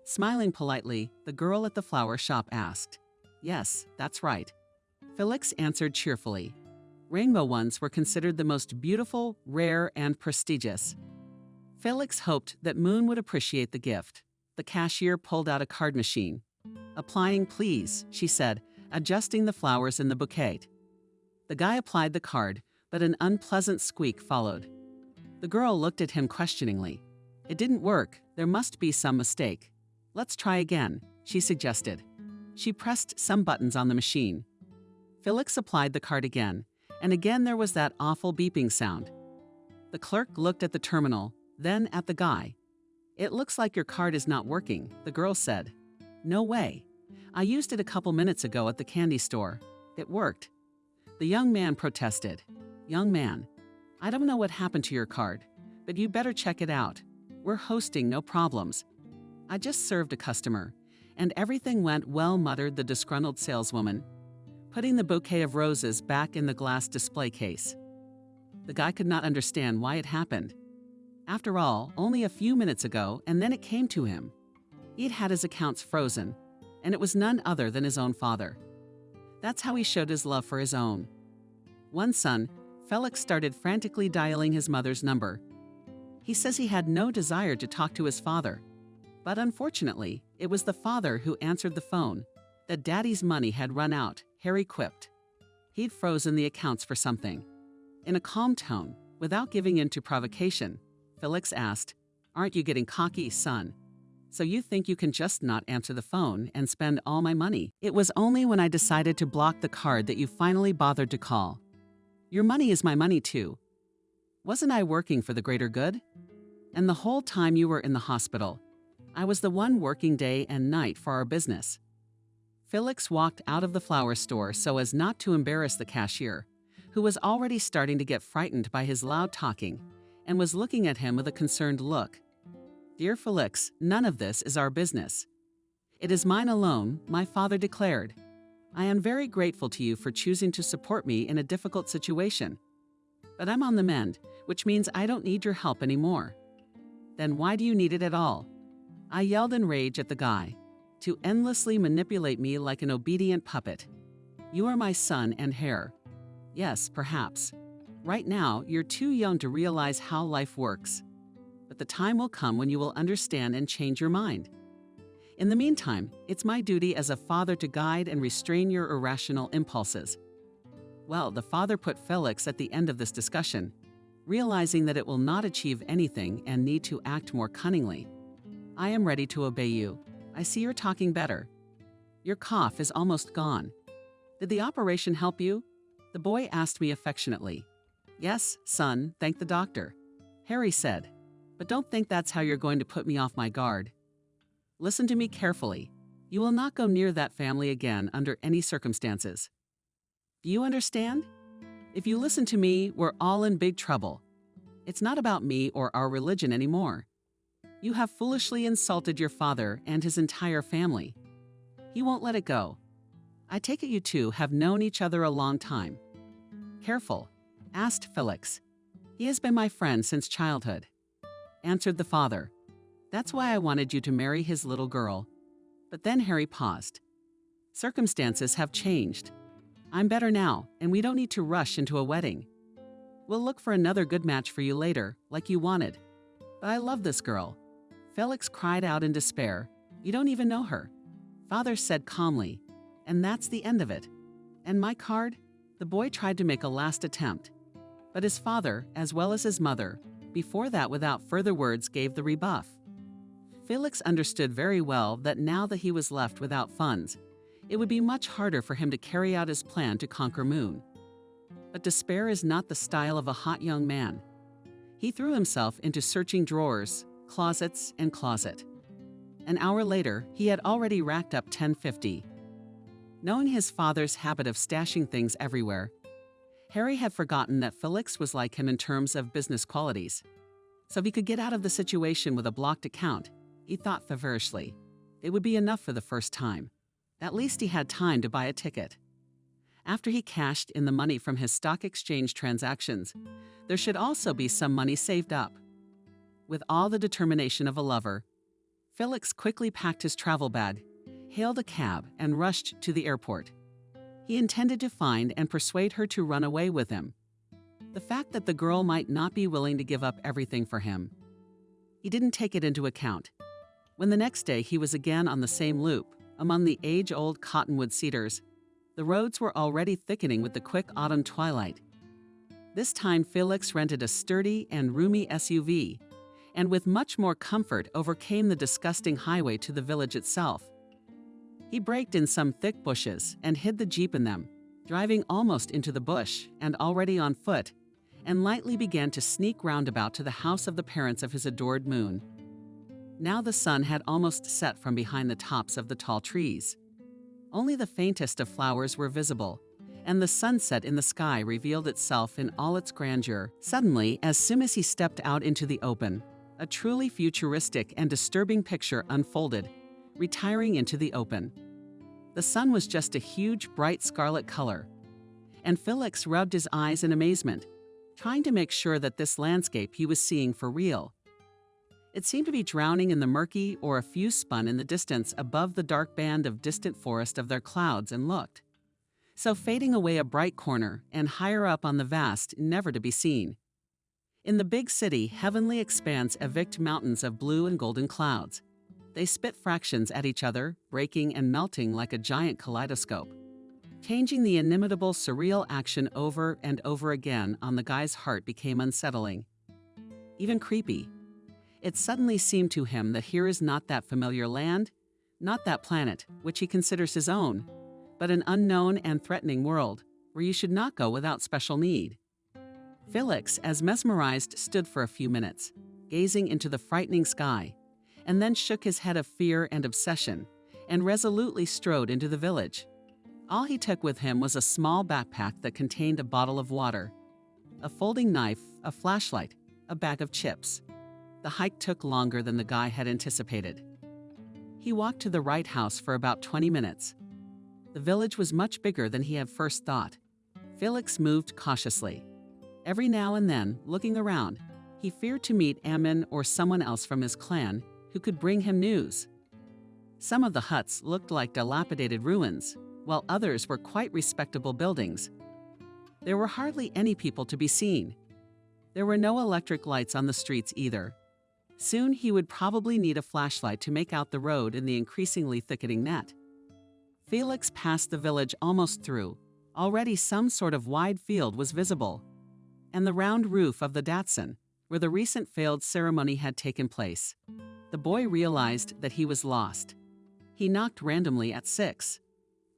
[SPEAKER 2] Smiling politely, the girl at the flower shop asked. Yes, that's right. Felix answered cheerfully. Rainbow ones were considered the most beautiful, rare, and prestigious. Felix hoped that Moon would appreciate the gift. The cashier pulled out a card machine. Applying, please, she said, adjusting the flowers in the bouquet. The guy applied the card, but an unpleasant squeak followed. The girl looked at him questioningly. It didn't work. There must be some mistake. Let's try again, she suggested. She pressed some buttons on the machine. Felix applied the card again, and again there was that awful beeping sound. The clerk looked at the terminal, then at the guy. It looks like your card is not working, the girl said. No way. I used it a couple minutes ago at the candy store. It worked. The young man protested. Young man, I don't know what happened to your card, but you better check it out. We're hosting, no problems. I just served a customer, and everything went well, muttered the disgruntled saleswoman, putting the bouquet of roses back in the glass display case. The guy could not understand why it happened. After all, only a few minutes ago, and then it came to him. He'd had his accounts frozen, and it was none other than his own father. That's how he showed his love for his own. One son, Felix started frantically dialing his mother's number. He says he had no desire to talk to his father. But unfortunately, it was the father who answered the phone. That Daddy's money had run out, Harry quipped. He'd frozen the accounts for something. In a calm tone, without giving in to provocation, Felix asked, Aren't you getting cocky, son? So you think you can just not answer the phone and spend all my money? It was only when I decided to block the card that you finally bothered to call. Your money is my money too. Wasn't I working for the greater good? And the whole time you were in the hospital, I was the one working day and night for our business. Felix walked out of the flower store so as not to embarrass the cashier, who was already starting to get frightened by his loud talking and was looking at him with a concerned look. Dear Felix, none of this is our business. It is mine alone, my father declared. I am very grateful to you for choosing to support me in a difficult situation. But I'm on the mend, which means I don't need your help anymore. Then why do you need it at all? I yelled in rage at the guy. To endlessly manipulate me like an obedient puppet. You are my son and heir. Yes, perhaps. Right now, you're too young to realize how life works. But the time will come when you will understand and change your mind. In the meantime, it's my duty as a father to guide and restrain your irrational impulses. Well, the father put Felix at the end of this discussion, realizing that it will not achieve anything and need to act more cunningly. I am ready to obey you. I see you're talking better. Your cough is almost gone. Did the operation help you? The boy asked me affectionately. Yes, son, thank the doctor. Harry said, but don't think that's how you're going to put me off my guard. Listen to me carefully. You will not go near that family again under any circumstances. Do you understand? If you listen to me, we're all in big trouble. It's not about me or our religion anymore. You have foolishly insulted your father and his entire family. He won't let it go. I take it you two have known each other a long time. Careful, asked Felix. He has been my friend since childhood. Answered the father. That's why I wanted you to marry his little girl. But then Harry paused. Circumstances have changed. I'm better now, and we don't need to rush into a wedding. We'll look for another good match for you later, like you wanted. But I love this girl. Felix cried out in despair. You don't even know her. Father said calmly, and that's the end of it. And my card? The boy tried to make a last attempt. But his father, as well as his mother, before that without further words gave the rebuff. Felix understood very well that now that he was left without funds, it would be much harder for him to carry out his plan to conquer Moon. But despair is not the style of a hot young man. He threw himself into searching drawers, closets, and closet. An hour later, he had already racked up $10.50. Knowing his father's habit of stashing things everywhere, Harry had forgotten that Felix was like him in terms of business qualities. So if he could get out of the situation with a blocked account, he thought feverishly, it would be enough for the first time. At least he had time to buy a ticket. After he cashed in the money from his stock exchange transactions, there should also be some money saved up. With all the determination of a lover, Felix quickly packed his travel bag, hailed a cab, and rushed to the airport. He intended to find and persuade her to run away with him. The fact that the girl might not be willing to give up everything for him. He didn't take it into account. When the next day he was again on the same loop, among the age-old cottonwood cedars, the roads were already thickening with the quick autumn twilight. This time Felix rented a sturdy and roomy SUV, and with much more comfort overcame the disgusting highway to the village itself. He braked in some thick bushes and hid the Jeep in them, driving almost into the bush and already on foot, and lightly began to sneak roundabout to the house of the parents of his adored Moon. Now the sun had almost set from behind the tops of the tall trees. Only the faintest of flowers were visible, and the sunset in the sky revealed itself in all its grandeur. Suddenly, as soon as he stepped out into the open, a truly futuristic and disturbing picture unfolded, retiring into the open. The sun was just a huge, bright scarlet color, and Felix rubbed his eyes in amazement, trying to make sure that this landscape he was seeing for real. It seemed to be drowning in the murky or a few spun in the distance above the dark band of distant forest of their clouds and looked. So fading away a bright corner and higher up on the vast, never to be seen. In the big city, heavenly expanse evict mountains of blue and golden clouds. They spit fractions at each other, breaking and melting like a giant kaleidoscope. Changing the inimitable surreal action over and over again on the guy's heart became unsettling. Even creepy. It suddenly seemed to him that here is not that familiar land, not that planet, which he considers his own, but an unknown and threatening world, where you should not go without special need. Felix, as mesmerized, stood for a few minutes, gazing into the frightening sky, and then shook his head of fear and obsession, and resolutely strode into the village. All he took with him was a small backpack that contained a bottle of water, a folding knife, a flashlight, a bag of chips. The hike took longer than the guy had anticipated. He walked to the right house for about 20 minutes. The village was much bigger than he had first thought. Felix moved cautiously. Every now and then, looking around, he feared to meet Ammon or someone else from his clan who could bring him news. Some of the huts looked like dilapidated ruins, while others were quite respectable buildings. There were hardly any people to be seen. There were no electric lights on the streets either. Soon he would probably need a flashlight to make out the road in the increasingly thickening net. Felix passed the village almost through. Already some sort of wide field was visible, and the round roof of the Datsun, where the recent failed ceremony had taken place. The boy realized that he was lost. He knocked randomly at 6.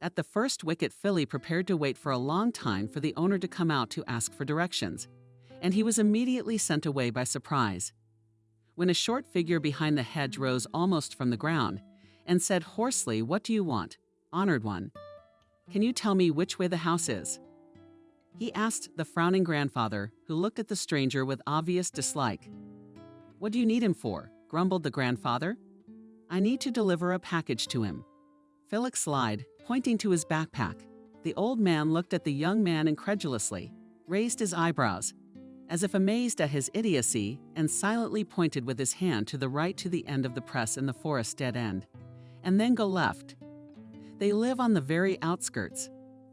[SPEAKER 2] At the first wicket, Philly prepared to wait for a long time for the owner to come out to ask for directions, and he was immediately sent away by surprise. When a short figure behind the hedge rose almost from the ground and said hoarsely, "What do you want, honored one? Can you tell me which way the house is?" He asked the frowning grandfather, who looked at the stranger with obvious dislike. "What do you need him for?" grumbled the grandfather. "I need to deliver a package to him." Felix lied, pointing to his backpack. The old man looked at the young man incredulously, raised his eyebrows, as if amazed at his idiocy, and silently pointed with his hand to the right to the end of the press in the forest dead end, and then go left. "They live on the very outskirts."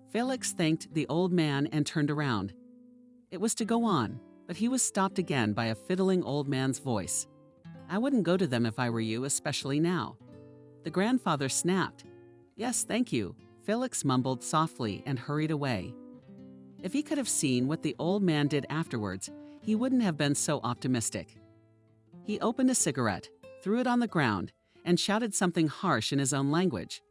[SPEAKER 2] Felix thanked the old man and turned around. It was to go on, but he was stopped again by a fiddling old man's voice. "I wouldn't go to them if I were you, especially now." The grandfather snapped. "Yes, thank you," Felix mumbled softly and hurried away. If he could have seen what the old man did afterwards, he wouldn't have been so optimistic. He opened a cigarette, threw it on the ground, and shouted something harsh in his own language.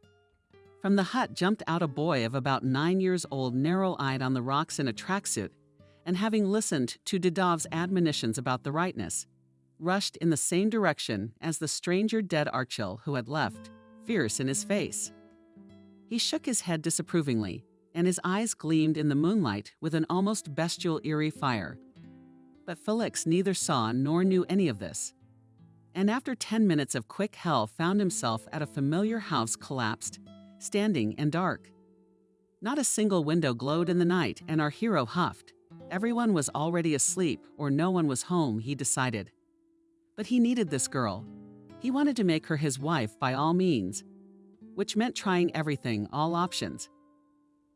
[SPEAKER 2] From the hut jumped out a boy of about 9 years old, narrow-eyed on the rocks in a tracksuit, and having listened to Didov's admonitions about the rightness, rushed in the same direction as the stranger dead Archil who had left, fierce in his face. He shook his head disapprovingly, and his eyes gleamed in the moonlight with an almost bestial eerie fire. But Felix neither saw nor knew any of this, and after 10 minutes of quick hell found himself at a familiar house collapsed, standing and dark. Not a single window glowed in the night, and our hero huffed. Everyone was already asleep, or no one was home, he decided. But he needed this girl. He wanted to make her his wife by all means, which meant trying everything, all options.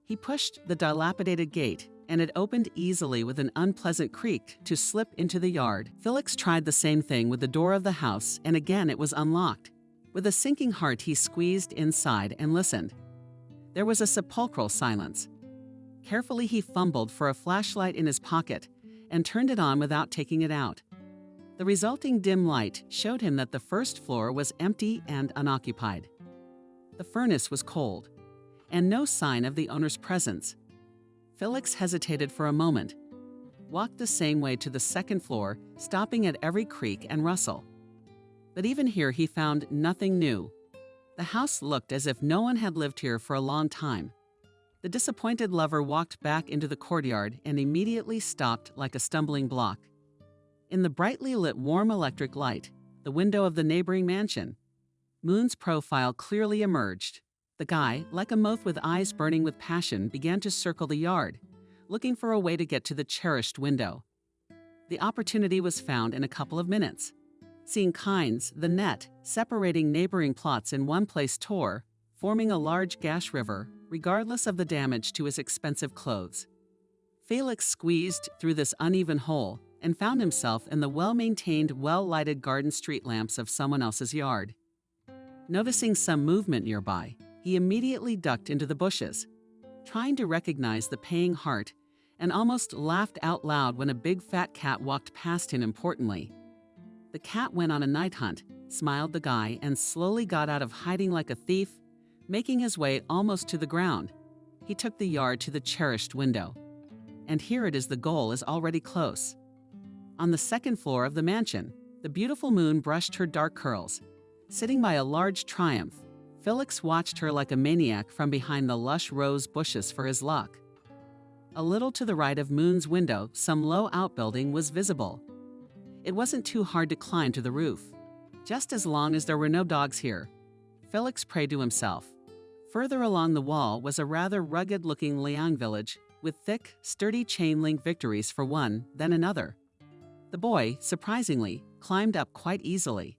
[SPEAKER 2] He pushed the dilapidated gate, and it opened easily with an unpleasant creak to slip into the yard. Felix tried the same thing with the door of the house, and again it was unlocked. With a sinking heart, he squeezed inside and listened. There was a sepulchral silence. Carefully, he fumbled for a flashlight in his pocket and turned it on without taking it out. The resulting dim light showed him that the first floor was empty and unoccupied. The furnace was cold, and no sign of the owner's presence. Felix hesitated for a moment, walked the same way to the second floor, stopping at every creak and rustle. But even here he found nothing new. The house looked as if no one had lived here for a long time. The disappointed lover walked back into the courtyard and immediately stopped like a stumbling block. In the brightly lit warm electric light, the window of the neighboring mansion, Moon's profile clearly emerged. The guy, like a moth with eyes burning with passion, began to circle the yard, looking for a way to get to the cherished window. The opportunity was found in a couple of minutes. Seeing Kynes, the net separating neighboring plots in one place tore, forming a large gash river, regardless of the damage to his expensive clothes. Felix squeezed through this uneven hole and found himself in the well-maintained, well-lighted garden street lamps of someone else's yard. Noticing some movement nearby, he immediately ducked into the bushes, trying to recognize the paying heart, and almost laughed out loud when a big fat cat walked past him importantly. The cat went on a night hunt, smiled the guy, and slowly got out of hiding like a thief, making his way almost to the ground. He took the yard to the cherished window. And here it is, the goal is already close. On the second floor of the mansion, the beautiful Moon brushed her dark curls. Sitting by a large Triumph, Felix watched her like a maniac from behind the lush rose bushes for his luck. A little to the right of Moon's window, some low outbuilding was visible. It wasn't too hard to climb to the roof, just as long as there were no dogs here. Felix prayed to himself. Further along the wall was a rather rugged-looking Liang village with thick, sturdy chain-link victories for one, then another. The boy, surprisingly, climbed up quite easily.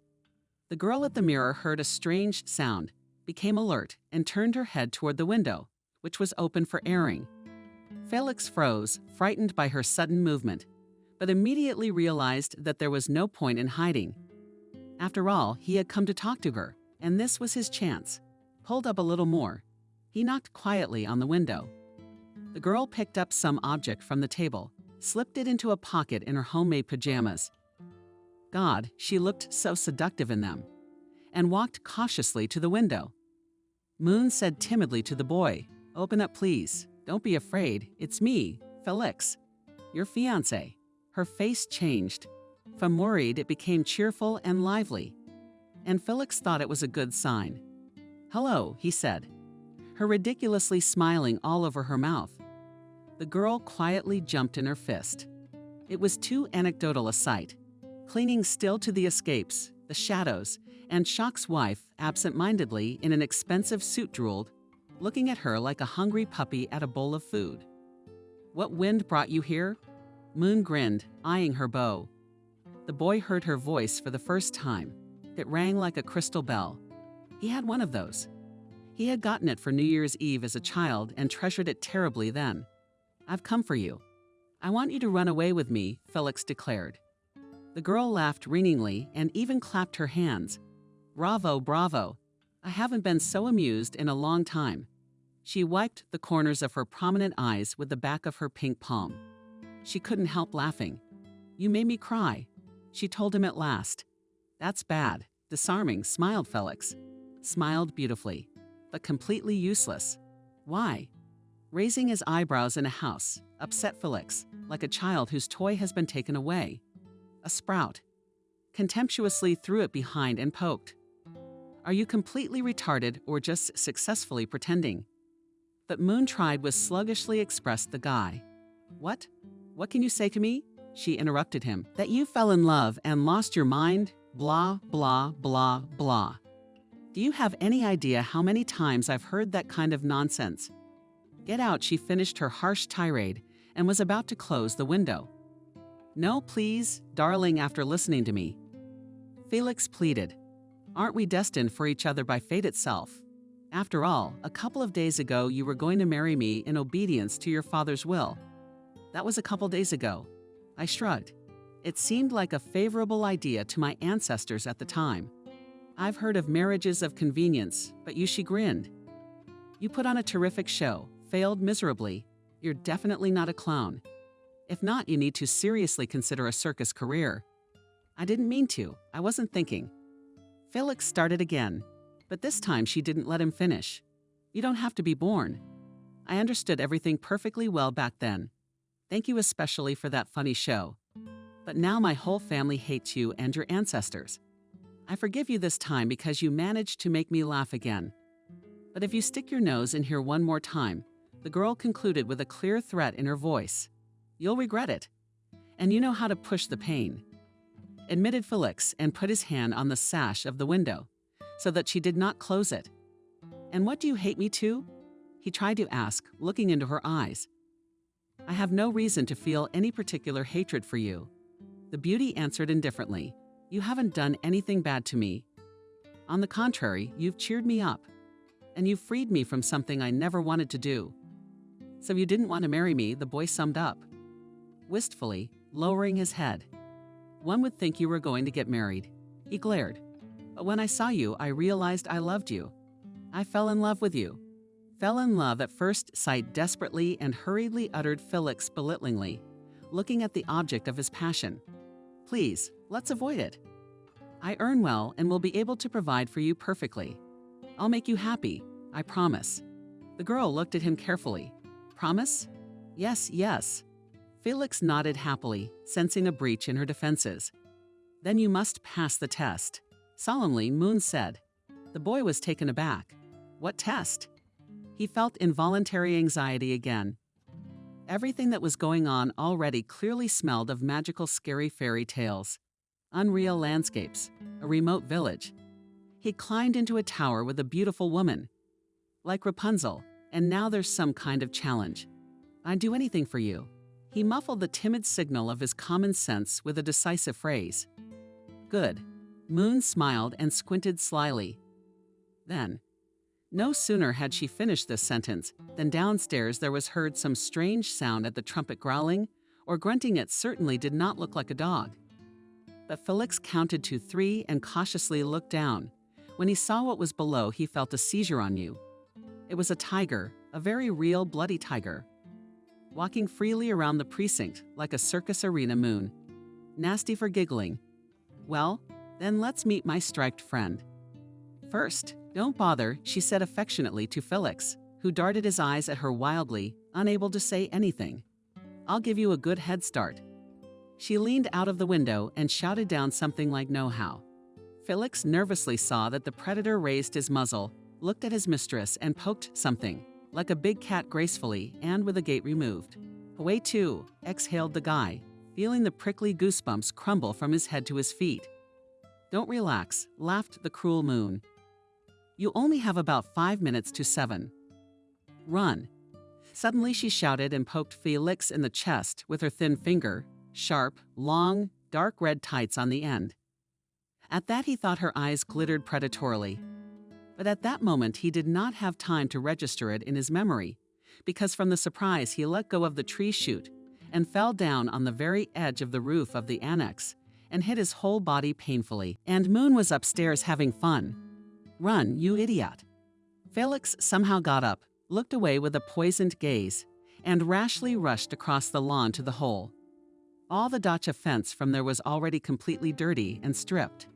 [SPEAKER 2] The girl at the mirror heard a strange sound, became alert, and turned her head toward the window, which was open for airing. Felix froze, frightened by her sudden movement, but immediately realized that there was no point in hiding. After all, he had come to talk to her, and this was his chance. Pulled up a little more, he knocked quietly on the window. The girl picked up some object from the table, slipped it into a pocket in her homemade pajamas. God, she looked so seductive in them, and walked cautiously to the window. Moon said timidly to the boy, "Open up, please. Don't be afraid. It's me, Felix, your fiancé." Her face changed. From worried, it became cheerful and lively, and Felix thought it was a good sign. "Hello," he said, her ridiculously smiling all over her mouth. The girl quietly jumped in her fist. It was too anecdotal a sight, clinging still to the escapes, the shadows, and Shock's wife, absent-mindedly in an expensive suit, drooled, looking at her like a hungry puppy at a bowl of food. "What wind brought you here?" Moon grinned, eyeing her bow. The boy heard her voice for the first time. It rang like a crystal bell. He had one of those. He had gotten it for New Year's Eve as a child and treasured it terribly then. "I've come for you. I want you to run away with me," Felix declared. The girl laughed ringingly and even clapped her hands. "Bravo, bravo. I haven't been so amused in a long time." She wiped the corners of her prominent eyes with the back of her pink palm. She couldn't help laughing. "You made me cry," she told him at last. "That's bad." Disarming, smiled Felix. Smiled beautifully, but completely useless. Why? raising his eyebrows in a house, upset Felix, like a child whose toy has been taken away. A sprout. Contemptuously threw it behind and poked. Are you completely retarded or just successfully pretending? But Moon tried was sluggishly expressed the guy. What? What can you say to me? She interrupted him. That you fell in love and lost your mind? Blah, blah, blah, blah. Do you have any idea how many times I've heard that kind of nonsense? Get out, she finished her harsh tirade and was about to close the window. No, please, darling, after listening to me. Felix pleaded. Aren't we destined for each other by fate itself? After all, a couple of days ago you were going to marry me in obedience to your father's will. That was a couple days ago. I shrugged. It seemed like a favorable idea to my ancestors at the time. I've heard of marriages of convenience, but you chagrined. You put on a terrific show, failed miserably. You're definitely not a clown. If not, you need to seriously consider a circus career. I didn't mean to. I wasn't thinking. Felix started again, but this time she didn't let him finish. You don't have to be born. I understood everything perfectly well back then. Thank you especially for that funny show. But now my whole family hates you and your ancestors. I forgive you this time because you managed to make me laugh again. But if you stick your nose in here one more time, the girl concluded with a clear threat in her voice, you'll regret it. And you know how to push the pain. Admitted Felix and put his hand on the sash of the window so that she did not close it. And what do you hate me to? He tried to ask, looking into her eyes. I have no reason to feel any particular hatred for you. The beauty answered indifferently. You haven't done anything bad to me. On the contrary, you've cheered me up. And you've freed me from something I never wanted to do. So you didn't want to marry me, the boy summed up. Wistfully, lowering his head. One would think you were going to get married. He glared. But when I saw you, I realized I loved you. I fell in love with you. Fell in love at first sight desperately and hurriedly uttered Felix belittlingly, looking at the object of his passion. Please, let's avoid it. I earn well and will be able to provide for you perfectly. I'll make you happy, I promise. The girl looked at him carefully. Promise? Yes, yes. Felix nodded happily, sensing a breach in her defenses. Then you must pass the test. Solemnly, Moon said. The boy was taken aback. What test? He felt involuntary anxiety again. Everything that was going on already clearly smelled of magical scary fairy tales. Unreal landscapes, a remote village. He climbed into a tower with a beautiful woman. Like Rapunzel, and now there's some kind of challenge. I'd do anything for you. He muffled the timid signal of his common sense with a decisive phrase. Good. Moon smiled and squinted slyly. Then, no sooner had she finished this sentence than downstairs there was heard some strange sound at the trumpet growling or grunting. It certainly did not look like a dog. But Felix counted to 3 and cautiously looked down. When he saw what was below, he felt a seizure on you. It was a tiger, a very real bloody tiger, walking freely around the precinct like a circus arena. Moon. Nasty for giggling. Well, then let's meet my striped friend. First, don't bother, she said affectionately to Felix, who darted his eyes at her wildly, unable to say anything. I'll give you a good head start. She leaned out of the window and shouted down something like know-how. Felix nervously saw that the predator raised his muzzle, looked at his mistress and poked something, like a big cat gracefully and with a gate removed. Away too, exhaled the guy, feeling the prickly goosebumps crumble from his head to his feet. Don't relax, laughed the cruel Moon. You only have about 5 minutes to 7. Run. Suddenly she shouted and poked Felix in the chest with her thin finger, sharp, long, dark red tights on the end. At that he thought her eyes glittered predatorily. But at that moment he did not have time to register it in his memory, because from the surprise he let go of the tree shoot and fell down on the very edge of the roof of the annex and hit his whole body painfully. And Moon was upstairs having fun. Run, you idiot. Felix somehow got up, looked away with a poisoned gaze, and rashly rushed across the lawn to the hole. All the dacha fence from there was already completely dirty and stripped.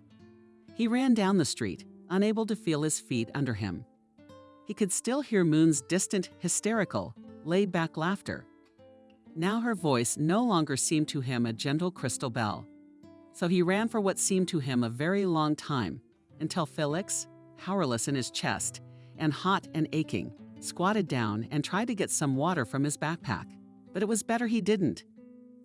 [SPEAKER 2] He ran down the street, unable to feel his feet under him. He could still hear Moon's distant, hysterical, laid-back laughter. Now her voice no longer seemed to him a gentle crystal bell. So he ran for what seemed to him a very long time, until Felix, powerless in his chest, and hot and aching, squatted down and tried to get some water from his backpack. But it was better he didn't.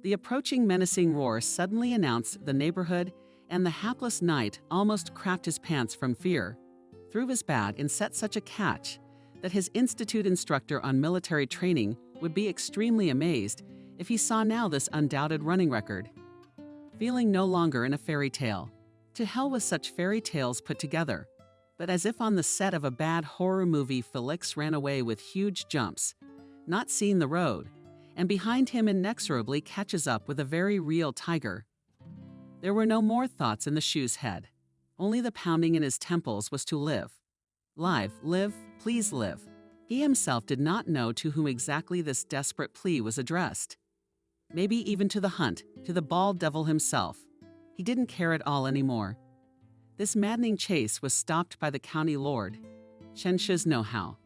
[SPEAKER 2] The approaching menacing roar suddenly announced the neighborhood, and the hapless knight almost crapped his pants from fear, threw his bat and set such a catch that his institute instructor on military training would be extremely amazed if he saw now this undoubted running record. Feeling no longer in a fairy tale. To hell with such fairy tales put together. But as if on the set of a bad horror movie, Felix ran away with huge jumps, not seeing the road, and behind him inexorably catches up with a very real tiger. There were no more thoughts in the shoe's head. Only the pounding in his temples was to live. Live, please live. He himself did not know to whom exactly this desperate plea was addressed. Maybe even to the hunt, to the bald devil himself. He didn't care at all anymore. This maddening chase was stopped by the county lord, Chen Shiznohao.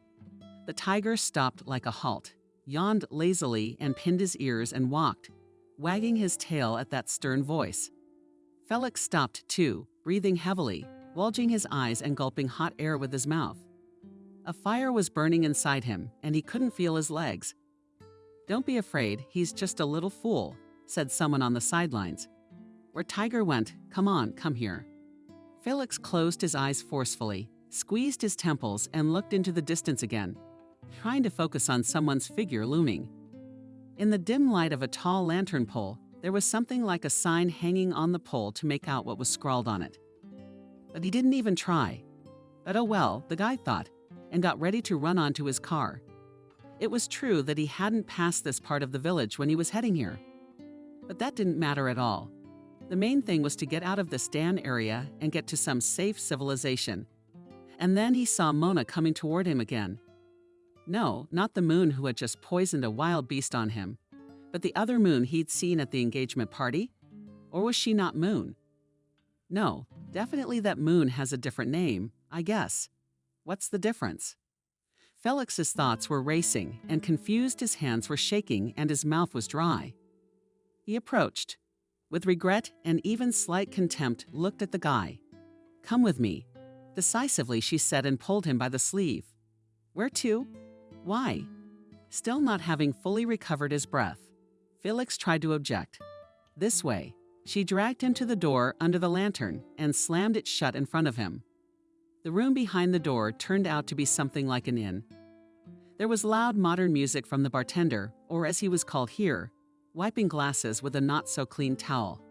[SPEAKER 2] The tiger stopped like a halt, yawned lazily and pinned his ears and walked, wagging his tail at that stern voice. Felix stopped too, breathing heavily, bulging his eyes and gulping hot air with his mouth. A fire was burning inside him, and he couldn't feel his legs. "Don't be afraid, he's just a little fool," said someone on the sidelines. Where Tiger went, come here. Felix closed his eyes forcefully, squeezed his temples, and looked into the distance again, trying to focus on someone's figure looming. In the dim light of a tall lantern pole, there was something like a sign hanging on the pole to make out what was scrawled on it. But he didn't even try. But oh well, the guy thought, and got ready to run onto his car. It was true that he hadn't passed this part of the village when he was heading here. But that didn't matter at all. The main thing was to get out of the Stan area and get to some safe civilization. And then he saw Mona coming toward him again. No, not the Moon who had just poisoned a wild beast on him, but the other Moon he'd seen at the engagement party? Or was she not Moon? No, definitely that Moon has a different name, I guess. What's the difference? Felix's thoughts were racing, and confused his hands were shaking and his mouth was dry. He approached. With regret and even slight contempt, looked at the guy. "Come with me," decisively she said, and pulled him by the sleeve. "Where to? Why?" Still not having fully recovered his breath, Felix tried to object. "This way." She dragged him to the door under the lantern and slammed it shut in front of him. The room behind the door turned out to be something like an inn. There was loud modern music from the bartender, or as he was called here, wiping glasses with a not-so-clean towel.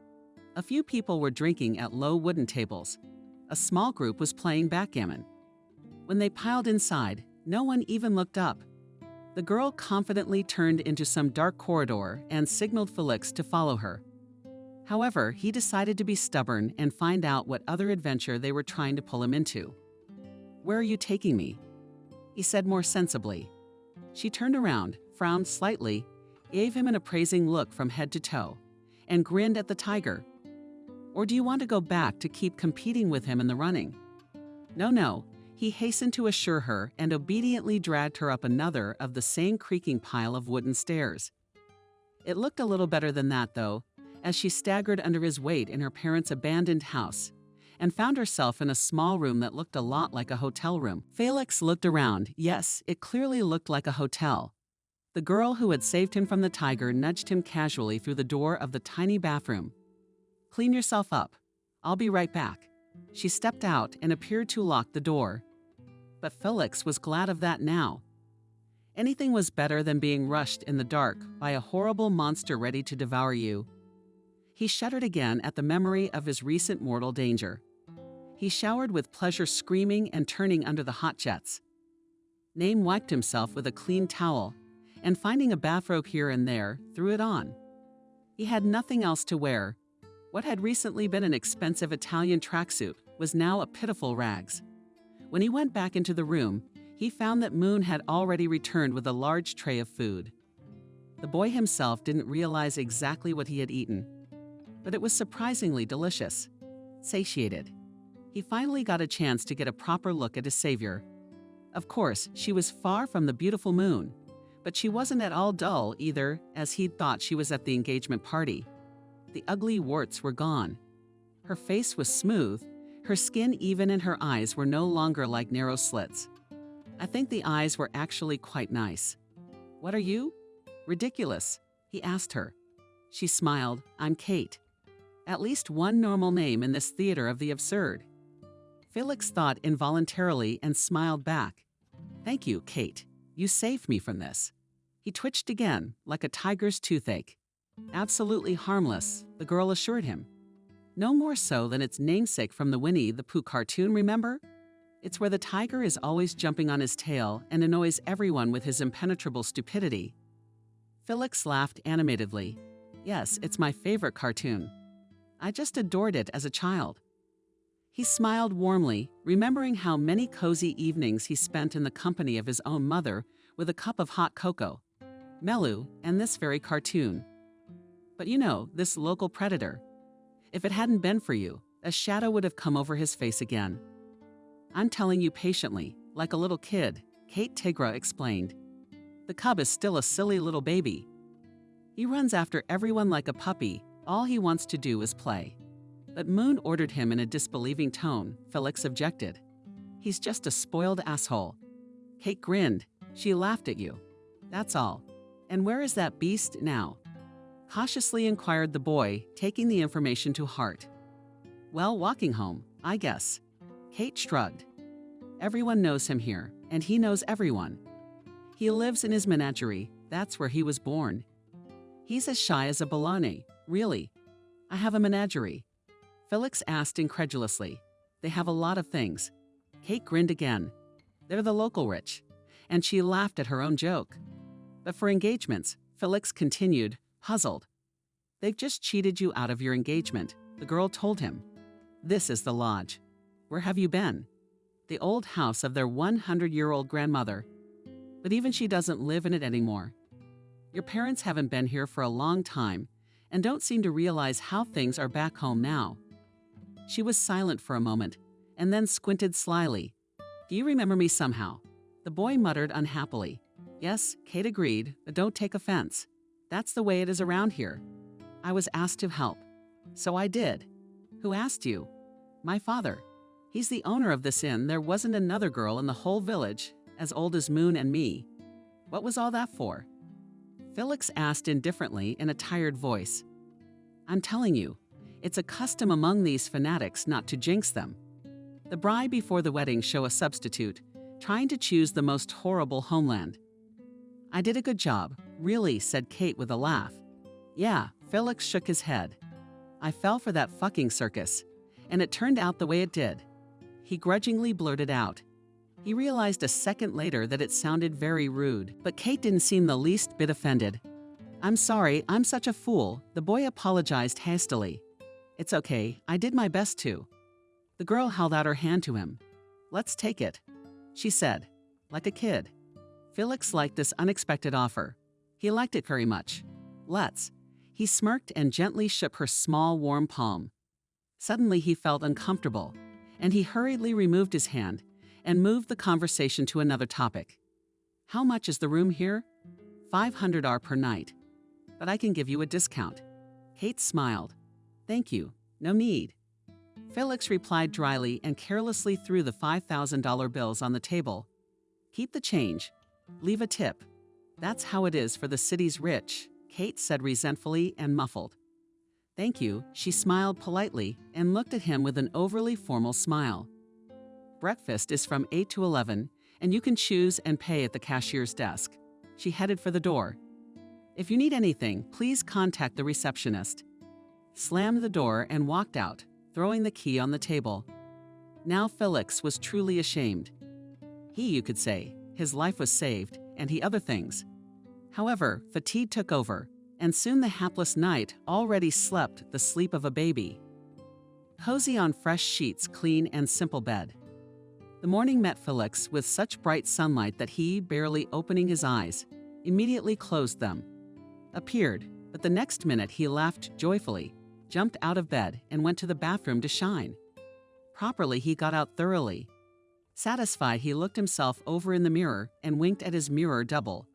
[SPEAKER 2] A few people were drinking at low wooden tables. A small group was playing backgammon. When they piled inside, no one even looked up. The girl confidently turned into some dark corridor and signaled Felix to follow her. However, he decided to be stubborn and find out what other adventure they were trying to pull him into. "Where are you taking me?" he said more sensibly. She turned around, frowned slightly, gave him an appraising look from head to toe, and grinned at the tiger. "Or do you want to go back to keep competing with him in the running?" No, he hastened to assure her and obediently dragged her up another of the same creaking pile of wooden stairs. It looked a little better than that, though, as she staggered under his weight in her parents' abandoned house and found herself in a small room that looked a lot like a hotel room. Felix looked around. Yes, it clearly looked like a hotel. The girl who had saved him from the tiger nudged him casually through the door of the tiny bathroom. "Clean yourself up. I'll be right back." She stepped out and appeared to lock the door. But Felix was glad of that now. Anything was better than being rushed in the dark by a horrible monster ready to devour you. He shuddered again at the memory of his recent mortal danger. He showered with pleasure, screaming and turning under the hot jets. Naim wiped himself with a clean towel, and finding a bathrobe here and there, threw it on. He had nothing else to wear. What had recently been an expensive Italian tracksuit was now a pitiful rags. When he went back into the room, he found that Moon had already returned with a large tray of food. The boy himself didn't realize exactly what he had eaten, but it was surprisingly delicious. Satiated, he finally got a chance to get a proper look at his savior. Of course, she was far from the beautiful Moon, But she wasn't at all dull either, as he'd thought she was at the engagement party. The ugly warts were gone. Her face was smooth, her skin even, and her eyes were no longer like narrow slits. I think the eyes were actually quite nice. "What are you?" "Ridiculous," he asked her. She smiled. "I'm Kate." At least one normal name in this theater of the absurd. Felix thought involuntarily and smiled back. "Thank you, Kate. You saved me from this." He twitched again, like a tiger's toothache. "Absolutely harmless," the girl assured him. "No more so than its namesake from the Winnie the Pooh cartoon, remember? It's where the tiger is always jumping on his tail and annoys everyone with his impenetrable stupidity." Felix laughed animatedly. "Yes, it's my favorite cartoon. I just adored it as a child." He smiled warmly, remembering how many cozy evenings he spent in the company of his own mother with a cup of hot cocoa, Melu, and this very cartoon. But you know, this local predator. If it hadn't been for you, a shadow would have come over his face again. "I'm telling you patiently, like a little kid," Kate Tigra explained. "The cub is still a silly little baby. He runs after everyone like a puppy. All he wants to do is play." But Moon ordered him in a disbelieving tone. Felix objected. "He's just a spoiled asshole." Kate grinned. "She laughed at you. That's all. And where is that beast now?" Cautiously inquired the boy, taking the information to heart. "Well, walking home, I guess." Kate shrugged. "Everyone knows him here, and he knows everyone. He lives in his menagerie. That's where he was born. He's as shy as a Bologna, really. I have a menagerie." Felix asked incredulously. "They have a lot of things." Kate grinned again. "They're the local rich." And she laughed at her own joke. "But for engagements," Felix continued, puzzled. "They've just cheated you out of your engagement," the girl told him. "This is the lodge. Where have you been?" "The old house of their 100-year-old grandmother. But even she doesn't live in it anymore. Your parents haven't been here for a long time and don't seem to realize how things are back home now." She was silent for a moment and then squinted slyly. "Do you remember me somehow?" The boy muttered unhappily. "Yes," Kate agreed, "but don't take offense. That's the way it is around here. I was asked to help. So I did." "Who asked you?" "My father. He's the owner of this inn. There wasn't another girl in the whole village as old as Moon and me." "What was all that for?" Felix asked indifferently in a tired voice. "I'm telling you, it's a custom among these fanatics not to jinx them. The bride before the wedding show a substitute, trying to choose the most horrible homeland." "I did a good job, really," said Kate with a laugh. "Yeah," Felix shook his head. "I fell for that fucking circus, and it turned out the way it did." He grudgingly blurted out. He realized a second later that it sounded very rude, but Kate didn't seem the least bit offended. "I'm sorry, I'm such a fool," the boy apologized hastily. "It's okay, I did my best to." The girl held out her hand to him. "Let's take it," she said, like a kid. Felix liked this unexpected offer. He liked it very much. "Let's." He smirked and gently shook her small, warm palm. Suddenly he felt uncomfortable, and he hurriedly removed his hand and moved the conversation to another topic. "How much is the room here?" $500 per night. But I can give you a discount." Kate smiled. "Thank you. No need." Felix replied dryly and carelessly threw the $5,000 bills on the table. "Keep the change. Leave a tip. That's how it is for the city's rich," Kate said resentfully and muffled. "Thank you," she smiled politely and looked at him with an overly formal smile. "Breakfast is from 8 to 11, and you can choose and pay at the cashier's desk." She headed for the door. "If you need anything, please contact the receptionist." Slammed the door and walked out, throwing the key on the table. Now Felix was truly ashamed. You could say, his life was saved, and he other things. However, fatigue took over, and soon the hapless knight already slept the sleep of a baby. Cozy on fresh sheets, clean and simple bed. The morning met Felix with such bright sunlight that he, barely opening his eyes, immediately closed them. Appeared, but the next minute he laughed joyfully, jumped out of bed, and went to the bathroom to shine. Properly, he got out thoroughly. Satisfied, he looked himself over in the mirror and winked at his mirror double.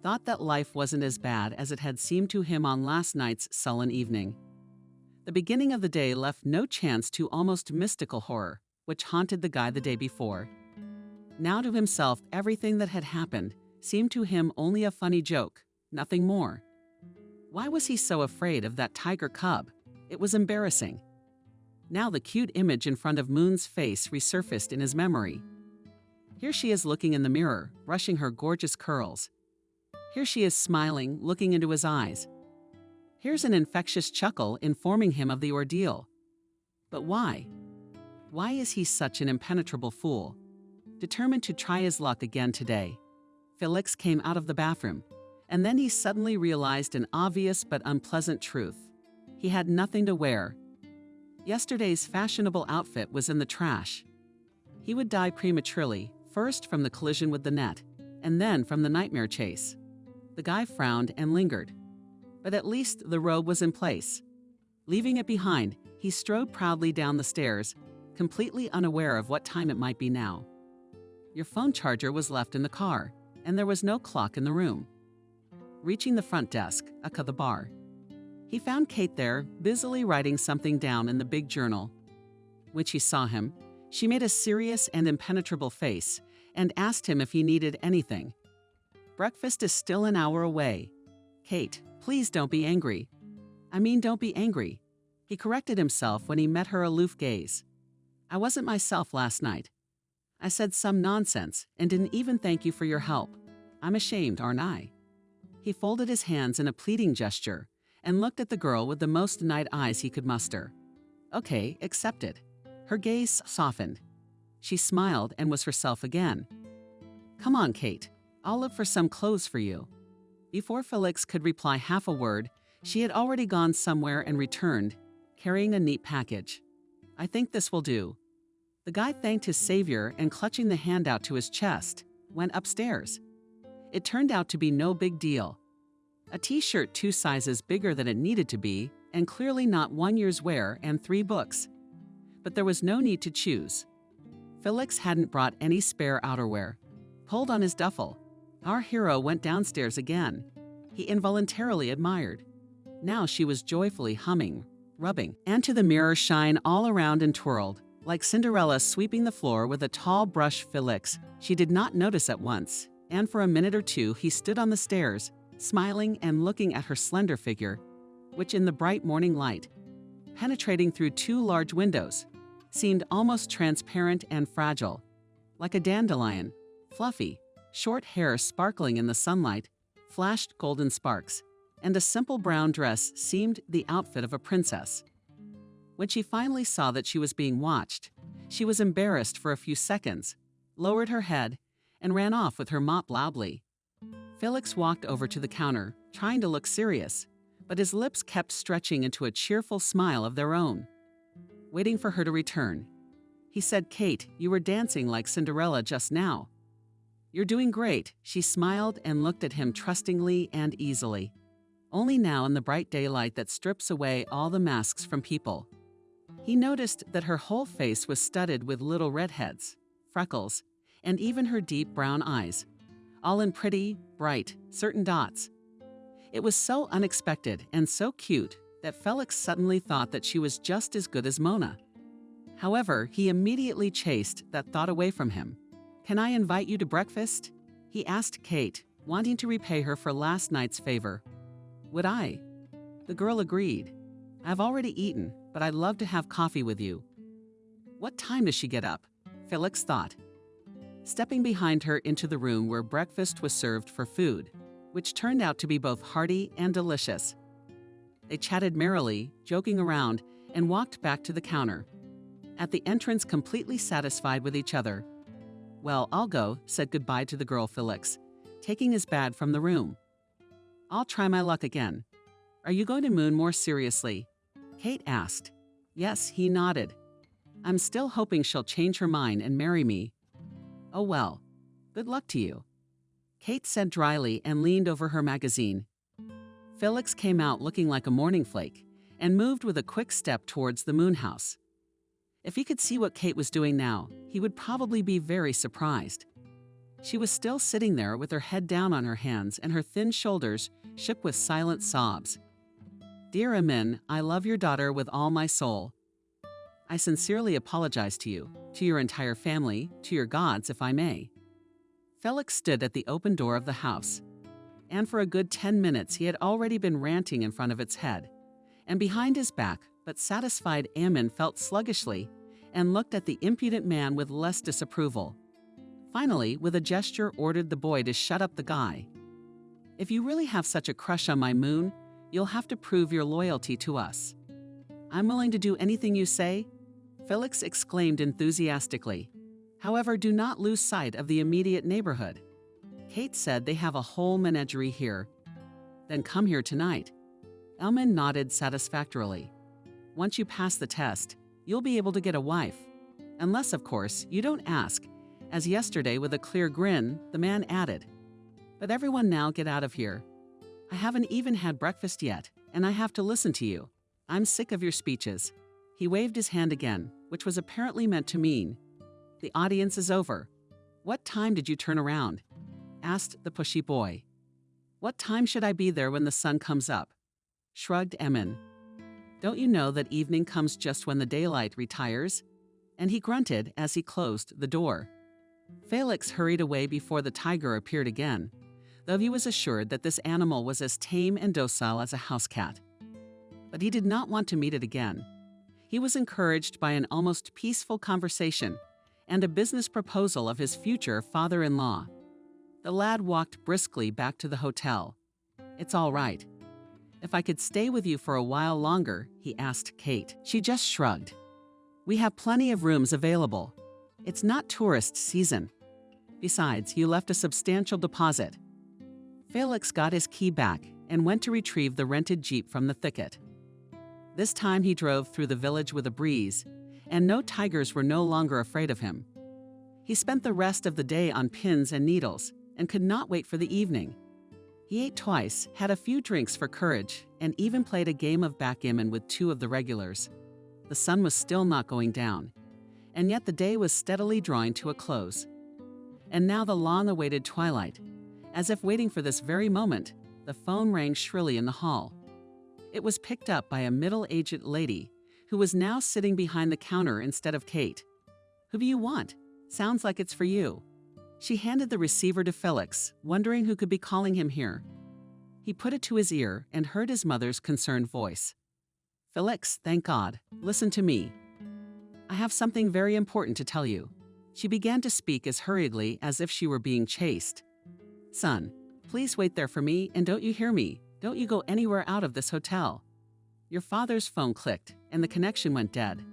[SPEAKER 2] thought that life wasn't as bad as it had seemed to him on last night's sullen evening. The beginning of the day left no chance to almost mystical horror, which haunted the guy the day before. Now to himself, everything that had happened seemed to him only a funny joke, nothing more. Why was he so afraid of that tiger cub? It was embarrassing. Now the cute image in front of Moon's face resurfaced in his memory. Here she is looking in the mirror, brushing her gorgeous curls. Here she is smiling, looking into his eyes. Here's an infectious chuckle informing him of the ordeal. But why? Why is he such an impenetrable fool? Determined to try his luck again today, Felix came out of the bathroom, and then he suddenly realized an obvious but unpleasant truth. He had nothing to wear. Yesterday's fashionable outfit was in the trash. He would die prematurely, first from the collision with the net, and then from the nightmare chase. The guy frowned and lingered. But at least the robe was in place. Leaving it behind, he strode proudly down the stairs, completely unaware of what time it might be now. Your phone charger was left in the car, and there was no clock in the room. Reaching the front desk, the bar, he found Kate there, busily writing something down in the big journal. When she saw him, she made a serious and impenetrable face and asked him if he needed anything. Breakfast is still an hour away. Kate, please don't be angry. Don't be angry. He corrected himself when he met her aloof gaze. I wasn't myself last night. I said some nonsense and didn't even thank you for your help. I'm ashamed, aren't I? He folded his hands in a pleading gesture and looked at the girl with the most night eyes he could muster. Okay, accepted. Her gaze softened. She smiled and was herself again. Come on, Kate. I'll look for some clothes for you. Before Felix could reply half a word, she had already gone somewhere and returned, carrying a neat package. I think this will do. The guy thanked his savior and, clutching the handout to his chest, went upstairs. It turned out to be no big deal. A t-shirt 2 sizes bigger than it needed to be, and clearly not 1 year's wear, and 3 books. But there was no need to choose. Felix hadn't brought any spare outerwear. Pulled on his duffel, our hero went downstairs again. He involuntarily admired. Now she was joyfully humming, rubbing, and to the mirror shine all around and twirled. Like Cinderella sweeping the floor with a tall brush, Felix, she did not notice at once, and for a minute or two he stood on the stairs, smiling and looking at her slender figure, which in the bright morning light, penetrating through 2 large windows, seemed almost transparent and fragile. Like a dandelion, fluffy, short hair sparkling in the sunlight, flashed golden sparks, and a simple brown dress seemed the outfit of a princess. When she finally saw that she was being watched, she was embarrassed for a few seconds, lowered her head, and ran off with her mop loudly. Felix walked over to the counter, trying to look serious, but his lips kept stretching into a cheerful smile of their own. Waiting for her to return, he said, Kate, you were dancing like Cinderella just now. You're doing great, she smiled and looked at him trustingly and easily. Only now in the bright daylight that strips away all the masks from people. He noticed that her whole face was studded with little redheads, freckles, and even her deep brown eyes, all in pretty, bright, certain dots. It was so unexpected and so cute that Felix suddenly thought that she was just as good as Mona. However, he immediately chased that thought away from him. Can I invite you to breakfast? He asked Kate, wanting to repay her for last night's favor. Would I? The girl agreed. I've already eaten, but I'd love to have coffee with you. What time does she get up? Felix thought. Stepping behind her into the room where breakfast was served for food, which turned out to be both hearty and delicious. They chatted merrily, joking around, and walked back to the counter. At the entrance, completely satisfied with each other. Well, I'll go, said goodbye to the girl Felix, taking his bag from the room. I'll try my luck again. Are you going to Moon more seriously? Kate asked. Yes, he nodded. I'm still hoping she'll change her mind and marry me. Oh well, good luck to you. Kate said dryly and leaned over her magazine. Felix came out looking like a morning flake and moved with a quick step towards the Moon house. If he could see what Kate was doing now, he would probably be very surprised. She was still sitting there with her head down on her hands and her thin shoulders shook with silent sobs. "Dear Amin, I love your daughter with all my soul. I sincerely apologize to you, to your entire family, to your gods, if I may." Felix stood at the open door of the house, and for a good 10 minutes he had already been ranting in front of its head. And behind his back, but satisfied, Amin felt sluggishly and looked at the impudent man with less disapproval. Finally, with a gesture, ordered the boy to shut up the guy. "If you really have such a crush on my moon, you'll have to prove your loyalty to us." "I'm willing to do anything you say," Felix exclaimed enthusiastically. "However, do not lose sight of the immediate neighborhood. Kate said they have a whole menagerie here." "Then come here tonight." Amin nodded satisfactorily. "Once you pass the test, you'll be able to get a wife. Unless, of course, you don't ask," as yesterday, with a clear grin, the man added. "But everyone now get out of here. I haven't even had breakfast yet, and I have to listen to you. I'm sick of your speeches." He waved his hand again, which was apparently meant to mean, "The audience is over." "What time did you turn around?" asked the pushy boy. "What time should I be there when the sun comes up?" shrugged Amin. "Don't you know that evening comes just when the daylight retires?" And he grunted as he closed the door. Felix hurried away before the tiger appeared again, though he was assured that this animal was as tame and docile as a house cat. But he did not want to meet it again. He was encouraged by an almost peaceful conversation and a business proposal of his future father-in-law. The lad walked briskly back to the hotel. "It's all right. If I could stay with you for a while longer," he asked Kate. She just shrugged. "We have plenty of rooms available. It's not tourist season. Besides, you left a substantial deposit." Felix got his key back and went to retrieve the rented Jeep from the thicket. This time he drove through the village with a breeze, and no tigers were no longer afraid of him. He spent the rest of the day on pins and needles and could not wait for the evening. He ate twice, had a few drinks for courage, and even played a game of backgammon with 2 of the regulars. The sun was still not going down, and yet the day was steadily drawing to a close. And now the long-awaited twilight. As if waiting for this very moment, the phone rang shrilly in the hall. It was picked up by a middle-aged lady who was now sitting behind the counter instead of Kate. "Who do you want? Sounds like it's for you." She handed the receiver to Felix, wondering who could be calling him here. He put it to his ear and heard his mother's concerned voice. "Felix, thank God. Listen to me. I have something very important to tell you." She began to speak as hurriedly as if she were being chased. "Son, please wait there for me, and don't you hear me? Don't you go anywhere out of this hotel." Your father's phone clicked, and the connection went dead.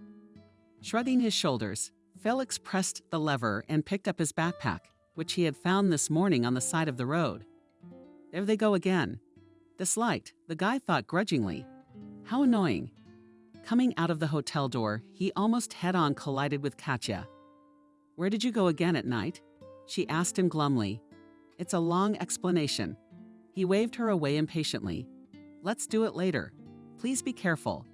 [SPEAKER 2] Shrugging his shoulders, Felix pressed the lever and picked up his backpack, which he had found this morning on the side of the road. There they go again. Disliked, the guy thought grudgingly. How annoying. Coming out of the hotel door, he almost head-on collided with Katya. "Where did you go again at night?" she asked him glumly. "It's a long explanation." He waved her away impatiently. "Let's do it later. Please be careful."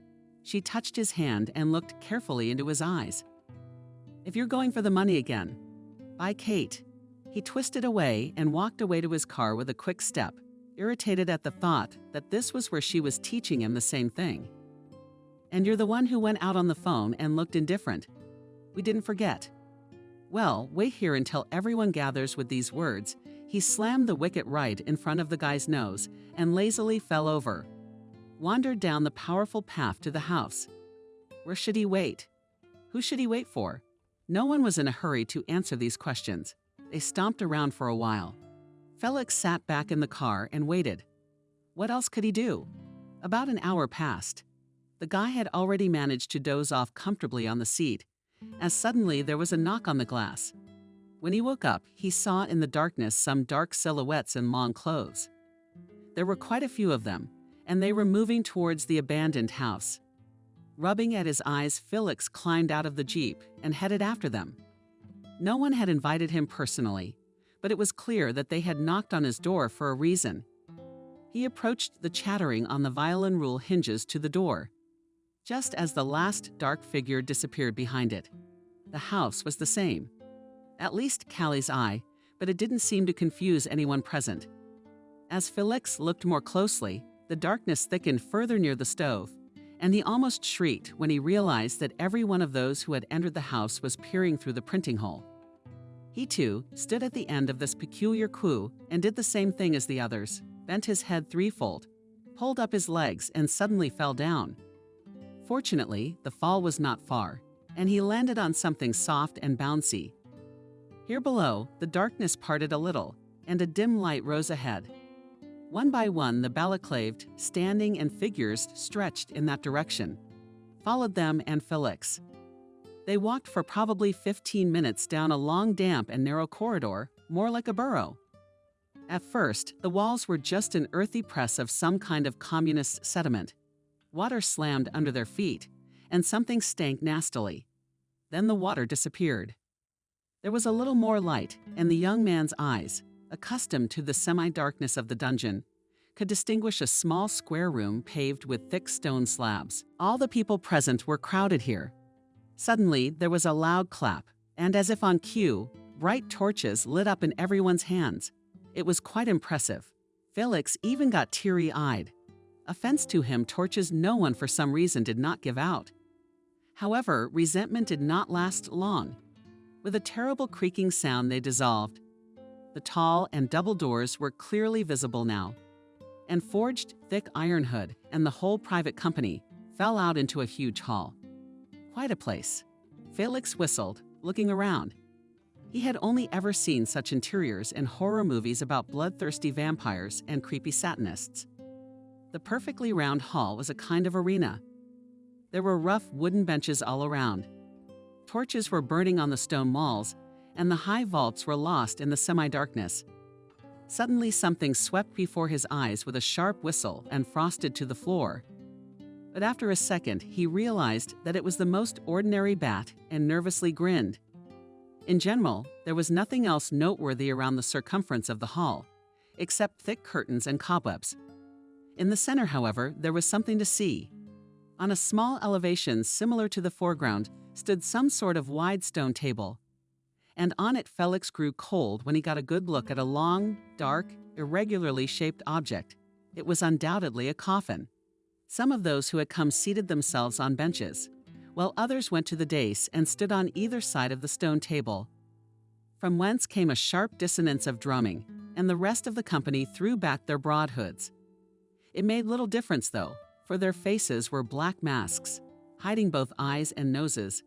[SPEAKER 2] She touched his hand and looked carefully into his eyes. "If you're going for the money again." "Bye, Kate." He twisted away and walked away to his car with a quick step, irritated at the thought that this was where she was teaching him the same thing. "And you're the one who went out on the phone and looked indifferent. We didn't forget." "Well, wait here until everyone gathers." With these words, he slammed the wicket right in front of the guy's nose and lazily fell over. Wandered down the powerful path to the house. Where should he wait? Who should he wait for? No one was in a hurry to answer these questions. They stomped around for a while. Felix sat back in the car and waited. What else could he do? About an hour passed. The guy had already managed to doze off comfortably on the seat, as suddenly there was a knock on the glass. When he woke up, he saw in the darkness some dark silhouettes in long clothes. There were quite a few of them, and they were moving towards the abandoned house. Rubbing at his eyes, Felix climbed out of the Jeep and headed after them. No one had invited him personally, but it was clear that they had knocked on his door for a reason. He approached the chattering on the violin rule hinges to the door, just as the last dark figure disappeared behind it. The house was the same. At least Callie's eye, but it didn't seem to confuse anyone present. As Felix looked more closely, the darkness thickened further near the stove, and he almost shrieked when he realized that every one of those who had entered the house was peering through the printing hole. He, too, stood at the end of this peculiar queue and did the same thing as the others, bent his head threefold, pulled up his legs, and suddenly fell down. Fortunately, the fall was not far, and he landed on something soft and bouncy. Here below, the darkness parted a little, and a dim light rose ahead. One by one, the balaclaved, standing, and figures stretched in that direction, followed them and Felix. They walked for probably 15 minutes down a long, damp, and narrow corridor, more like a burrow. At first, the walls were just an earthy press of some kind of communist sediment. Water slammed under their feet, and something stank nastily. Then the water disappeared. There was a little more light, and the young man's eyes, accustomed to the semi-darkness of the dungeon, could distinguish a small square room paved with thick stone slabs. All the people present were crowded here. Suddenly, there was a loud clap, and as if on cue, bright torches lit up in everyone's hands. It was quite impressive. Felix even got teary-eyed. Offense to him, torches no one for some reason did not give out. However, resentment did not last long. With a terrible creaking sound, they dissolved. The tall and double doors were clearly visible now, and forged thick iron hood and the whole private company fell out into a huge hall. Quite a place. Felix whistled, looking around. He had only ever seen such interiors in horror movies about bloodthirsty vampires and creepy Satanists. The perfectly round hall was a kind of arena. There were rough wooden benches all around. Torches were burning on the stone walls, and the high vaults were lost in the semi-darkness. Suddenly something swept before his eyes with a sharp whistle and frosted to the floor. But after a second, he realized that it was the most ordinary bat and nervously grinned. In general, there was nothing else noteworthy around the circumference of the hall, except thick curtains and cobwebs. In the center, however, there was something to see. On a small elevation similar to the foreground stood some sort of wide stone table, and on it Felix grew cold when he got a good look at a long, dark, irregularly shaped object. It was undoubtedly a coffin. Some of those who had come seated themselves on benches, while others went to the dais and stood on either side of the stone table, from whence came a sharp dissonance of drumming, and the rest of the company threw back their broad hoods. It made little difference, though, for their faces were black masks, hiding both eyes and noses,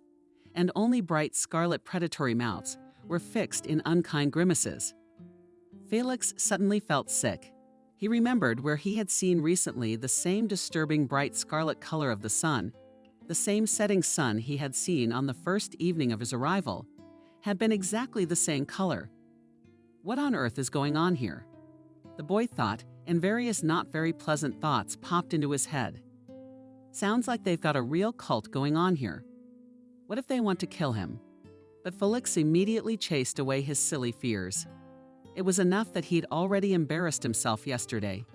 [SPEAKER 2] and only bright scarlet predatory mouths were fixed in unkind grimaces. Felix suddenly felt sick. He remembered where he had seen recently the same disturbing bright scarlet color of the sun. The same setting sun he had seen on the first evening of his arrival had been exactly the same color. What on earth is going on here? The boy thought, and various not very pleasant thoughts popped into his head. Sounds like they've got a real cult going on here. What if they want to kill him? But Felix immediately chased away his silly fears. It was enough that he'd already embarrassed himself yesterday.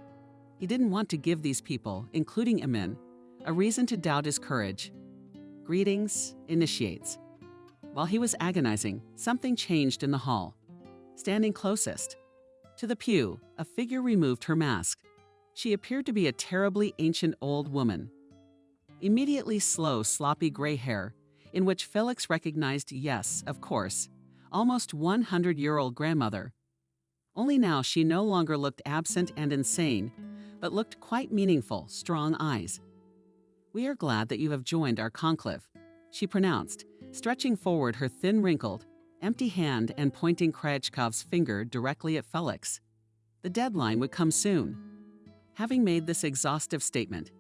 [SPEAKER 2] He didn't want to give these people, including Emin, a reason to doubt his courage. Greetings, initiates. While he was agonizing, something changed in the hall. Standing closest to the pew, a figure removed her mask. She appeared to be a terribly ancient old woman. Immediately slow, sloppy gray hair, in which Felix recognized, yes, of course, almost 100-year-old grandmother. Only now she no longer looked absent and insane, but looked quite meaningful, strong eyes. "We are glad that you have joined our conclave," she pronounced, stretching forward her thin, wrinkled, empty hand and pointing Kryachkov's finger directly at Felix. The deadline would come soon. Having made this exhaustive statement,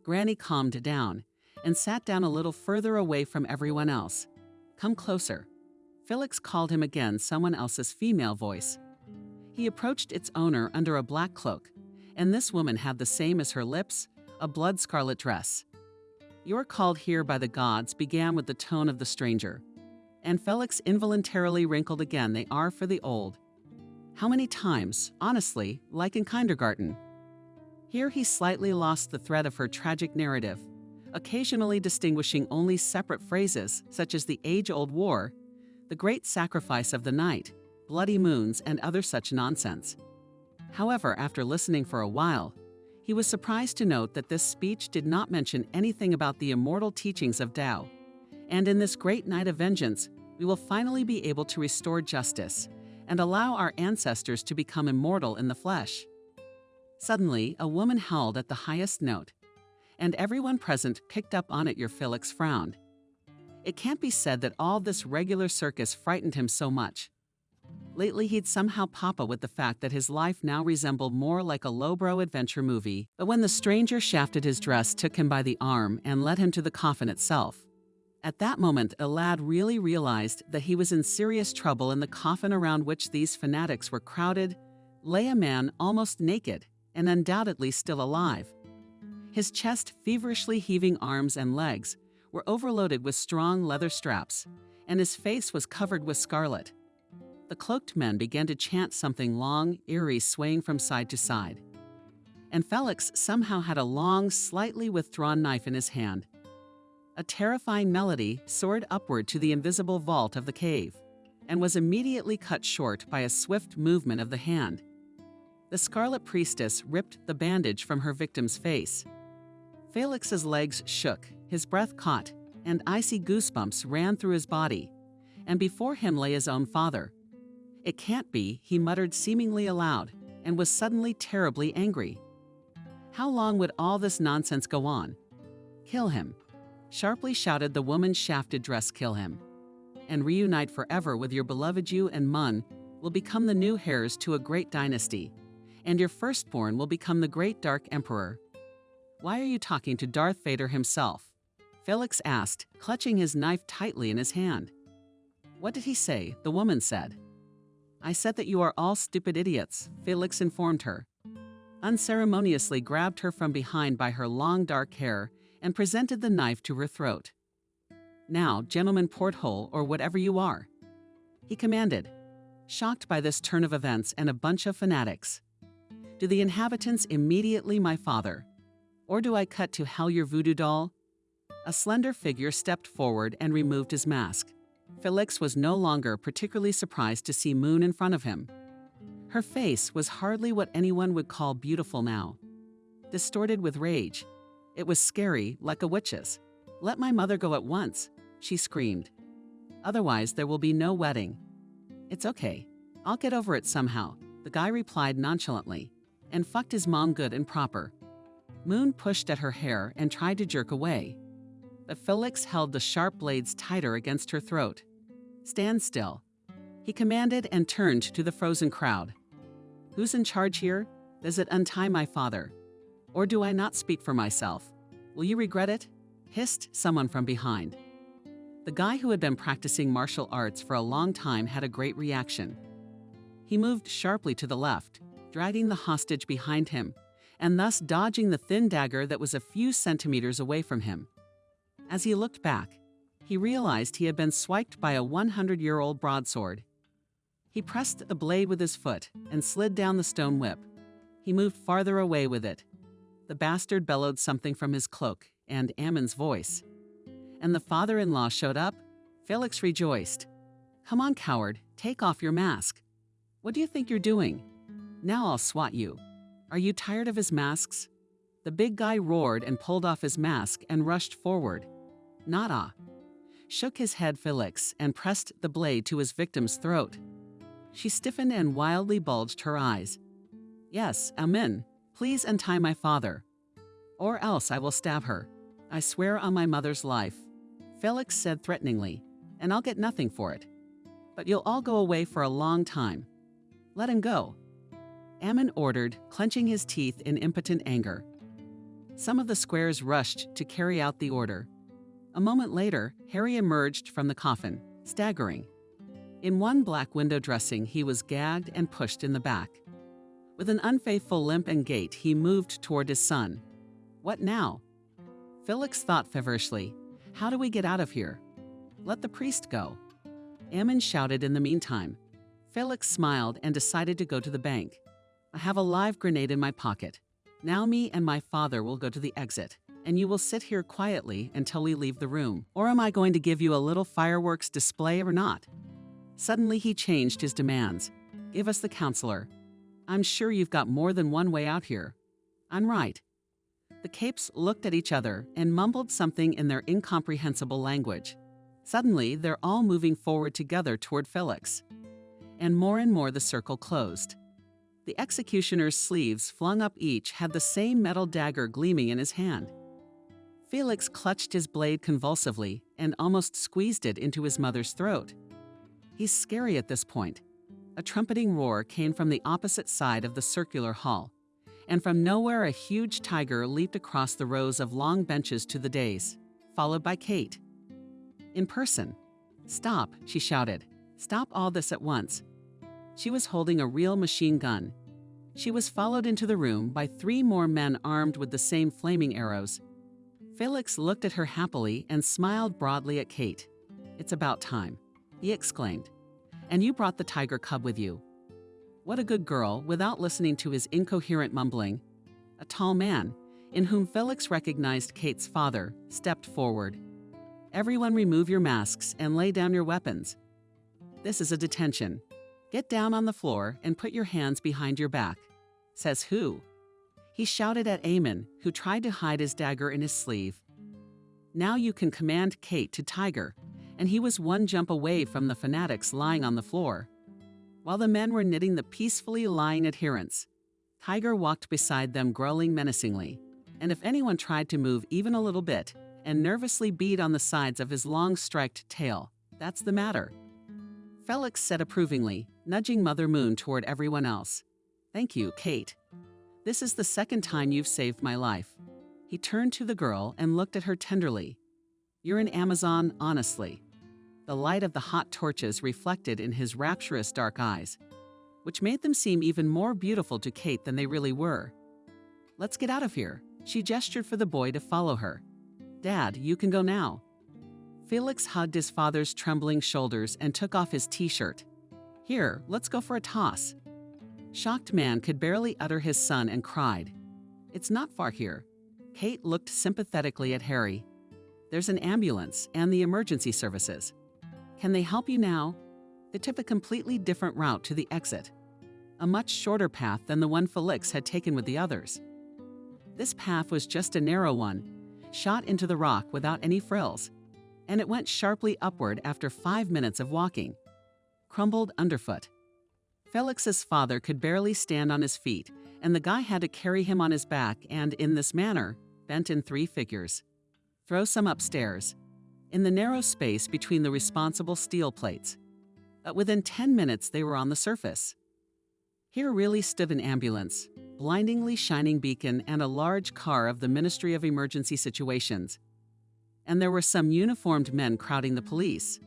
[SPEAKER 2] Granny calmed down and sat down a little further away from everyone else. "Come closer." Felix called him again someone else's female voice. He approached its owner under a black cloak, and this woman had the same as her lips, a blood-scarlet dress. "You're called here by the gods," began with the tone of the stranger, and Felix involuntarily wrinkled again. "They are for the old." How many times, honestly, like in kindergarten? Here he slightly lost the thread of her tragic narrative, occasionally distinguishing only separate phrases such as the age-old war, the great sacrifice of the night, bloody moons, and other such nonsense. However, after listening for a while, he was surprised to note that this speech did not mention anything about the immortal teachings of Tao. And in this great night of vengeance, we will finally be able to restore justice and allow our ancestors to become immortal in the flesh. Suddenly, a woman howled at the highest note, and everyone present picked up on it. Your Felix frowned. It can't be said that all this regular circus frightened him so much. Lately, he'd somehow papa with the fact that his life now resembled more like a lowbrow adventure movie. But when the stranger shafted his dress, took him by the arm, and led him to the coffin itself, at that moment, a lad really realized that he was in serious trouble. In the coffin around which these fanatics were crowded lay a man almost naked and undoubtedly still alive. His chest, feverishly heaving arms and legs were overloaded with strong leather straps, and his face was covered with scarlet. The cloaked men began to chant something long, eerie, swaying from side to side. And Felix somehow had a long, slightly withdrawn knife in his hand. A terrifying melody soared upward to the invisible vault of the cave, and was immediately cut short by a swift movement of the hand. The scarlet priestess ripped the bandage from her victim's face. Felix's legs shook, his breath caught, and icy goosebumps ran through his body, and before him lay his own father. "It can't be," he muttered seemingly aloud, and was suddenly terribly angry. How long would all this nonsense go on? "Kill him," sharply shouted the woman's shafted dress. "Kill him, and reunite forever with your beloved. You and Mun will become the new heirs to a great dynasty, and your firstborn will become the great Dark Emperor." "Why are you talking to Darth Vader himself?" Felix asked, clutching his knife tightly in his hand. "What did he say?" the woman said. "I said that you are all stupid idiots," Felix informed her, unceremoniously grabbed her from behind by her long dark hair and presented the knife to her throat. "Now, Gentleman Porthole, or whatever you are," he commanded, shocked by this turn of events and a bunch of fanatics. "Do the inhabitants immediately my father, or do I cut to hell your voodoo doll?" A slender figure stepped forward and removed his mask. Felix was no longer particularly surprised to see Moon in front of him. Her face was hardly what anyone would call beautiful now. Distorted with rage, it was scary, like a witch's. "Let my mother go at once," she screamed. "Otherwise, there will be no wedding." "It's okay. I'll get over it somehow," the guy replied nonchalantly, and fucked his mom good and proper. Moon pushed at her hair and tried to jerk away, but Felix held the sharp blades tighter against her throat. "Stand still," he commanded, and turned to the frozen crowd. "Who's in charge here? Does it untie my father? Or do I not speak for myself? Will you regret it?" hissed someone from behind. The guy, who had been practicing martial arts for a long time, had a great reaction. He moved sharply to the left, dragging the hostage behind him, and thus dodging the thin dagger that was a few centimeters away from him. As he looked back, he realized he had been swiped by a 100-year-old broadsword. He pressed the blade with his foot and slid down the stone whip. He moved farther away with it. The bastard bellowed something from his cloak and Ammon's voice. And the father-in-law showed up. Felix rejoiced. "Come on, coward, take off your mask. What do you think you're doing? Now I'll swat you. Are you tired of his masks?" The big guy roared and pulled off his mask and rushed forward. "Nada," shook his head Felix, and pressed the blade to his victim's throat. She stiffened and wildly bulged her eyes. "Yes, amen. Please untie my father, or else I will stab her. I swear on my mother's life," Felix said threateningly, "and I'll get nothing for it. But you'll all go away for a long time. Let him go," Ammon ordered, clenching his teeth in impotent anger. Some of the squares rushed to carry out the order. A moment later, Harry emerged from the coffin, staggering. In one black window dressing, he was gagged and pushed in the back. With an unfaithful limp and gait, he moved toward his son. "What now?" Felix thought feverishly. "How do we get out of here?" "Let the priest go," Ammon shouted in the meantime. Felix smiled and decided to go to the bank. "I have a live grenade in my pocket. Now me and my father will go to the exit, and you will sit here quietly until we leave the room. Or am I going to give you a little fireworks display or not?" Suddenly he changed his demands. Give us the counselor. I'm sure you've got more than one way out here. I'm right. The capes looked at each other and mumbled something in their incomprehensible language. Suddenly, they're all moving forward together toward Felix. And more the circle closed. The executioner's sleeves, flung up each, had the same metal dagger gleaming in his hand. Felix clutched his blade convulsively and almost squeezed it into his mother's throat. He's scary at this point. A trumpeting roar came from the opposite side of the circular hall, and from nowhere a huge tiger leaped across the rows of long benches to the dais, followed by Kate. In person. Stop, she shouted. Stop all this at once. She was holding a real machine gun. She was followed into the room by 3 more men armed with the same flaming arrows. Felix looked at her happily and smiled broadly at Kate. It's about time, he exclaimed. And you brought the tiger cub with you. What a good girl, without listening to his incoherent mumbling. A tall man, in whom Felix recognized Kate's father, stepped forward. Everyone remove your masks and lay down your weapons. This is a detention. Get down on the floor and put your hands behind your back. Says who? He shouted at Eamon, who tried to hide his dagger in his sleeve. Now you can command Kate to Tiger, and he was 1 jump away from the fanatics lying on the floor. While the men were knitting the peacefully lying adherents, Tiger walked beside them growling menacingly, and if anyone tried to move even a little bit and nervously beat on the sides of his long striped tail, that's the matter. Felix said approvingly, nudging Mother Moon toward everyone else. Thank you, Kate. This is the 2nd time you've saved my life. He turned to the girl and looked at her tenderly. You're an Amazon, honestly. The light of the hot torches reflected in his rapturous dark eyes, which made them seem even more beautiful to Kate than they really were. Let's get out of here. She gestured for the boy to follow her. Dad, you can go now. Felix hugged his father's trembling shoulders and took off his t-shirt. Here, let's go for a toss. Shocked man could barely utter his son and cried. It's not far here. Kate looked sympathetically at Harry. There's an ambulance and the emergency services. Can they help you now? They took a completely different route to the exit, a much shorter path than the one Felix had taken with the others. This path was just a narrow one, shot into the rock without any frills, and it went sharply upward after 5 minutes of walking. Crumbled underfoot. Felix's father could barely stand on his feet, and the guy had to carry him on his back and, in this manner, bent in 3 figures. Throw some upstairs, in the narrow space between the responsible steel plates. But within 10 minutes they were on the surface. Here really stood an ambulance, blindingly shining beacon, and a large car of the Ministry of Emergency Situations. And there were some uniformed men crowding the police.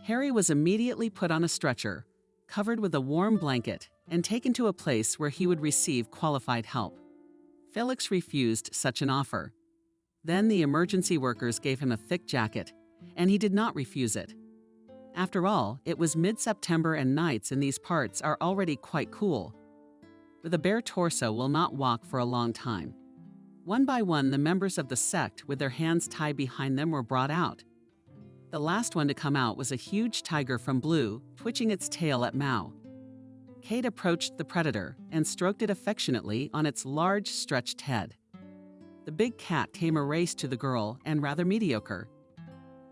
[SPEAKER 2] Harry was immediately put on a stretcher, covered with a warm blanket, and taken to a place where he would receive qualified help. Felix refused such an offer. Then the emergency workers gave him a thick jacket, and he did not refuse it. After all, it was mid-September and nights in these parts are already quite cool. With a bare torso will not walk for a long time. One by one, the members of the sect with their hands tied behind them were brought out. The last one to come out was a huge tiger from blue, twitching its tail at Mao. Kate approached the predator and stroked it affectionately on its large, stretched head. The big cat came a race to the girl and rather mediocre.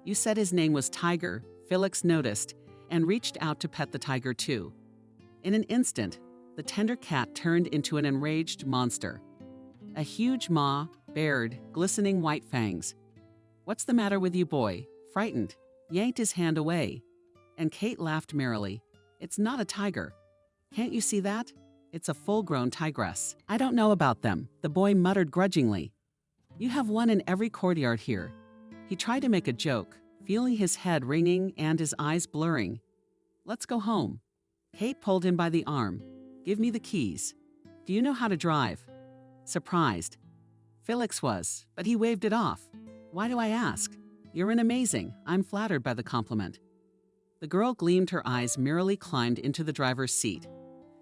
[SPEAKER 2] You said his name was Tiger, Felix noticed, and reached out to pet the tiger too. In an instant, the tender cat turned into an enraged monster. A huge maw, bared, glistening white fangs. What's the matter with you, boy? Frightened, yanked his hand away. And Kate laughed merrily. It's not a tiger. Can't you see that? It's a full-grown tigress. I don't know about them, the boy muttered grudgingly. You have one in every courtyard here. He tried to make a joke, feeling his head ringing and his eyes blurring. Let's go home. Kate pulled him by the arm. Give me the keys. Do you know how to drive? Surprised. Felix was, but he waved it off. Why do I ask? You're an amazing. I'm flattered by the compliment. The girl gleamed her eyes, merrily climbed into the driver's seat,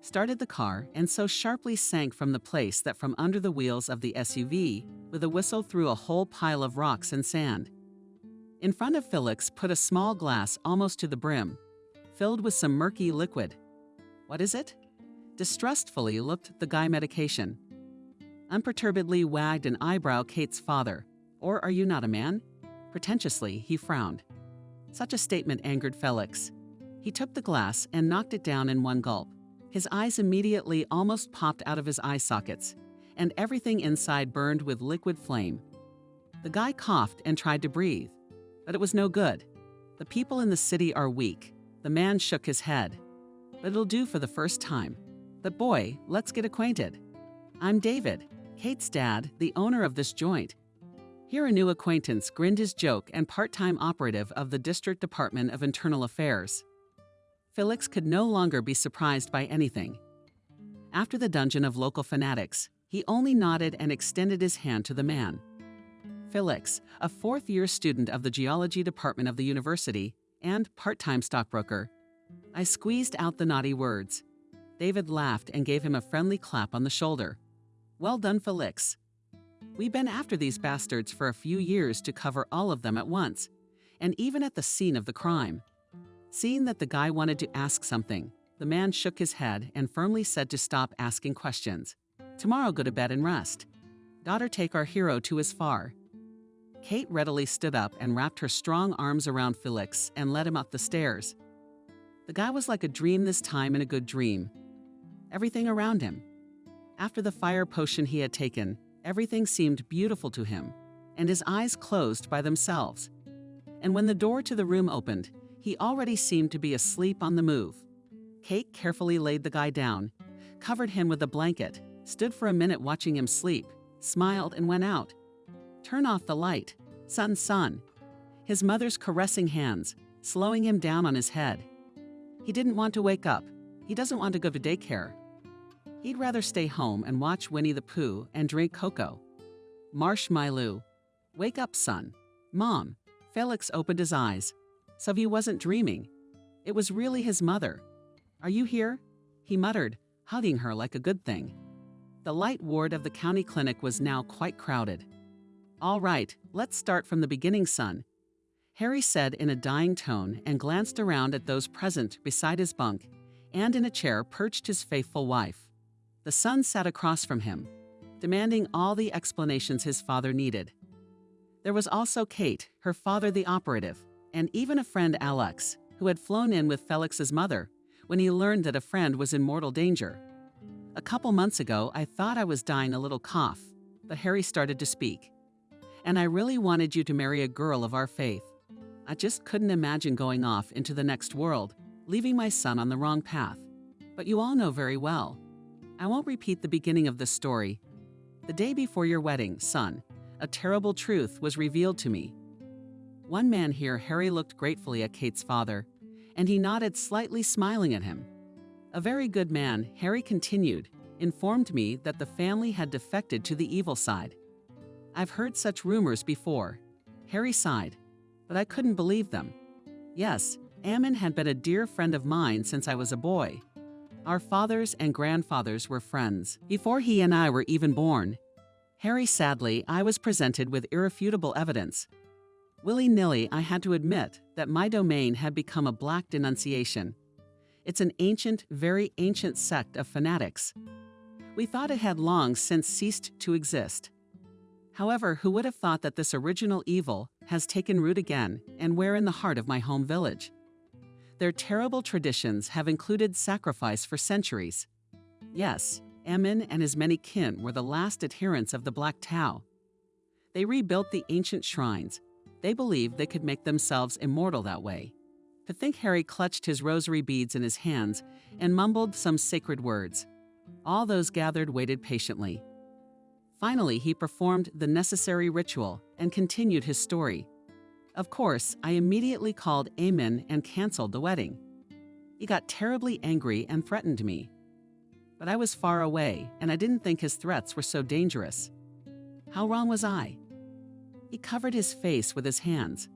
[SPEAKER 2] started the car, and so sharply sank from the place that from under the wheels of the SUV, with a whistle through a whole pile of rocks and sand. In front of Felix put a small glass almost to the brim. filled with some murky liquid. What is it? Distrustfully looked the guy medication. Unperturbedly wagged an eyebrow Kate's father. Or are you not a man? Pretentiously, he frowned. Such a statement angered Felix. He took the glass and knocked it down in one gulp. His eyes immediately almost popped out of his eye sockets, and everything inside burned with liquid flame. The guy coughed and tried to breathe, but it was no good. The people in the city are weak. The man shook his head. But it'll do for the first time. But boy, let's get acquainted. I'm David, Kate's dad, the owner of this joint. Here a new acquaintance grinned his joke and part-time operative of the District Department of Internal Affairs. Felix could no longer be surprised by anything. After the dungeon of local fanatics, he only nodded and extended his hand to the man. Felix, a fourth-year student of the geology department of the university and part-time stockbroker. I squeezed out the naughty words. David laughed and gave him a friendly clap on the shoulder. Well done, Felix. We've been after these bastards for a few years to cover all of them at once, and even at the scene of the crime. Seeing that the guy wanted to ask something, the man shook his head and firmly said to stop asking questions. Tomorrow go to bed and rest. Daughter take our hero to his far. Kate readily stood up and wrapped her strong arms around Felix and led him up the stairs. The guy was like a dream this time in a good dream. Everything around him. After the fire potion he had taken, everything seemed beautiful to him, and his eyes closed by themselves. And when the door to the room opened, he already seemed to be asleep on the move. Kate carefully laid the guy down, covered him with a blanket, stood for a minute watching him sleep, smiled and went out. Turn off the light. Son. His mother's caressing hands, slowing him down on his head. He didn't want to wake up. He doesn't want to go to daycare. He'd rather stay home and watch Winnie the Pooh and drink cocoa. Marshmallow. Wake up, son. Mom. Felix opened his eyes. So he wasn't dreaming. It was really his mother. Are you here? He muttered, hugging her like a good thing. The light ward of the county clinic was now quite crowded. All right, let's start from the beginning, son, Harry said in a dying tone and glanced around at those present beside his bunk, and in a chair perched his faithful wife. The son sat across from him, demanding all the explanations his father needed. There was also Kate, her father the operative, and even a friend, Alex, who had flown in with Felix's mother when he learned that a friend was in mortal danger. A couple months ago, I thought I was dying a little cough, but Harry started to speak. And I really wanted you to marry a girl of our faith. I just couldn't imagine going off into the next world, leaving my son on the wrong path. But you all know very well. I won't repeat the beginning of this story. The day before your wedding, son, a terrible truth was revealed to me. One man here, Harry looked gratefully at Kate's father, and he nodded, slightly smiling at him. A very good man, Harry continued, informed me that the family had defected to the evil side. I've heard such rumors before. Harry sighed, but I couldn't believe them. Yes, Ammon had been a dear friend of mine since I was a boy. Our fathers and grandfathers were friends before he and I were even born. Harry, sadly, I was presented with irrefutable evidence. Willy-nilly, I had to admit that my domain had become a black denunciation. It's an ancient, very ancient sect of fanatics. We thought it had long since ceased to exist. However, who would have thought that this original evil has taken root again, and where in the heart of my home village? Their terrible traditions have included sacrifice for centuries. Yes, Ammon and his many kin were the last adherents of the Black Tao. They rebuilt the ancient shrines. They believed they could make themselves immortal that way. To think Harry clutched his rosary beads in his hands and mumbled some sacred words. All those gathered waited patiently. Finally, he performed the necessary ritual and continued his story. Of course, I immediately called Ammon and canceled the wedding. He got terribly angry and threatened me. But I was far away, and I didn't think his threats were so dangerous. How wrong was I? He covered his face with his hands.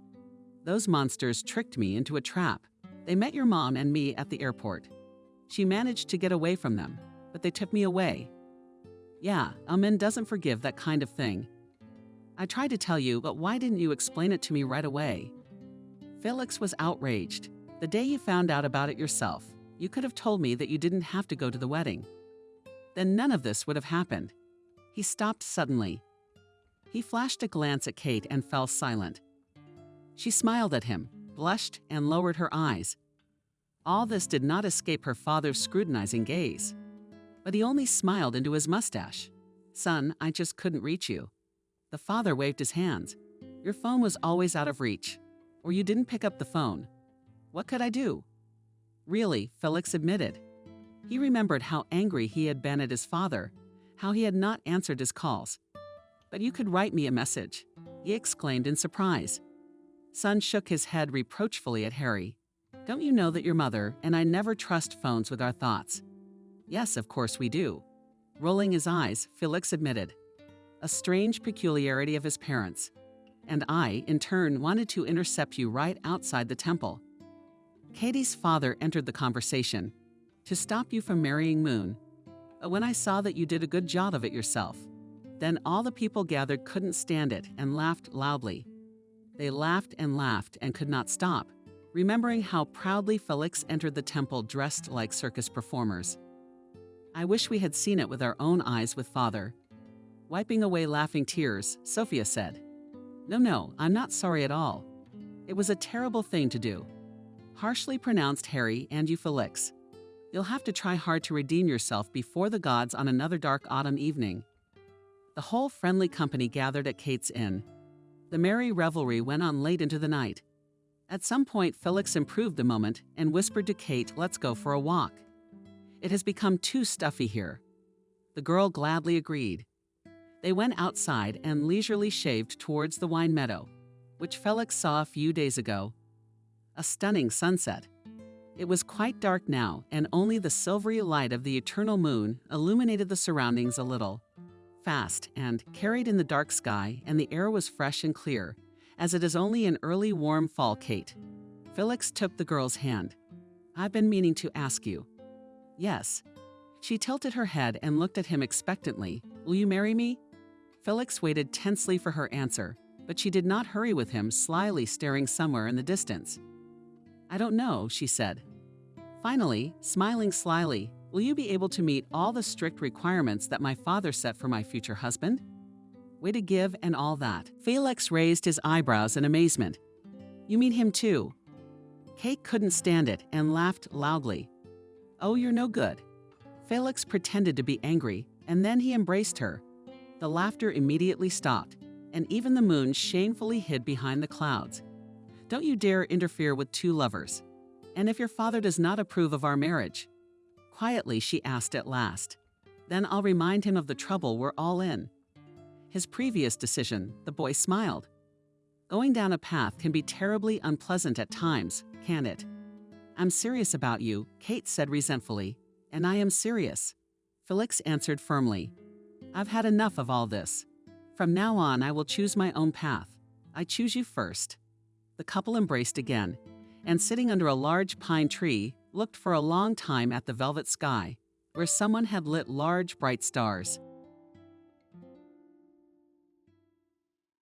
[SPEAKER 2] Those monsters tricked me into a trap. They met your mom and me at the airport. She managed to get away from them, but they took me away. Yeah, Ammon doesn't forgive that kind of thing. I tried to tell you, but why didn't you explain it to me right away? Felix was outraged. The day you found out about it yourself, you could have told me that you didn't have to go to the wedding. Then none of this would have happened. He stopped suddenly. He flashed a glance at Kate and fell silent. She smiled at him, blushed, and lowered her eyes. All this did not escape her father's scrutinizing gaze. But he only smiled into his mustache. "Son, I just couldn't reach you." The father waved his hands. "Your phone was always out of reach. Or you didn't pick up the phone. What could I do?" Really, Felix admitted. He remembered how angry he had been at his father, how he had not answered his calls. "But you could write me a message," he exclaimed in surprise. Son shook his head reproachfully at Harry. "Don't you know that your mother and I never trust phones with our thoughts?" "Yes, of course we do." Rolling his eyes, Felix admitted. A strange peculiarity of his parents. "And I, in turn, wanted to intercept you right outside the temple." Katie's father entered the conversation. "To stop you from marrying Moon. But when I saw that you did a good job of it yourself, then all the people gathered couldn't stand it and laughed loudly. They laughed and could not stop, remembering how proudly Felix entered the temple dressed like circus performers. I wish we had seen it with our own eyes with father." Wiping away laughing tears, Sophia said, No, I'm not sorry at all. It was a terrible thing to do." Harshly pronounced Harry and you, Felix. "You'll have to try hard to redeem yourself before the gods on another dark autumn evening." The whole friendly company gathered at Kate's inn. The merry revelry went on late into the night. At some point, Felix improved a moment and whispered to Kate, "Let's go for a walk. It has become too stuffy here." The girl gladly agreed. They went outside and leisurely shaved towards the wine meadow, which Felix saw a few days ago. A stunning sunset. It was quite dark now, and only the silvery light of the eternal moon illuminated the surroundings a little. Fast and carried in the dark sky, and the air was fresh and clear, as it is only in early warm fall, Kate. Felix took the girl's hand. "I've been meaning to ask you." "Yes." She tilted her head and looked at him expectantly. "Will you marry me?" Felix waited tensely for her answer, but she did not hurry with him, slyly staring somewhere in the distance. "I don't know," she said. Finally, smiling slyly, "Will you be able to meet all the strict requirements that my father set for my future husband?" Way to give and all that. Felix raised his eyebrows in amazement. "You mean him too?" Kate couldn't stand it and laughed loudly. "Oh, you're no good." Felix pretended to be angry, and then he embraced her. The laughter immediately stopped, and even the moon shamefully hid behind the clouds. "Don't you dare interfere with two lovers. And if your father does not approve of our marriage?" Quietly, she asked at last. "Then I'll remind him of the trouble we're all in." His previous decision, the boy smiled. "Going down a path can be terribly unpleasant at times, can't it?" "I'm serious about you," Kate said resentfully. "And I am serious." Felix answered firmly. "I've had enough of all this. From now on, I will choose my own path. I choose you first." The couple embraced again, and sitting under a large pine tree, looked for a long time at the velvet sky, where someone had lit large, bright stars.